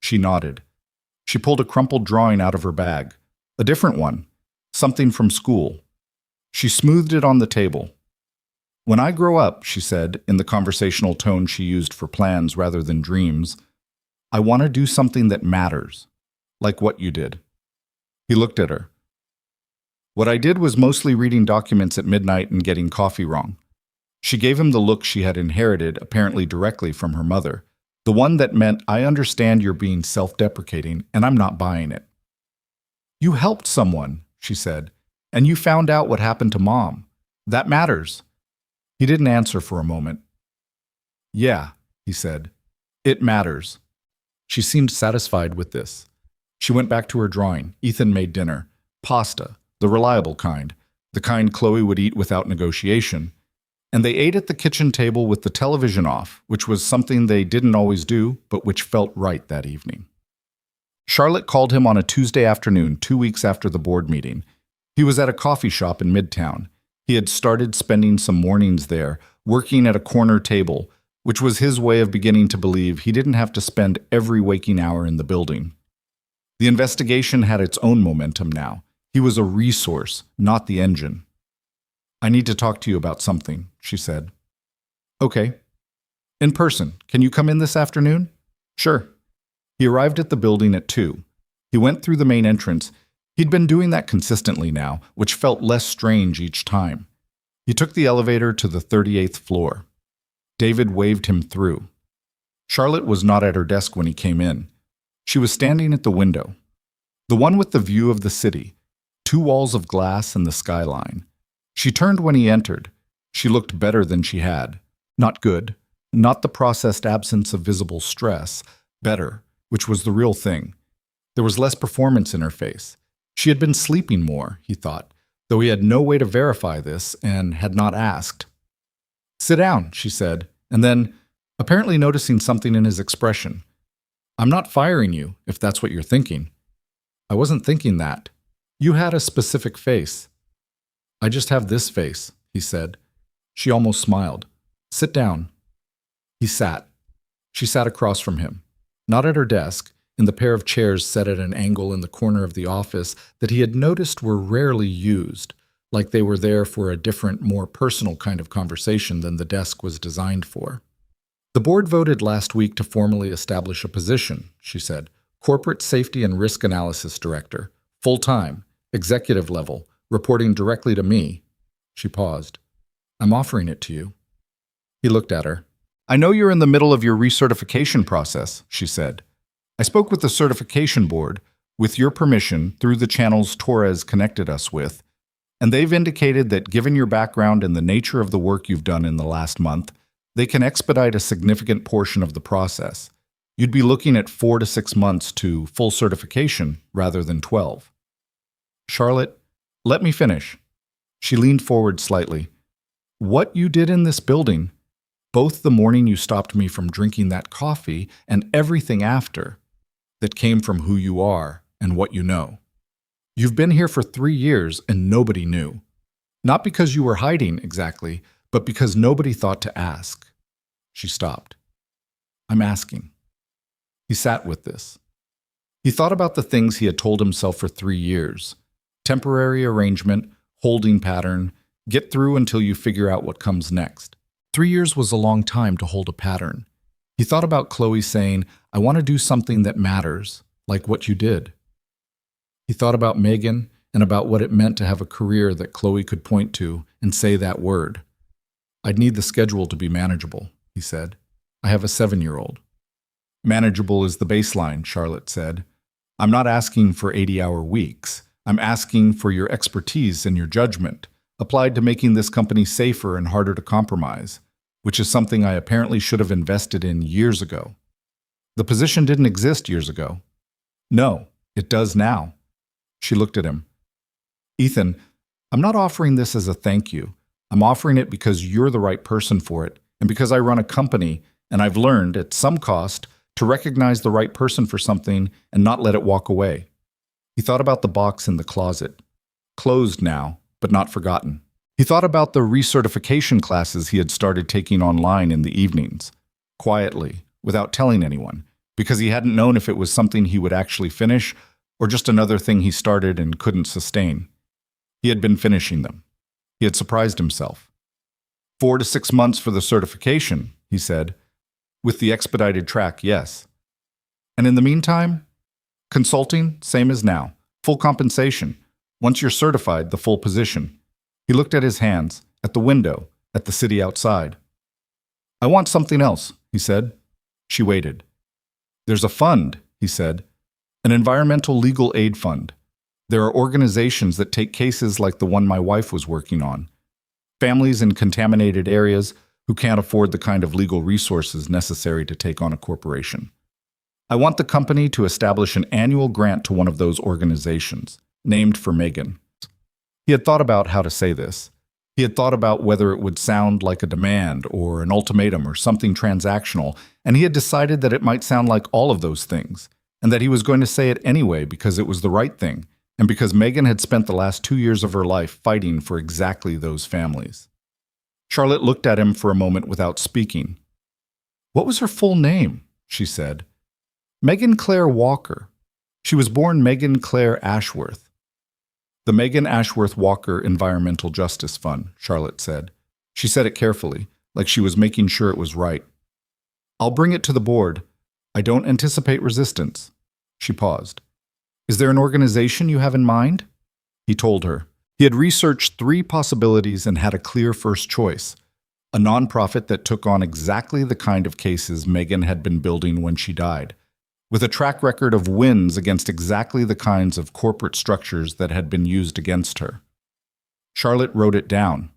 She nodded. She pulled a crumpled drawing out of her bag. A different one. Something from school. She smoothed it on the table. "When I grow up," she said, in the conversational tone she used for plans rather than dreams, "I want to do something that matters, like what you did." He looked at her. "What I did was mostly reading documents at midnight and getting coffee wrong." She gave him the look she had inherited, apparently directly from her mother, the one that meant, "I understand you're being self-deprecating, and I'm not buying it." "You helped someone," she said, "and you found out what happened to Mom. That matters." He didn't answer for a moment. "Yeah," he said, "it matters." She seemed satisfied with this. She went back to her drawing. Ethan made dinner. Pasta, the reliable kind, the kind Chloe would eat without negotiation. And they ate at the kitchen table with the television off, which was something they didn't always do, but which felt right that evening. Charlotte called him on a Tuesday afternoon, 2 weeks after the board meeting. He was at a coffee shop in Midtown. He had started spending some mornings there, working at a corner table, which was his way of beginning to believe he didn't have to spend every waking hour in the building. The investigation had its own momentum now. He was a resource, not the engine. "I need to talk to you about something," she said. "Okay. In person. Can you come in this afternoon?" "Sure." He arrived at the building at 2. He went through the main entrance. He'd been doing that consistently now, which felt less strange each time. He took the elevator to the 38th floor. David waved him through. Charlotte was not at her desk when he came in. She was standing at the window. The one with the view of the city, 2 walls of glass and the skyline. She turned when he entered. She looked better than she had. Not good, not the processed absence of visible stress. Better, which was the real thing. There was less performance in her face. She had been sleeping more, he thought, though he had no way to verify this and had not asked. "Sit down," she said, and then, apparently noticing something in his expression, "I'm not firing you, if that's what you're thinking." "I wasn't thinking that. You had a specific face." "I just have this face," he said. She almost smiled. "Sit down." He sat. She sat across from him, not at her desk, in the pair of chairs set at an angle in the corner of the office that he had noticed were rarely used, like they were there for a different, more personal kind of conversation than the desk was designed for. "The board voted last week to formally establish a position," she said. "Corporate Safety and Risk Analysis Director, full-time, executive level, reporting directly to me." She paused. "I'm offering it to you." He looked at her. "I know you're in the middle of your recertification process," she said. "I spoke with the certification board, with your permission, through the channels Torres connected us with, and they've indicated that given your background and the nature of the work you've done in the last month, they can expedite a significant portion of the process. You'd be looking at 4 to 6 months to full certification rather than 12. "Charlotte, let me finish." She leaned forward slightly. "What you did in this building, both the morning you stopped me from drinking that coffee and everything after, that came from who you are and what you know. You've been here for 3 years and nobody knew. Not because you were hiding exactly, but because nobody thought to ask." She stopped. "I'm asking." He sat with this. He thought about the things he had told himself for 3 years. Temporary arrangement, holding pattern, get through until you figure out what comes next. 3 years was a long time to hold a pattern. He thought about Chloe saying, "I want to do something that matters, like what you did." He thought about Megan and about what it meant to have a career that Chloe could point to and say that word. "I'd need the schedule to be manageable," he said. "I have a 7-year-old. "Manageable is the baseline," Charlotte said. I'm not asking for 80-hour weeks. I'm asking for your expertise and your judgment, applied to making this company safer and harder to compromise, which is something I apparently should have invested in years ago. The position didn't exist years ago. No, it does now. She looked at him. Ethan, I'm not offering this as a thank you. I'm offering it because you're the right person for it, and because I run a company, and I've learned, at some cost, to recognize the right person for something and not let it walk away. He thought about the box in the closet. Closed now, but not forgotten. He thought about the recertification classes he had started taking online in the evenings, quietly, without telling anyone, because he hadn't known if it was something he would actually finish or just another thing he started and couldn't sustain. He had been finishing them. He had surprised himself. 4 to 6 months for the certification, he said. With the expedited track, yes. And in the meantime, consulting, same as now. Full compensation. Once you're certified, the full position. He looked at his hands, at the window, at the city outside. I want something else, he said. She waited. There's a fund, he said. An environmental legal aid fund. There are organizations that take cases like the one my wife was working on. Families in contaminated areas who can't afford the kind of legal resources necessary to take on a corporation. I want the company to establish an annual grant to one of those organizations, named for Megan. He had thought about how to say this. He had thought about whether it would sound like a demand or an ultimatum or something transactional, and he had decided that it might sound like all of those things, and that he was going to say it anyway because it was the right thing, and because Megan had spent the last 2 years of her life fighting for exactly those families. Charlotte looked at him for a moment without speaking. What was her full name? She said. Megan Claire Walker. She was born Megan Claire Ashworth. The Megan Ashworth Walker Environmental Justice Fund, Charlotte said. She said it carefully, like she was making sure it was right. I'll bring it to the board. I don't anticipate resistance. She paused. Is there an organization you have in mind? He told her. He had researched 3 possibilities and had a clear first choice. A nonprofit that took on exactly the kind of cases Megan had been building when she died, with a track record of wins against exactly the kinds of corporate structures that had been used against her. Charlotte wrote it down.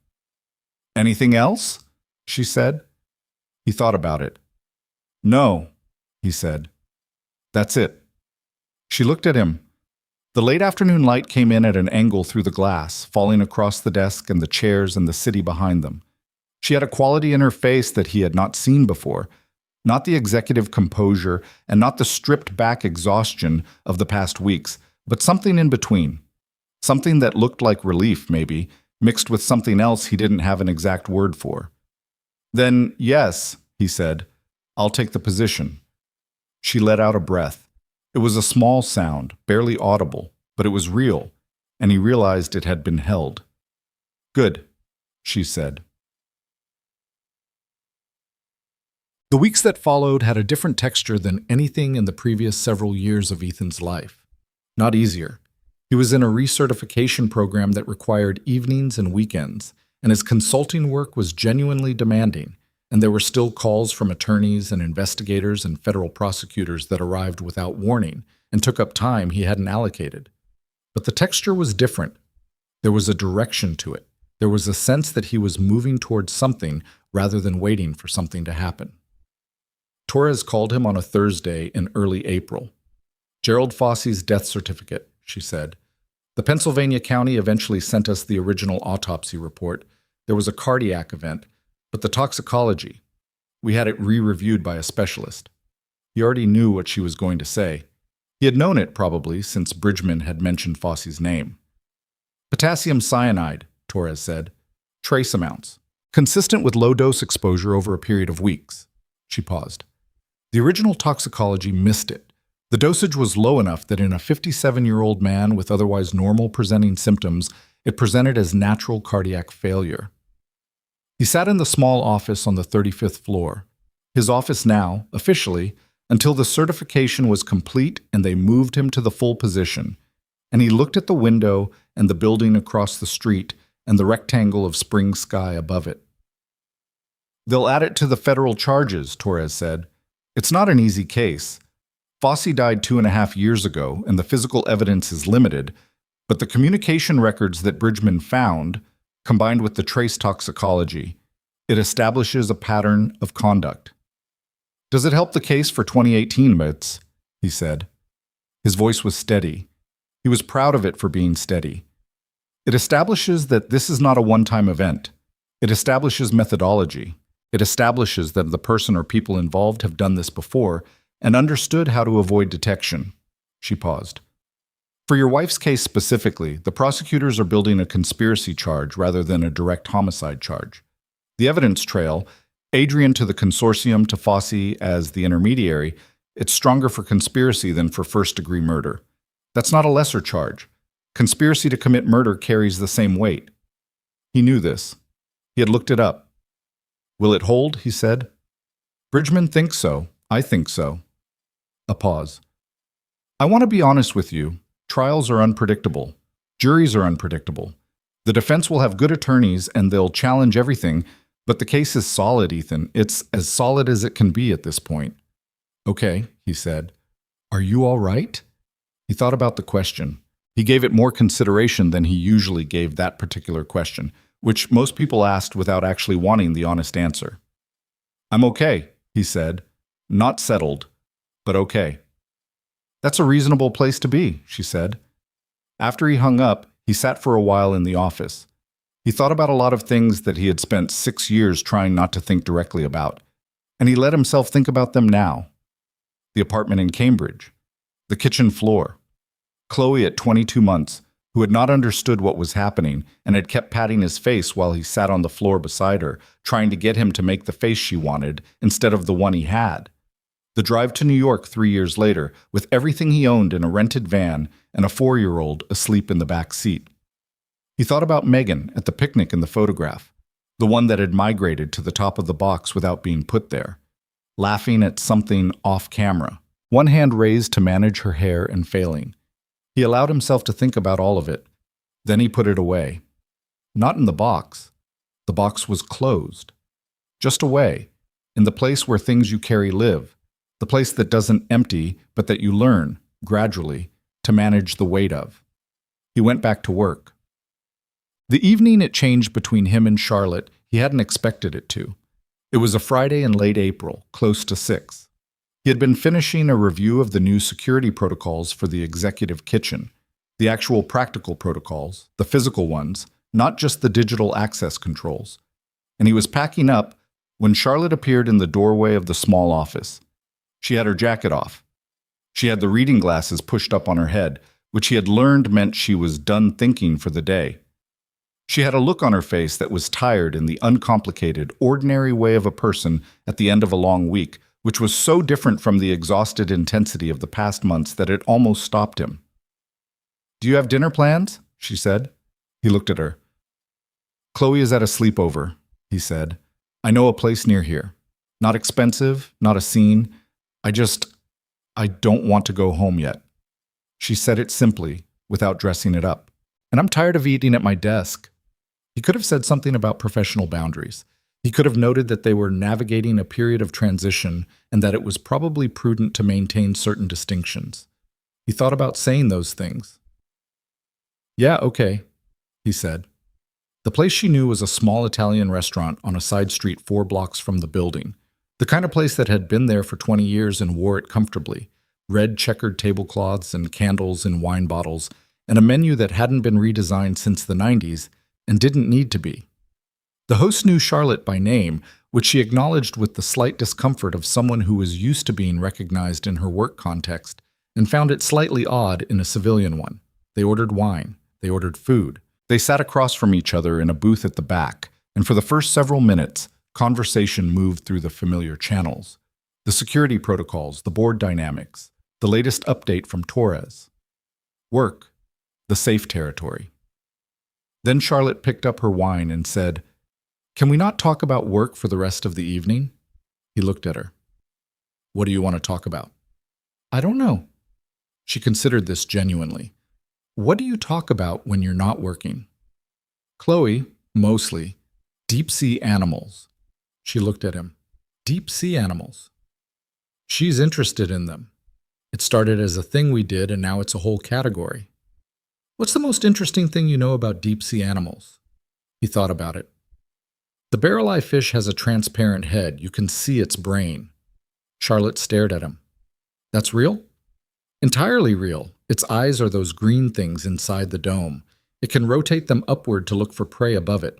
Anything else? She said. He thought about it. No, he said. That's it. She looked at him. The late afternoon light came in at an angle through the glass, falling across the desk and the chairs and the city behind them. She had a quality in her face that he had not seen before, not the executive composure and not the stripped-back exhaustion of the past weeks, but something in between. Something that looked like relief, maybe, mixed with something else he didn't have an exact word for. Then, yes, he said, I'll take the position. She let out a breath. It was a small sound, barely audible, but it was real, and he realized it had been held. Good, she said. The weeks that followed had a different texture than anything in the previous several years of Ethan's life. Not easier. He was in a recertification program that required evenings and weekends, and his consulting work was genuinely demanding, and there were still calls from attorneys and investigators and federal prosecutors that arrived without warning and took up time he hadn't allocated. But the texture was different. There was a direction to it. There was a sense that he was moving towards something rather than waiting for something to happen. Torres called him on a Thursday in early April. Gerald Fosse's death certificate, she said. The Pennsylvania County eventually sent us the original autopsy report. There was a cardiac event, but the toxicology, we had it re-reviewed by a specialist. He already knew what she was going to say. He had known it, probably, since Bridgman had mentioned Fosse's name. Potassium cyanide, Torres said. Trace amounts. Consistent with low-dose exposure over a period of weeks. She paused. The original toxicology missed it. The dosage was low enough that in a 57-year-old man with otherwise normal presenting symptoms, it presented as natural cardiac failure. He sat in the small office on the 35th floor. His office now, officially, until the certification was complete and they moved him to the full position. And he looked at the window and the building across the street and the rectangle of spring sky above it. They'll add it to the federal charges, Torres said. It's not an easy case. Fossey died 2.5 years ago, and the physical evidence is limited, but the communication records that Bridgman found, combined with the trace toxicology, it establishes a pattern of conduct. Does it help the case for 2018, Mitz? He said. His voice was steady. He was proud of it for being steady. It establishes that this is not a one-time event. It establishes methodology. It establishes that the person or people involved have done this before and understood how to avoid detection. She paused. For your wife's case specifically, the prosecutors are building a conspiracy charge rather than a direct homicide charge. The evidence trail, Adrian to the consortium to Fossey as the intermediary, it's stronger for conspiracy than for first-degree murder. That's not a lesser charge. Conspiracy to commit murder carries the same weight. He knew this. He had looked it up. Will it hold? He said. Bridgman thinks so. I think so. A pause. I want to be honest with you. Trials are unpredictable. Juries are unpredictable. The defense will have good attorneys and they'll challenge everything, but the case is solid, Ethan. It's as solid as it can be at this point. Okay, he said. Are you all right? He thought about the question. He gave it more consideration than he usually gave that particular question, which most people asked without actually wanting the honest answer. I'm okay, he said. Not settled, but okay. That's a reasonable place to be, she said. After he hung up, he sat for a while in the office. He thought about a lot of things that he had spent 6 years trying not to think directly about, and he let himself think about them now. The apartment in Cambridge, the kitchen floor, Chloe at 22 months, who had not understood what was happening and had kept patting his face while he sat on the floor beside her, trying to get him to make the face she wanted instead of the one he had. The drive to New York 3 years later, with everything he owned in a rented van and a 4-year-old asleep in the back seat. He thought about Megan at the picnic in the photograph, the one that had migrated to the top of the box without being put there, laughing at something off camera, one hand raised to manage her hair and failing. He allowed himself to think about all of it. Then he put it away. Not in the box. The box was closed. Just away, in the place where things you carry live, the place that doesn't empty, but that you learn, gradually, to manage the weight of. He went back to work. The evening it changed between him and Charlotte, he hadn't expected it to. It was a Friday in late April, close to 6. He had been finishing a review of the new security protocols for the executive kitchen, the actual practical protocols, the physical ones, not just the digital access controls. And he was packing up when Charlotte appeared in the doorway of the small office. She had her jacket off. She had the reading glasses pushed up on her head, which he had learned meant she was done thinking for the day. She had a look on her face that was tired in the uncomplicated, ordinary way of a person at the end of a long week, which was so different from the exhausted intensity of the past months that it almost stopped him. Do you have dinner plans? She said. He looked at her. Chloe is at a sleepover, he said. I know a place near here. Not expensive, not a scene. I don't want to go home yet. She said it simply, without dressing it up. And I'm tired of eating at my desk. He could have said something about professional boundaries. He could have noted that they were navigating a period of transition and that it was probably prudent to maintain certain distinctions. He thought about saying those things. Yeah, okay, he said. The place she knew was a small Italian restaurant on a side street 4 blocks from the building. The kind of place that had been there for 20 years and wore it comfortably. Red checkered tablecloths and candles in wine bottles, and a menu that hadn't been redesigned since the 90s and didn't need to be. The host knew Charlotte by name, which she acknowledged with the slight discomfort of someone who was used to being recognized in her work context and found it slightly odd in a civilian one. They ordered wine. They ordered food. They sat across from each other in a booth at the back, and for the first several minutes, conversation moved through the familiar channels. The security protocols, the board dynamics, the latest update from Torres. Work, the safe territory. Then Charlotte picked up her wine and said, Can we not talk about work for the rest of the evening? He looked at her. What do you want to talk about? I don't know. She considered this genuinely. What do you talk about when you're not working? Chloe, mostly. Deep-sea animals. She looked at him. Deep-sea animals. She's interested in them. It started as a thing we did, and now it's a whole category. What's the most interesting thing you know about deep-sea animals? He thought about it. The barrel-eye fish has a transparent head. You can see its brain. Charlotte stared at him. That's real? Entirely real. Its eyes are those green things inside the dome. It can rotate them upward to look for prey above it.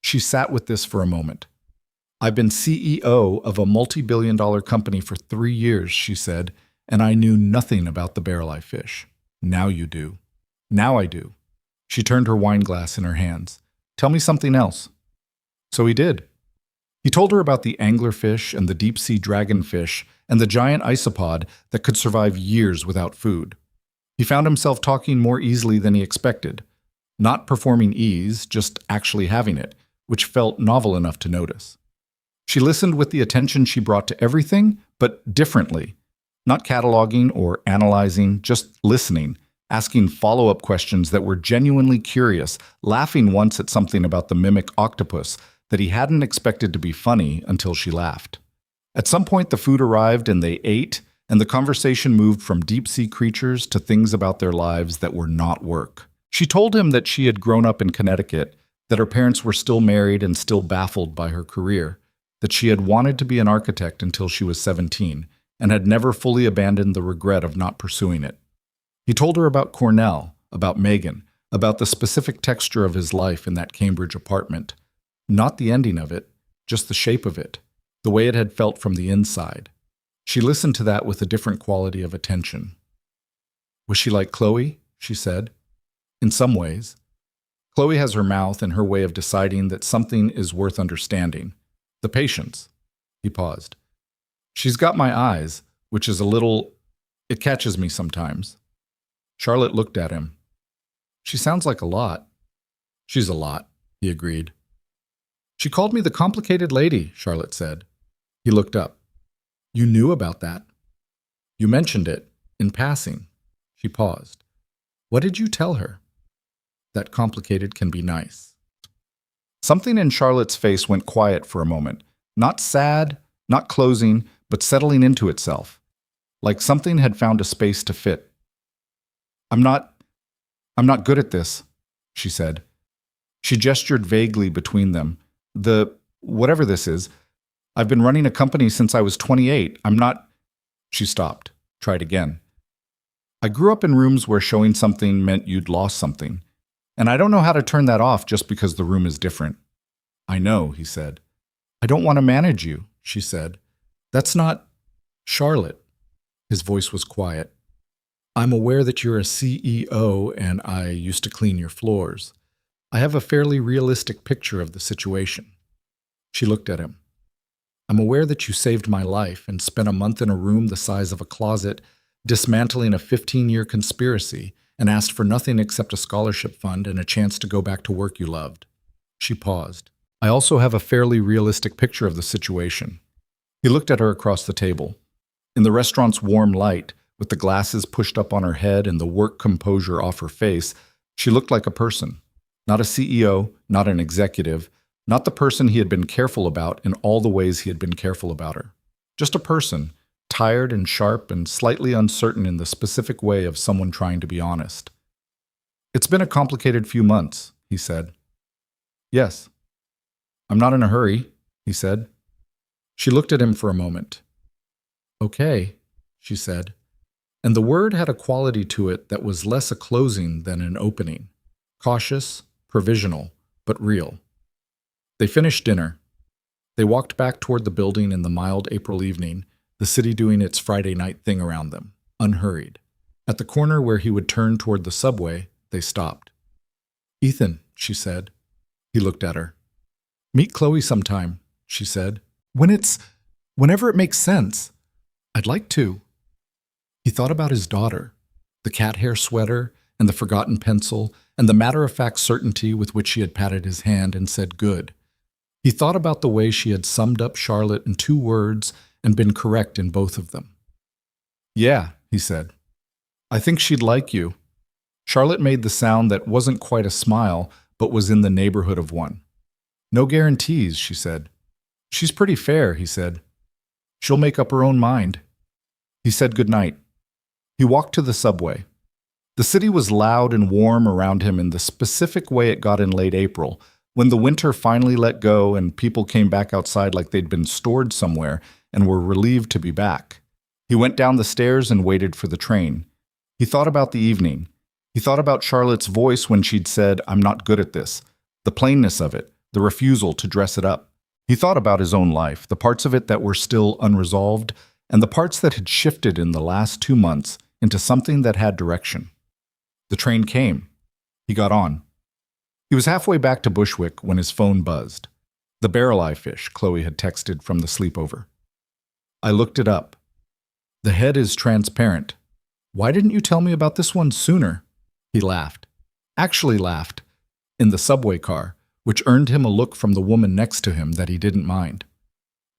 She sat with this for a moment. I've been CEO of a multi-billion-dollar company for 3 years, she said, and I knew nothing about the barrel-eye fish. Now you do. Now I do. She turned her wine glass in her hands. Tell me something else. So he did. He told her about the anglerfish and the deep-sea dragonfish and the giant isopod that could survive years without food. He found himself talking more easily than he expected. Not performing ease, just actually having it, which felt novel enough to notice. She listened with the attention she brought to everything, but differently. Not cataloging or analyzing, just listening, asking follow-up questions that were genuinely curious, laughing once at something about the mimic octopus that he hadn't expected to be funny until she laughed. At some point, the food arrived and they ate, and the conversation moved from deep-sea creatures to things about their lives that were not work. She told him that she had grown up in Connecticut, that her parents were still married and still baffled by her career, that she had wanted to be an architect until she was 17 and had never fully abandoned the regret of not pursuing it. He told her about Cornell, about Megan, about the specific texture of his life in that Cambridge apartment. Not the ending of it, just the shape of it, the way it had felt from the inside. She listened to that with a different quality of attention. Was she like Chloe? She said. In some ways. Chloe has her mouth and her way of deciding that something is worth understanding. The patience. He paused. She's got my eyes, which is a little... It catches me sometimes. Charlotte looked at him. She sounds like a lot. She's a lot, he agreed. She called me the complicated lady, Charlotte said. He looked up. You knew about that. You mentioned it, in passing. She paused. What did you tell her? That complicated can be nice. Something in Charlotte's face went quiet for a moment. Not sad, not closing, but settling into itself. Like something had found a space to fit. I'm not good at this, she said. She gestured vaguely between them. Whatever this is, I've been running a company since I was 28. She stopped, tried again. I grew up in rooms where showing something meant you'd lost something. And I don't know how to turn that off just because the room is different. I know, he said. I don't want to manage you, she said. That's not... Charlotte. His voice was quiet. I'm aware that you're a CEO and I used to clean your floors. I have a fairly realistic picture of the situation. She looked at him. I'm aware that you saved my life and spent a month in a room the size of a closet dismantling a 15-year conspiracy and asked for nothing except a scholarship fund and a chance to go back to work you loved. She paused. I also have a fairly realistic picture of the situation. He looked at her across the table. In the restaurant's warm light, with the glasses pushed up on her head and the work composure off her face, she looked like a person. Not a CEO, not an executive, not the person he had been careful about in all the ways he had been careful about her. Just a person, tired and sharp and slightly uncertain in the specific way of someone trying to be honest. It's been a complicated few months, he said. Yes. I'm not in a hurry, he said. She looked at him for a moment. Okay, she said. And the word had a quality to it that was less a closing than an opening. Cautious, provisional, but real. They finished dinner. They walked back toward the building in the mild April evening, the city doing its Friday night thing around them, unhurried. At the corner where he would turn toward the subway, they stopped. Ethan, she said. He looked at her. Meet Chloe sometime, she said. Whenever it makes sense. I'd like to. He thought about his daughter, the cat hair sweater and the forgotten pencil and the matter-of-fact certainty with which she had patted his hand and said good. He thought about the way she had summed up Charlotte in 2 words and been correct in both of them. Yeah, he said. I think she'd like you. Charlotte made the sound that wasn't quite a smile, but was in the neighborhood of one. No guarantees, she said. She's pretty fair, he said. She'll make up her own mind. He said goodnight. He walked to the subway. The city was loud and warm around him in the specific way it got in late April, when the winter finally let go and people came back outside like they'd been stored somewhere and were relieved to be back. He went down the stairs and waited for the train. He thought about the evening. He thought about Charlotte's voice when she'd said, "I'm not good at this," the plainness of it, the refusal to dress it up. He thought about his own life, the parts of it that were still unresolved, and the parts that had shifted in the last 2 months into something that had direction. The train came. He got on. He was halfway back to Bushwick when his phone buzzed. The barrel-eye fish Chloe had texted from the sleepover. I looked it up. The head is transparent. Why didn't you tell me about this one sooner? He laughed. Actually laughed. In the subway car, which earned him a look from the woman next to him that he didn't mind.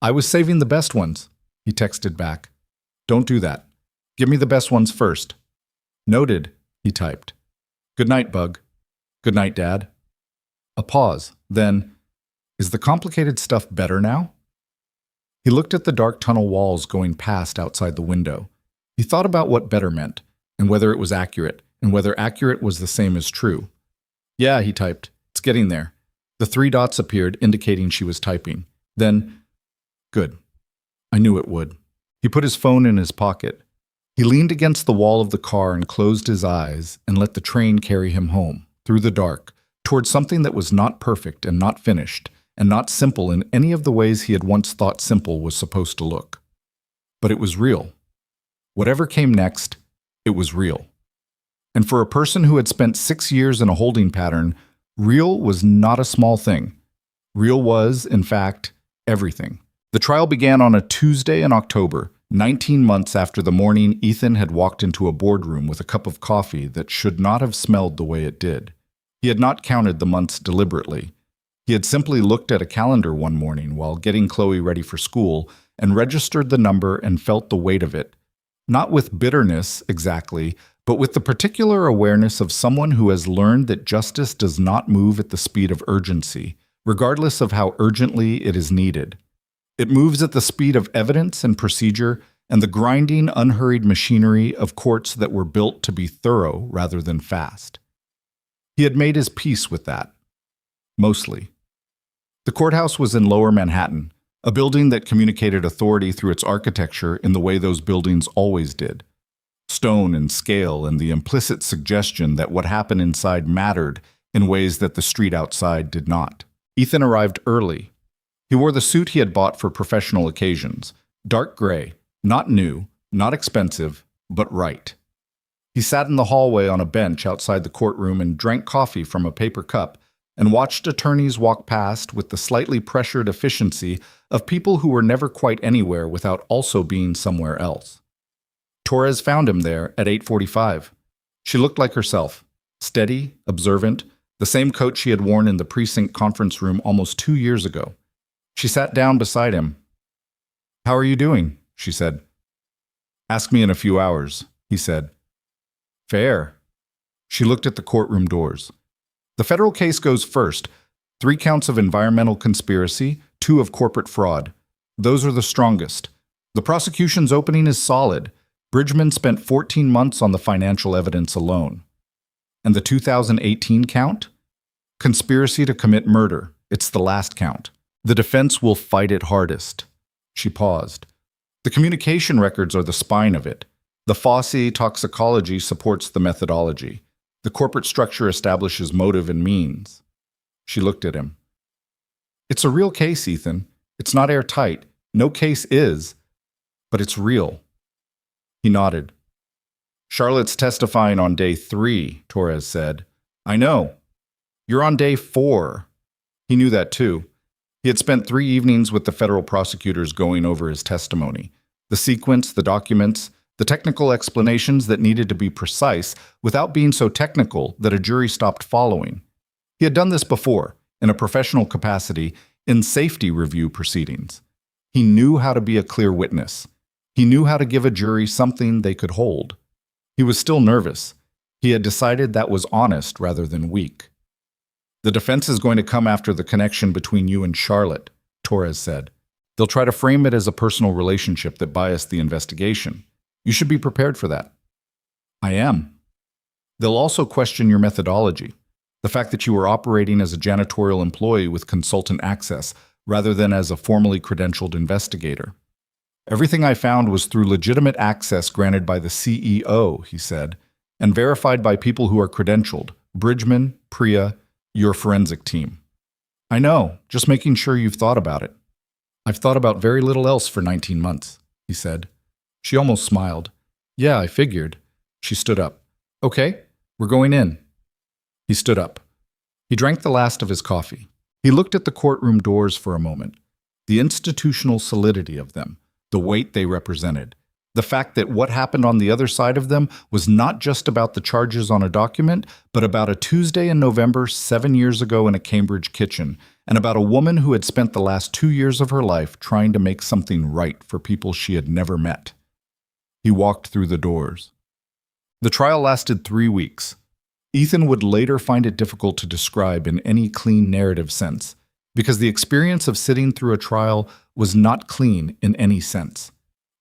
I was saving the best ones, he texted back. Don't do that. Give me the best ones first. Noted, he typed. Good night, Bug. Good night, Dad. A pause, then, is the complicated stuff better now? He looked at the dark tunnel walls going past outside the window. He thought about what better meant, and whether it was accurate, and whether accurate was the same as true. Yeah, he typed. It's getting there. The 3 dots appeared, indicating she was typing. Then, good. I knew it would. He put his phone in his pocket. He leaned against the wall of the car and closed his eyes and let the train carry him home, through the dark, towards something that was not perfect and not finished, and not simple in any of the ways he had once thought simple was supposed to look. But it was real. Whatever came next, it was real. And for a person who had spent 6 years in a holding pattern, real was not a small thing. Real was, in fact, everything. The trial began on a Tuesday in October, 19 months after the morning Ethan had walked into a boardroom with a cup of coffee that should not have smelled the way it did. He had not counted the months deliberately. He had simply looked at a calendar one morning while getting Chloe ready for school and registered the number and felt the weight of it. Not with bitterness, exactly, but with the particular awareness of someone who has learned that justice does not move at the speed of urgency, regardless of how urgently it is needed. It moves at the speed of evidence and procedure and the grinding, unhurried machinery of courts that were built to be thorough rather than fast. He had made his peace with that. Mostly. The courthouse was in Lower Manhattan, a building that communicated authority through its architecture in the way those buildings always did. Stone and scale and the implicit suggestion that what happened inside mattered in ways that the street outside did not. Ethan arrived early. He wore the suit he had bought for professional occasions, dark gray, not new, not expensive, but right. He sat in the hallway on a bench outside the courtroom and drank coffee from a paper cup and watched attorneys walk past with the slightly pressured efficiency of people who were never quite anywhere without also being somewhere else. Torres found him there at 8:45. She looked like herself, steady, observant, the same coat she had worn in the precinct conference room almost 2 years ago. She sat down beside him. "How are you doing?" she said. "Ask me in a few hours," he said. "Fair." She looked at the courtroom doors. The federal case goes first. 3 counts of environmental conspiracy, 2 of corporate fraud. Those are the strongest. The prosecution's opening is solid. Bridgman spent 14 months on the financial evidence alone. And the 2018 count? Conspiracy to commit murder. It's the last count. The defense will fight it hardest. She paused. The communication records are the spine of it. The Fosse toxicology supports the methodology. The corporate structure establishes motive and means. She looked at him. It's a real case, Ethan. It's not airtight. No case is. But it's real. He nodded. Charlotte's testifying on day 3, Torres said. I know. You're on day 4. He knew that too. He had spent 3 evenings with the federal prosecutors going over his testimony. The sequence, the documents, the technical explanations that needed to be precise without being so technical that a jury stopped following. He had done this before, in a professional capacity, in safety review proceedings. He knew how to be a clear witness. He knew how to give a jury something they could hold. He was still nervous. He had decided that was honest rather than weak. The defense is going to come after the connection between you and Charlotte, Torres said. They'll try to frame it as a personal relationship that biased the investigation. You should be prepared for that. I am. They'll also question your methodology, the fact that you were operating as a janitorial employee with consultant access rather than as a formally credentialed investigator. Everything I found was through legitimate access granted by the CEO, he said, and verified by people who are credentialed, Bridgman, Priya, your forensic team. I know, just making sure you've thought about it. I've thought about very little else for 19 months, he said. She almost smiled. Yeah, I figured. She stood up. Okay, we're going in. He stood up. He drank the last of his coffee. He looked at the courtroom doors for a moment. The institutional solidity of them, the weight they represented, the fact that what happened on the other side of them was not just about the charges on a document, but about a Tuesday in November 7 years ago in a Cambridge kitchen, and about a woman who had spent the last 2 years of her life trying to make something right for people she had never met. He walked through the doors. The trial lasted 3 weeks. Ethan would later find it difficult to describe in any clean narrative sense, because the experience of sitting through a trial was not clean in any sense.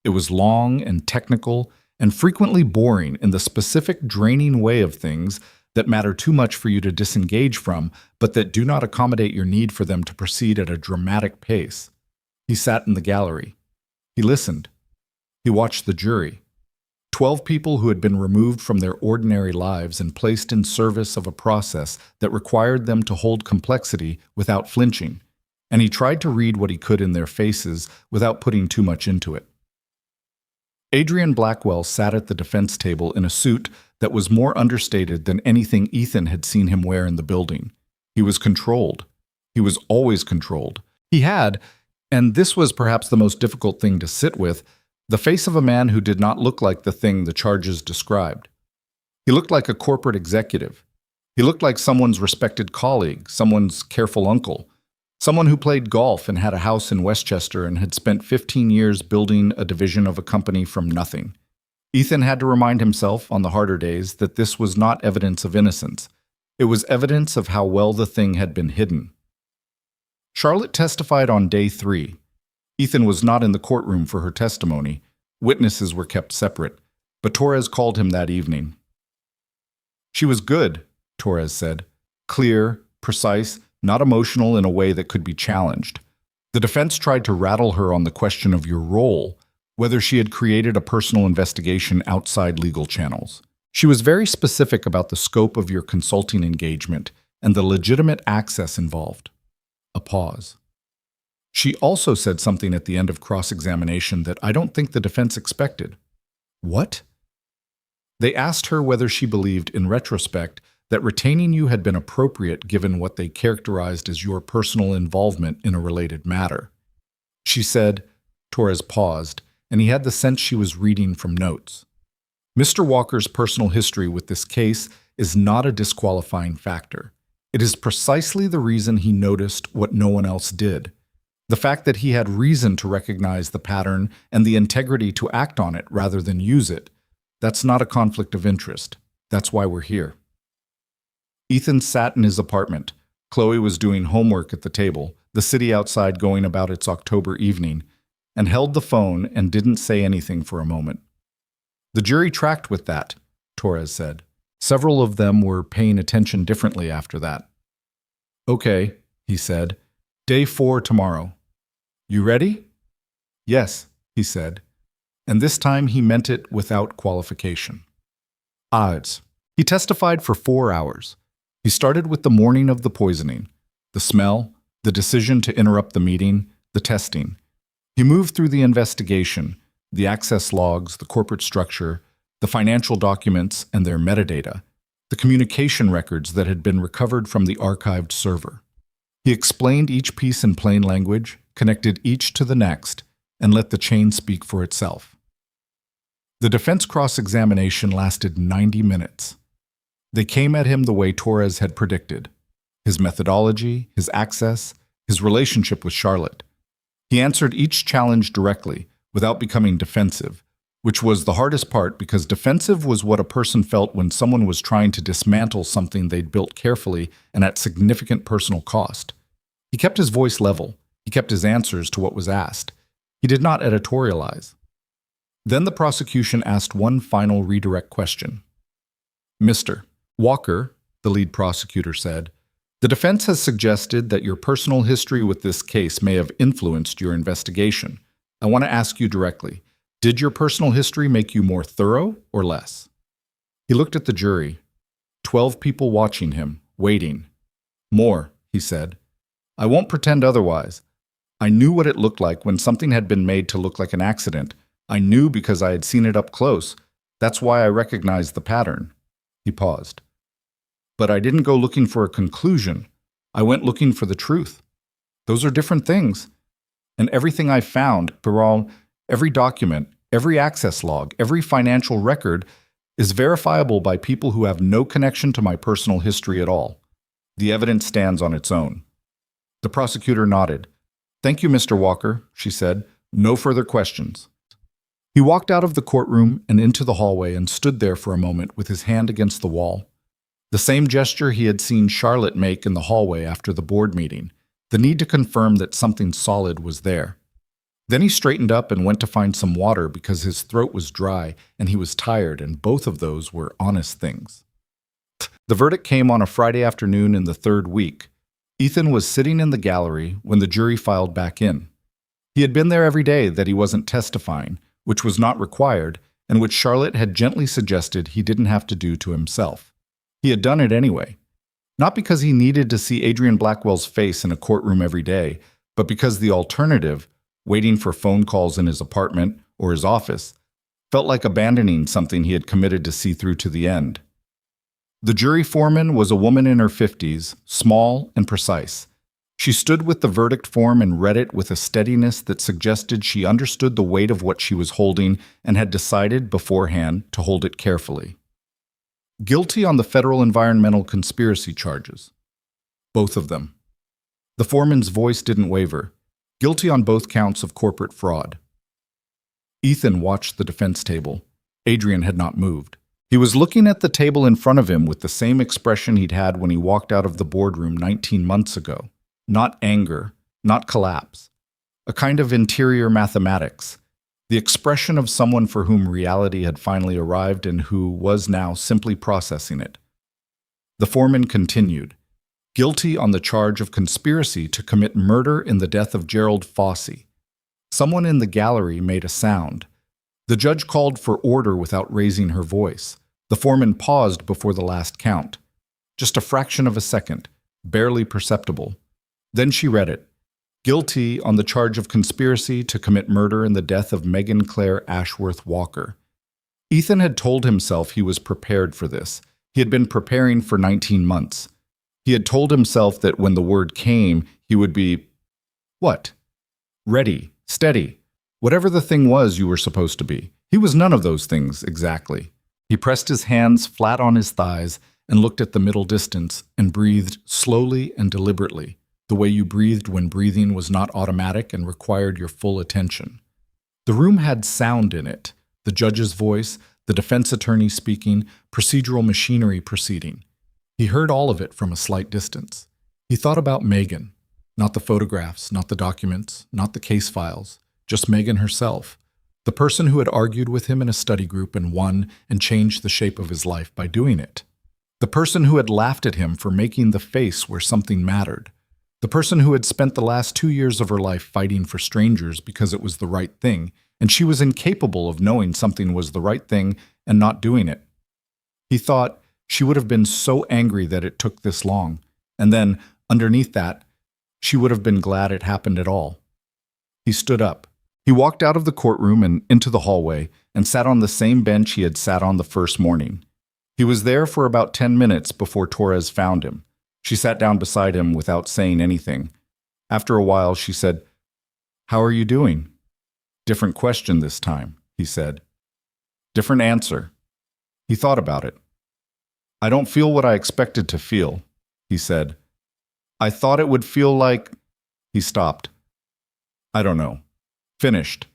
It was long and technical and frequently boring in the specific draining way of things that matter too much for you to disengage from, but that do not accommodate your need for them to proceed at a dramatic pace. He sat in the gallery. He listened. He watched the jury. 12 people who had been removed from their ordinary lives and placed in service of a process that required them to hold complexity without flinching, and he tried to read what he could in their faces without putting too much into it. Adrian Blackwell sat at the defense table in a suit that was more understated than anything Ethan had seen him wear in the building. He was controlled. He was always controlled. He had, and this was perhaps the most difficult thing to sit with, the face of a man who did not look like the thing the charges described. He looked like a corporate executive. He looked like someone's respected colleague, someone's careful uncle, someone who played golf and had a house in Westchester and had spent 15 years building a division of a company from nothing. Ethan had to remind himself on the harder days that this was not evidence of innocence. It was evidence of how well the thing had been hidden. Charlotte testified on day 3. Ethan was not in the courtroom for her testimony. Witnesses were kept separate, but Torres called him that evening. She was good, Torres said. Clear, precise, not emotional in a way that could be challenged. The defense tried to rattle her on the question of your role, whether she had created a personal investigation outside legal channels. She was very specific about the scope of your consulting engagement and the legitimate access involved. A pause. She also said something at the end of cross-examination that I don't think the defense expected. What? They asked her whether she believed, in retrospect, that retaining you had been appropriate given what they characterized as your personal involvement in a related matter. She said, Torres paused, and he had the sense she was reading from notes. Mr. Walker's personal history with this case is not a disqualifying factor. It is precisely the reason he noticed what no one else did. The fact that he had reason to recognize the pattern and the integrity to act on it rather than use it, that's not a conflict of interest. That's why we're here. Ethan sat in his apartment. Chloe was doing homework at the table, the city outside going about its October evening, and held the phone and didn't say anything for a moment. The jury tracked with that, Torres said. Several of them were paying attention differently after that. Okay, he said. Day 4 tomorrow. You ready? Yes, he said. And this time he meant it without qualification. Odds. He testified for 4 hours. He started with the morning of the poisoning, the smell, the decision to interrupt the meeting, the testing. He moved through the investigation, the access logs, the corporate structure, the financial documents and their metadata, the communication records that had been recovered from the archived server. He explained each piece in plain language, connected each to the next, and let the chain speak for itself. The defense cross-examination lasted 90 minutes. They came at him the way Torres had predicted. His methodology, his access, his relationship with Charlotte. He answered each challenge directly, without becoming defensive, which was the hardest part because defensive was what a person felt when someone was trying to dismantle something they'd built carefully and at significant personal cost. He kept his voice level. He kept his answers to what was asked. He did not editorialize. Then the prosecution asked one final redirect question. Mr. Walker, the lead prosecutor said, the defense has suggested that your personal history with this case may have influenced your investigation. I want to ask you directly, did your personal history make you more thorough or less? He looked at the jury. 12 people watching him, waiting. More, he said. I won't pretend otherwise. I knew what it looked like when something had been made to look like an accident. I knew because I had seen it up close. That's why I recognized the pattern. He paused. But I didn't go looking for a conclusion. I went looking for the truth. Those are different things. And everything I found, Betrayal, every document, every access log, every financial record is verifiable by people who have no connection to my personal history at all. The evidence stands on its own. The prosecutor nodded. Thank you, Mr. Walker, she said. No further questions. He walked out of the courtroom and into the hallway and stood there for a moment with his hand against the wall. The same gesture he had seen Charlotte make in the hallway after the board meeting, the need to confirm that something solid was there. Then he straightened up and went to find some water because his throat was dry and he was tired, and both of those were honest things. The verdict came on a Friday afternoon in the third week. Ethan was sitting in the gallery when the jury filed back in. He had been there every day that he wasn't testifying, which was not required, and which Charlotte had gently suggested he didn't have to do to himself. He had done it anyway. Not because he needed to see Adrian Blackwell's face in a courtroom every day, but because the alternative, waiting for phone calls in his apartment or his office, felt like abandoning something he had committed to see through to the end. The jury foreman was a woman in her 50s, small and precise. She stood with the verdict form and read it with a steadiness that suggested she understood the weight of what she was holding and had decided beforehand to hold it carefully. Guilty on the federal environmental conspiracy charges. Both of them. The foreman's voice didn't waver. Guilty on both counts of corporate fraud. Ethan watched the defense table. Adrian had not moved. He was looking at the table in front of him with the same expression he'd had when he walked out of the boardroom 19 months ago. Not anger, not collapse. A kind of interior mathematics. The expression of someone for whom reality had finally arrived and who was now simply processing it. The foreman continued. Guilty on the charge of conspiracy to commit murder in the death of Gerald Fossey. Someone in the gallery made a sound. The judge called for order without raising her voice. The foreman paused before the last count. Just a fraction of a second, barely perceptible. Then she read it. Guilty on the charge of conspiracy to commit murder in the death of Megan Claire Ashworth Walker. Ethan had told himself he was prepared for this. He had been preparing for 19 months. He had told himself that when the word came, he would be, what? Ready, steady, whatever the thing was you were supposed to be. He was none of those things exactly. He pressed his hands flat on his thighs and looked at the middle distance and breathed slowly and deliberately, the way you breathed when breathing was not automatic and required your full attention. The room had sound in it, the judge's voice, the defense attorney speaking, procedural machinery proceeding. He heard all of it from a slight distance. He thought about Megan, not the photographs, not the documents, not the case files, just Megan herself, the person who had argued with him in a study group and won and changed the shape of his life by doing it. The person who had laughed at him for making the face where something mattered. The person who had spent the last 2 years of her life fighting for strangers because it was the right thing, and she was incapable of knowing something was the right thing and not doing it. He thought she would have been so angry that it took this long, and then, underneath that, she would have been glad it happened at all. He stood up. He walked out of the courtroom and into the hallway and sat on the same bench he had sat on the first morning. He was there for about 10 minutes before Torres found him. She sat down beside him without saying anything. After a while, she said, "How are you doing?" "Different question this time," he said. "Different answer." He thought about it. "I don't feel what I expected to feel," he said. "I thought it would feel like—" He stopped. "I don't know. Finished.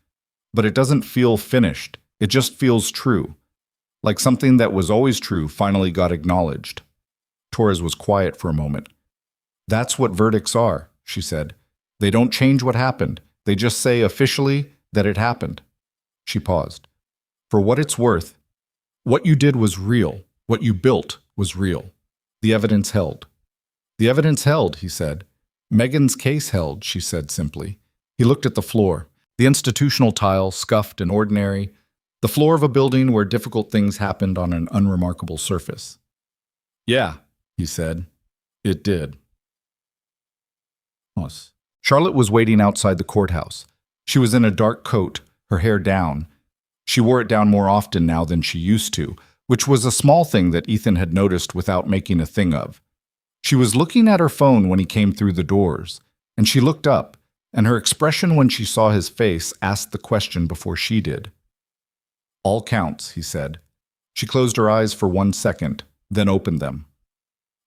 But it doesn't feel finished. It just feels true. Like something that was always true finally got acknowledged." Torres was quiet for a moment. "That's what verdicts are," she said. "They don't change what happened. They just say officially that it happened." She paused. For what it's worth, what you did was real. What you built was real. The evidence held. The evidence held, he said. Megan's case held, she said simply. He looked at the floor. The institutional tile, scuffed and ordinary. The floor of a building where difficult things happened on an unremarkable surface. Yeah, he said. It did. Charlotte was waiting outside the courthouse. She was in a dark coat, her hair down. She wore it down more often now than she used to, which was a small thing that Ethan had noticed without making a thing of. She was looking at her phone when he came through the doors, and she looked up, and her expression when she saw his face asked the question before she did. All counts, he said. She closed her eyes for 1 second, then opened them.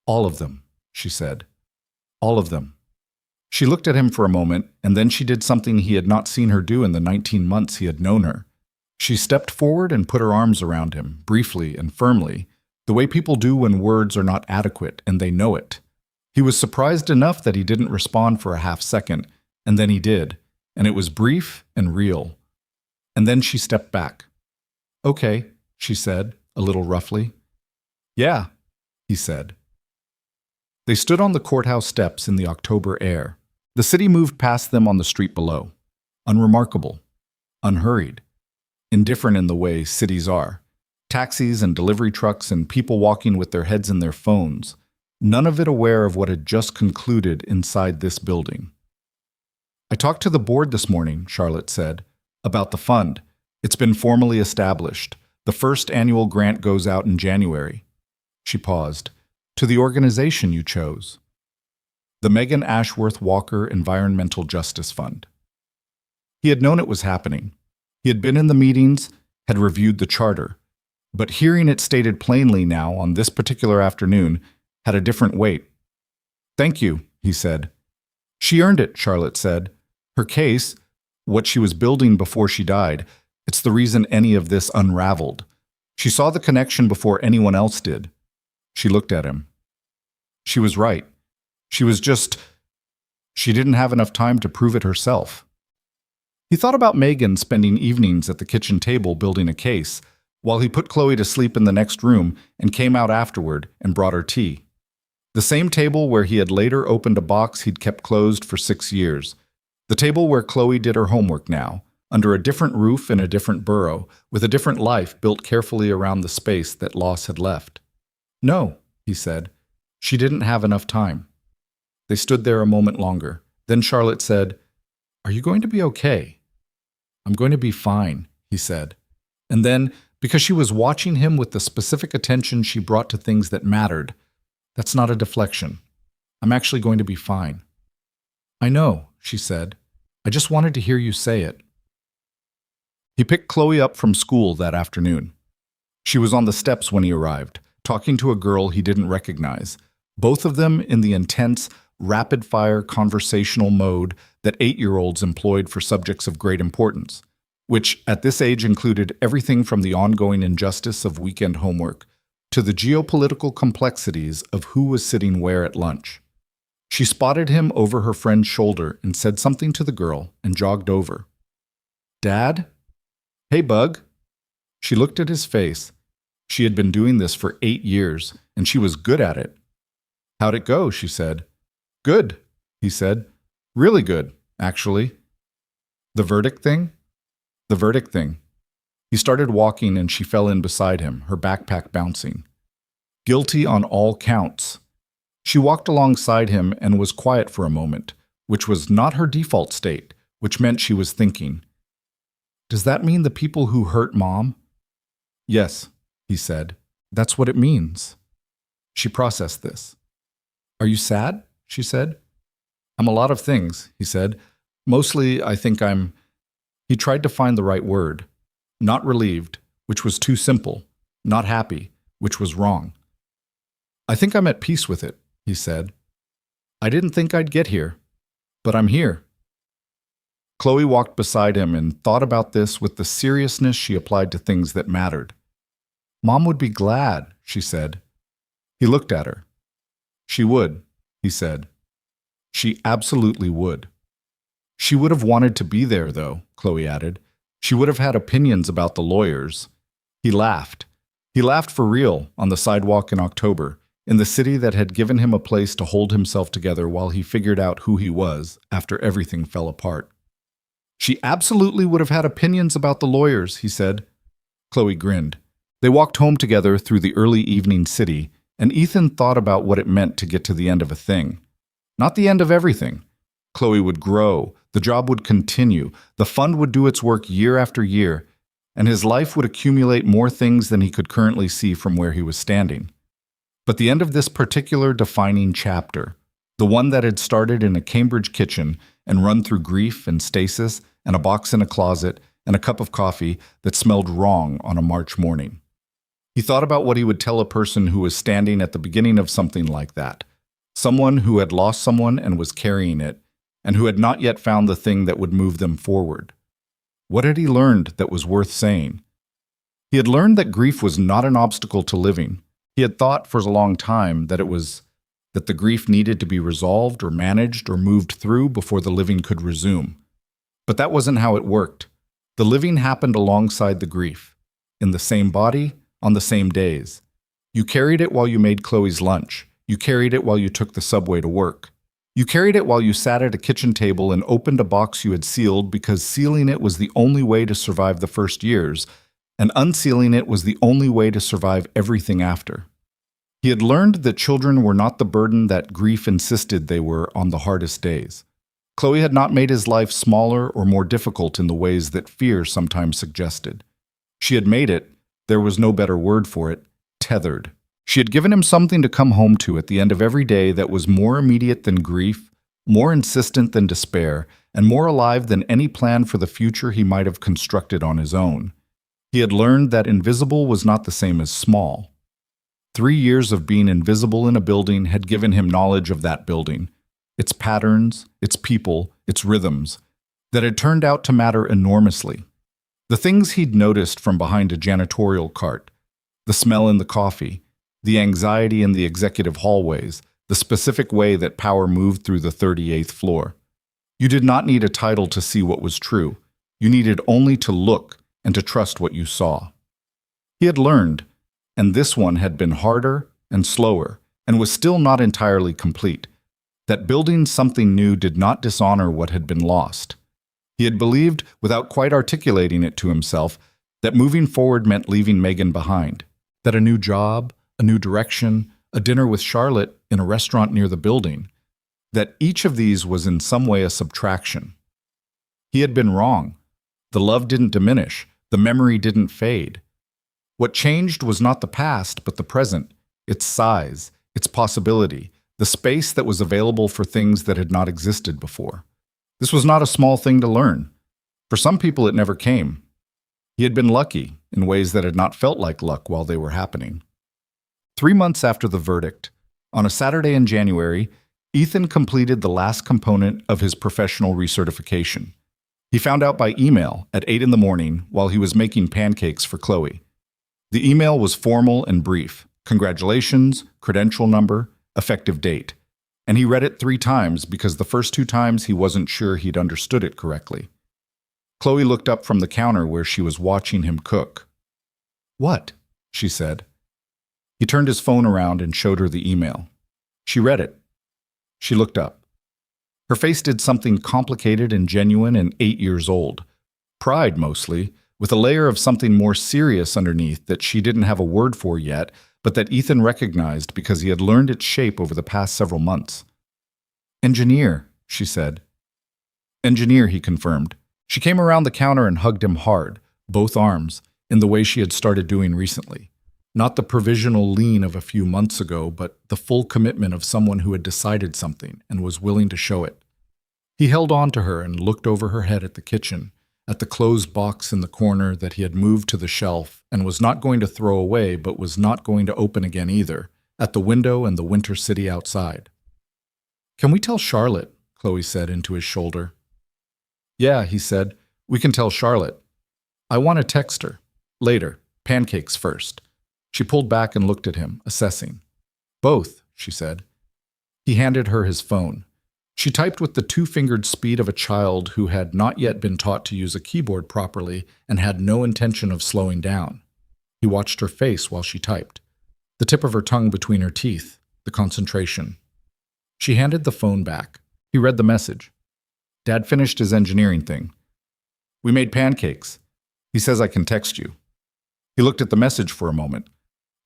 All of them, she said. All of them. She looked at him for a moment, and then she did something he had not seen her do in the 19 months he had known her. She stepped forward and put her arms around him, briefly and firmly, the way people do when words are not adequate and they know it. He was surprised enough that he didn't respond for a half second, and then he did, and it was brief and real. And then she stepped back. Okay, she said, a little roughly. Yeah, he said. They stood on the courthouse steps in the October air. The city moved past them on the street below. Unremarkable. Unhurried. Indifferent in the way cities are. Taxis and delivery trucks and people walking with their heads in their phones. None of it aware of what had just concluded inside this building. I talked to the board this morning, Charlotte said, about the fund. It's been formally established. The first annual grant goes out in January. She paused. To the organization you chose. The Megan Ashworth Walker Environmental Justice Fund. He had known it was happening. He had been in the meetings, had reviewed the charter, but hearing it stated plainly now on this particular afternoon had a different weight. Thank you, he said. She earned it, Charlotte said. Her case, what she was building before she died, it's the reason any of this unraveled. She saw the connection before anyone else did. She looked at him. She was right. She didn't have enough time to prove it herself. He thought about Megan spending evenings at the kitchen table building a case, while he put Chloe to sleep in the next room and came out afterward and brought her tea. The same table where he had later opened a box he'd kept closed for 6 years. The table where Chloe did her homework now, under a different roof in a different borough, with a different life built carefully around the space that loss had left. No, he said. She didn't have enough time. They stood there a moment longer. Then Charlotte said, Are you going to be okay? I'm going to be fine, he said. And then, because she was watching him with the specific attention she brought to things that mattered, that's not a deflection. I'm actually going to be fine. I know, she said. I just wanted to hear you say it. He picked Chloe up from school that afternoon. She was on the steps when he arrived, talking to a girl he didn't recognize, both of them in the intense, rapid-fire conversational mode that 8-year-olds employed for subjects of great importance, which at this age included everything from the ongoing injustice of weekend homework to the geopolitical complexities of who was sitting where at lunch. She spotted him over her friend's shoulder and said something to the girl and jogged over. Dad? Hey, Bug. She looked at his face. She had been doing this for 8 years, and she was good at it. How'd it go? She said. Good, he said. Really good, actually. The verdict thing? The verdict thing. He started walking and she fell in beside him, her backpack bouncing. Guilty on all counts. She walked alongside him and was quiet for a moment, which was not her default state, which meant she was thinking. Does that mean the people who hurt Mom? Yes, he said. That's what it means. She processed this. Are you sad? She said. I'm a lot of things, he said. Mostly, I think I'm... He tried to find the right word. Not relieved, which was too simple. Not happy, which was wrong. I think I'm at peace with it, he said. I didn't think I'd get here, but I'm here. Chloe walked beside him and thought about this with the seriousness she applied to things that mattered. Mom would be glad, she said. He looked at her. She would, he said. She absolutely would. She would have wanted to be there, though, Chloe added. She would have had opinions about the lawyers. He laughed. He laughed for real on the sidewalk in October, in the city that had given him a place to hold himself together while he figured out who he was after everything fell apart. She absolutely would have had opinions about the lawyers, he said. Chloe grinned. They walked home together through the early evening city, and Ethan thought about what it meant to get to the end of a thing. Not the end of everything. Chloe would grow, the job would continue, the fund would do its work year after year, and his life would accumulate more things than he could currently see from where he was standing. But the end of this particular defining chapter, the one that had started in a Cambridge kitchen and run through grief and stasis and a box in a closet and a cup of coffee that smelled wrong on a March morning. He thought about what he would tell a person who was standing at the beginning of something like that, someone who had lost someone and was carrying it, and who had not yet found the thing that would move them forward. What had he learned that was worth saying? He had learned that grief was not an obstacle to living. He had thought for a long time that the grief needed to be resolved or managed or moved through before the living could resume. But that wasn't how it worked. The living happened alongside the grief, in the same body, on the same days. You carried it while you made Chloe's lunch. You carried it while you took the subway to work. You carried it while you sat at a kitchen table and opened a box you had sealed because sealing it was the only way to survive the first years, and unsealing it was the only way to survive everything after. He had learned that children were not the burden that grief insisted they were on the hardest days. Chloe had not made his life smaller or more difficult in the ways that fear sometimes suggested. She had made it, there was no better word for it, tethered. She had given him something to come home to at the end of every day that was more immediate than grief, more insistent than despair, and more alive than any plan for the future he might have constructed on his own. He had learned that invisible was not the same as small. 3 years of being invisible in a building had given him knowledge of that building, its patterns, its people, its rhythms, that had turned out to matter enormously. The things he'd noticed from behind a janitorial cart, the smell in the coffee, the anxiety in the executive hallways, the specific way that power moved through the 38th floor. You did not need a title to see what was true. You needed only to look and to trust what you saw. He had learned, and this one had been harder and slower, and was still not entirely complete, that building something new did not dishonor what had been lost. He had believed, without quite articulating it to himself, that moving forward meant leaving Megan behind, that a new job, a new direction, a dinner with Charlotte in a restaurant near the building, that each of these was in some way a subtraction. He had been wrong. The love didn't diminish. The memory didn't fade. What changed was not the past, but the present, its size, its possibility, the space that was available for things that had not existed before. This was not a small thing to learn. For some people, it never came. He had been lucky in ways that had not felt like luck while they were happening. 3 months after the verdict, on a Saturday in January, Ethan completed the last component of his professional recertification. He found out by email at 8 in the morning while he was making pancakes for Chloe. The email was formal and brief. Congratulations, credential number, effective date. And he read it 3 times because the first 2 times he wasn't sure he'd understood it correctly. Chloe looked up from the counter where she was watching him cook. "What?" she said. He turned his phone around and showed her the email. She read it. She looked up. Her face did something complicated and genuine and 8 years old. Pride, mostly, with a layer of something more serious underneath that she didn't have a word for yet, but that Ethan recognized because he had learned its shape over the past several months. "Engineer," she said. "Engineer," he confirmed. She came around the counter and hugged him hard, both arms, in the way she had started doing recently. Not the provisional lean of a few months ago, but the full commitment of someone who had decided something and was willing to show it. He held on to her and looked over her head at the kitchen, at the closed box in the corner that he had moved to the shelf and was not going to throw away but was not going to open again either, at the window and the winter city outside. "Can we tell Charlotte?" Chloe said into his shoulder. "Yeah," he said, "we can tell Charlotte. I want to text her. Later. Pancakes first." She pulled back and looked at him, assessing. "Both," she said. He handed her his phone. She typed with the two-fingered speed of a child who had not yet been taught to use a keyboard properly and had no intention of slowing down. He watched her face while she typed, the tip of her tongue between her teeth, the concentration. She handed the phone back. He read the message. Dad finished his engineering thing. We made pancakes. He says I can text you. He looked at the message for a moment.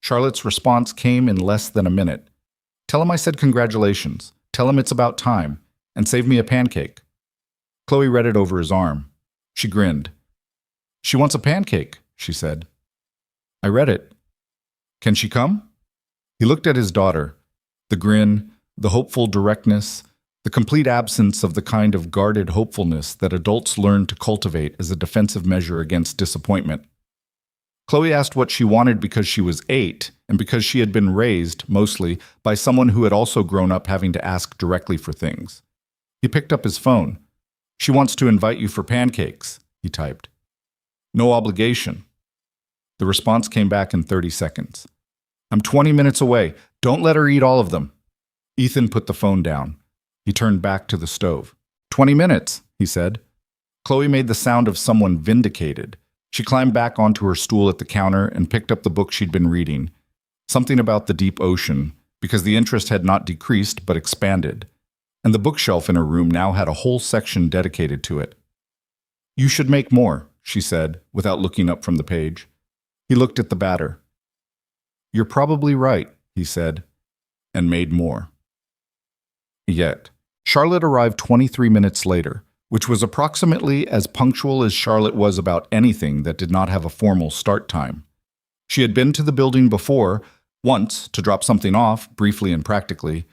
Charlotte's response came in less than a minute. Tell him I said congratulations. Tell him it's about time. And save me a pancake. Chloe read it over his arm. She grinned. She wants a pancake, she said. I read it. Can she come? He looked at his daughter. The grin, the hopeful directness, the complete absence of the kind of guarded hopefulness that adults learn to cultivate as a defensive measure against disappointment. Chloe asked what she wanted because she was 8 and because she had been raised, mostly, by someone who had also grown up having to ask directly for things. He picked up his phone. She wants to invite you for pancakes, he typed. No obligation. The response came back in 30 seconds. I'm 20 minutes away. Don't let her eat all of them. Ethan put the phone down. He turned back to the stove. 20 minutes, he said. Chloe made the sound of someone vindicated. She climbed back onto her stool at the counter and picked up the book she'd been reading. Something about the deep ocean, because the interest had not decreased but expanded. And the bookshelf in her room now had a whole section dedicated to it. You should make more, she said, without looking up from the page. He looked at the batter. You're probably right, he said, and made more. Yet, Charlotte arrived 23 minutes later, which was approximately as punctual as Charlotte was about anything that did not have a formal start time. She had been to the building before, once, to drop something off, briefly and practically,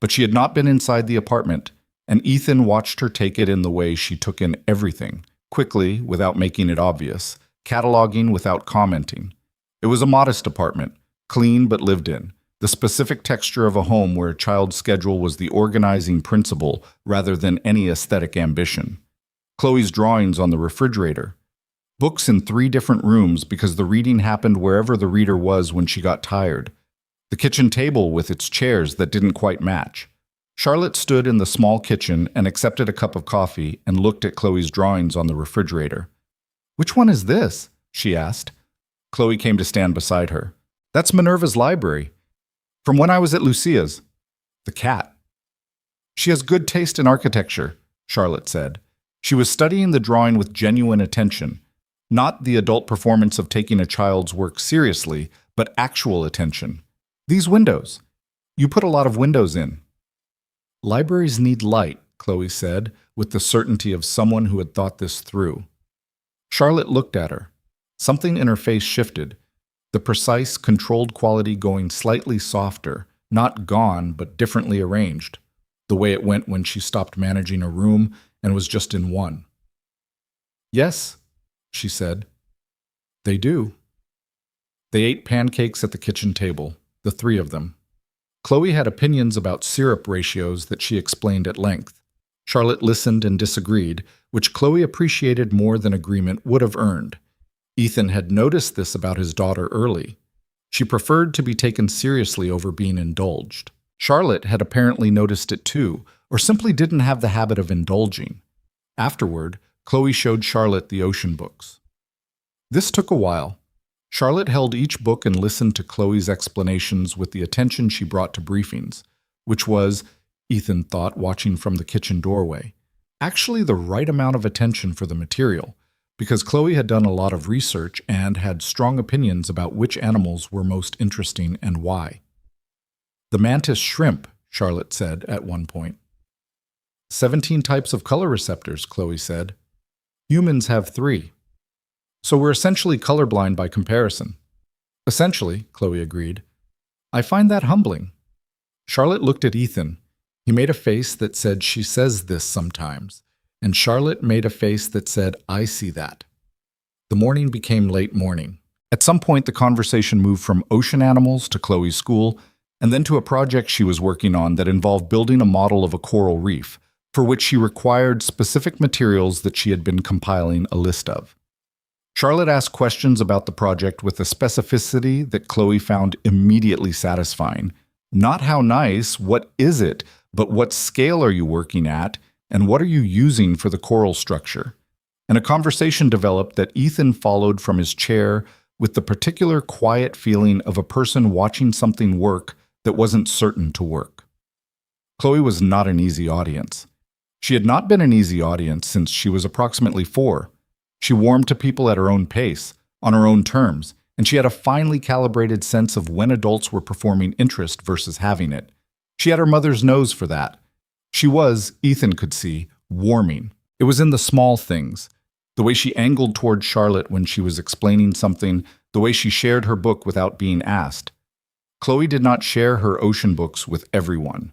but she had not been inside the apartment, and Ethan watched her take it in the way she took in everything, quickly, without making it obvious, cataloging without commenting. It was a modest apartment, clean but lived in, the specific texture of a home where a child's schedule was the organizing principle rather than any aesthetic ambition. Chloe's drawings on the refrigerator. Books in 3 different rooms because the reading happened wherever the reader was when she got tired. The kitchen table with its chairs that didn't quite match. Charlotte stood in the small kitchen and accepted a cup of coffee and looked at Chloe's drawings on the refrigerator. Which one is this? She asked. Chloe came to stand beside her. That's Minerva's library. From when I was at Lucia's. The cat. She has good taste in architecture, Charlotte said. She was studying the drawing with genuine attention, not the adult performance of taking a child's work seriously, but actual attention. These windows. You put a lot of windows in. Libraries need light, Chloe said, with the certainty of someone who had thought this through. Charlotte looked at her. Something in her face shifted. The precise, controlled quality going slightly softer, not gone, but differently arranged, the way it went when she stopped managing a room and was just in one. Yes, she said. They do. They ate pancakes at the kitchen table, the 3 of them. Chloe had opinions about syrup ratios that she explained at length. Charlotte listened and disagreed, which Chloe appreciated more than agreement would have earned. Ethan had noticed this about his daughter early. She preferred to be taken seriously over being indulged. Charlotte had apparently noticed it too, or simply didn't have the habit of indulging. Afterward, Chloe showed Charlotte the ocean books. This took a while. Charlotte held each book and listened to Chloe's explanations with the attention she brought to briefings, which was, Ethan thought, watching from the kitchen doorway, actually the right amount of attention for the material, because Chloe had done a lot of research and had strong opinions about which animals were most interesting and why. The mantis shrimp, Charlotte said at one point. 17 types of color receptors, Chloe said. Humans have 3. So we're essentially colorblind by comparison. Essentially, Chloe agreed. I find that humbling. Charlotte looked at Ethan. He made a face that said she says this sometimes, and Charlotte made a face that said, I see that. The morning became late morning. At some point, the conversation moved from ocean animals to Chloe's school, and then to a project she was working on that involved building a model of a coral reef, for which she required specific materials that she had been compiling a list of. Charlotte asked questions about the project with a specificity that Chloe found immediately satisfying. Not how nice, what is it, But what scale are you working at, and what are you using for the coral structure? And a conversation developed that Ethan followed from his chair with the particular quiet feeling of a person watching something work that wasn't certain to work. Chloe was not an easy audience. She had not been an easy audience since she was approximately 4. She warmed to people at her own pace, on her own terms, and she had a finely calibrated sense of when adults were performing interest versus having it. She had her mother's nose for that. She was, Ethan could see, warming. It was in the small things. The way she angled toward Charlotte when she was explaining something, the way she shared her book without being asked. Chloe did not share her ocean books with everyone.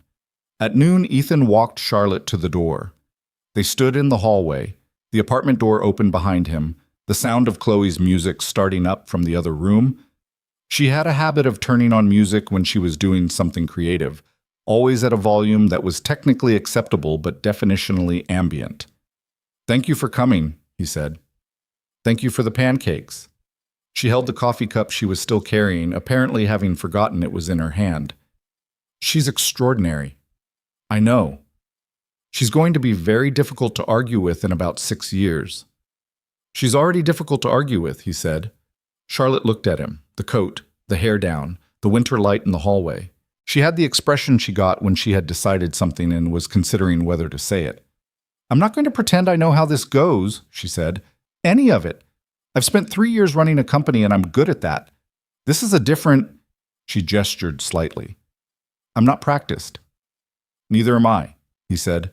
At noon, Ethan walked Charlotte to the door. They stood in the hallway. The apartment door opened behind him, the sound of Chloe's music starting up from the other room. She had a habit of turning on music when she was doing something creative, always at a volume that was technically acceptable but definitionally ambient. "Thank you for coming," he said. "Thank you for the pancakes." She held the coffee cup she was still carrying, apparently having forgotten it was in her hand. "She's extraordinary." "I know. She's going to be very difficult to argue with in about 6 years." "She's already difficult to argue with," he said. Charlotte looked at him, the coat, the hair down, the winter light in the hallway. She had the expression she got when she had decided something and was considering whether to say it. "I'm not going to pretend I know how this goes," she said. "Any of it. I've spent 3 years running a company and I'm good at that. This is a different—" She gestured slightly. "I'm not practiced." "Neither am I," he said.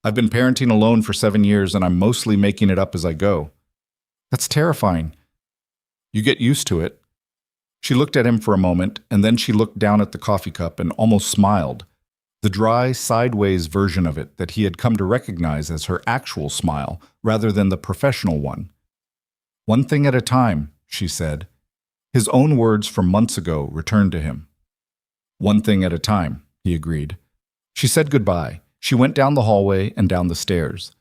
"I've been parenting alone for 7 years and I'm mostly making it up as I go." "That's terrifying." "You get used to it." She looked at him for a moment, and then she looked down at the coffee cup and almost smiled, the dry, sideways version of it that he had come to recognize as her actual smile rather than the professional one. "One thing at a time," she said. His own words from months ago returned to him. "One thing at a time," he agreed. She said goodbye. She went down the hallway and down the stairs.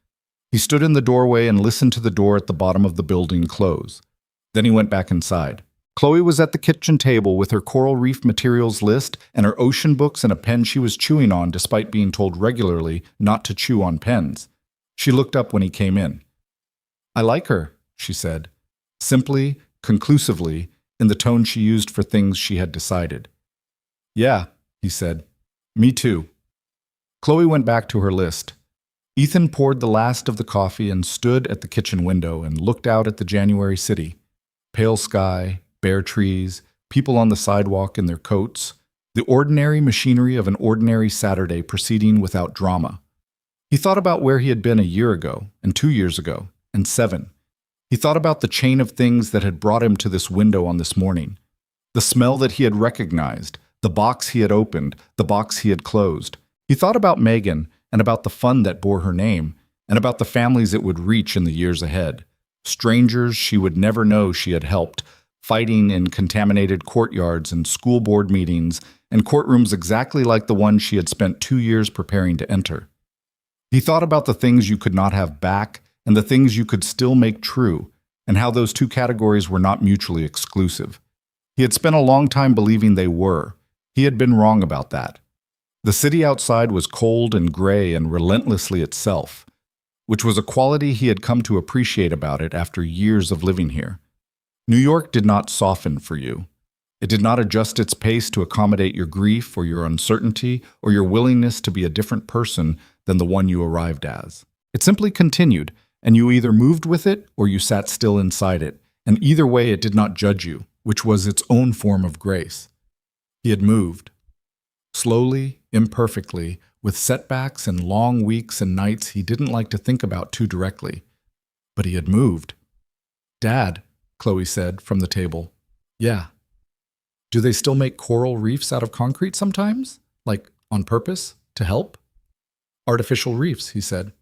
He stood in the doorway and listened to the door at the bottom of the building close. Then he went back inside. Chloe was at the kitchen table with her coral reef materials list and her ocean books and a pen she was chewing on despite being told regularly not to chew on pens. She looked up when he came in. "I like her," she said, simply, conclusively, in the tone she used for things she had decided. "Yeah," he said. "Me too." Chloe went back to her list. Ethan poured the last of the coffee and stood at the kitchen window and looked out at the January city. Pale sky, bare trees, people on the sidewalk in their coats, the ordinary machinery of an ordinary Saturday proceeding without drama. He thought about where he had been a year ago, and 2 years ago, and 7. He thought about the chain of things that had brought him to this window on this morning. The smell that he had recognized, the box he had opened, the box he had closed. He thought about Megan, and about the fund that bore her name, and about the families it would reach in the years ahead. Strangers she would never know she had helped, fighting in contaminated courtyards and school board meetings and courtrooms exactly like the one she had spent 2 years preparing to enter. He thought about the things you could not have back and the things you could still make true, and how those two categories were not mutually exclusive. He had spent a long time believing they were. He had been wrong about that. The city outside was cold and gray and relentlessly itself, which was a quality he had come to appreciate about it after years of living here. New York did not soften for you. It did not adjust its pace to accommodate your grief or your uncertainty or your willingness to be a different person than the one you arrived as. It simply continued, and you either moved with it or you sat still inside it, and either way it did not judge you, which was its own form of grace. He had moved. Slowly, imperfectly, with setbacks and long weeks and nights he didn't like to think about too directly. But he had moved. "Dad," Chloe said from the table. "Yeah." "Do they still make coral reefs out of concrete sometimes? Like, on purpose? To help?" "Artificial reefs," he said.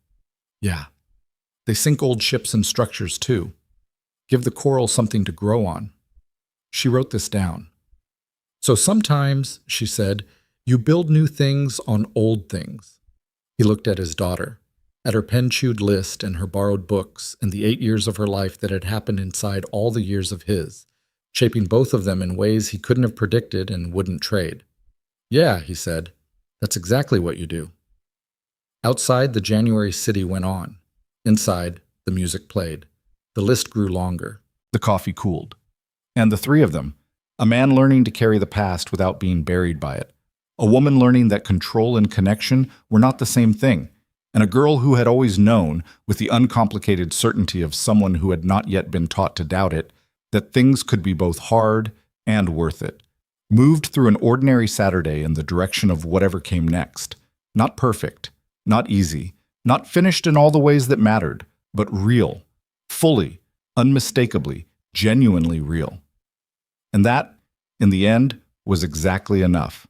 "Yeah. They sink old ships and structures too. Give the coral something to grow on." She wrote this down. "So sometimes," she said, "you build new things on old things." He looked at his daughter, at her pen-chewed list and her borrowed books and the 8 years of her life that had happened inside all the years of his, shaping both of them in ways he couldn't have predicted and wouldn't trade. "Yeah," he said, That's exactly what you do. Outside, the January city went on. Inside, the music played. The list grew longer. The coffee cooled. And the three of them, a man learning to carry the past without being buried by it, a woman learning that control and connection were not the same thing, and a girl who had always known, with the uncomplicated certainty of someone who had not yet been taught to doubt it, that things could be both hard and worth it, moved through an ordinary Saturday in the direction of whatever came next. Not perfect, not easy, not finished in all the ways that mattered, but real, fully, unmistakably, genuinely real. And that, in the end, was exactly enough.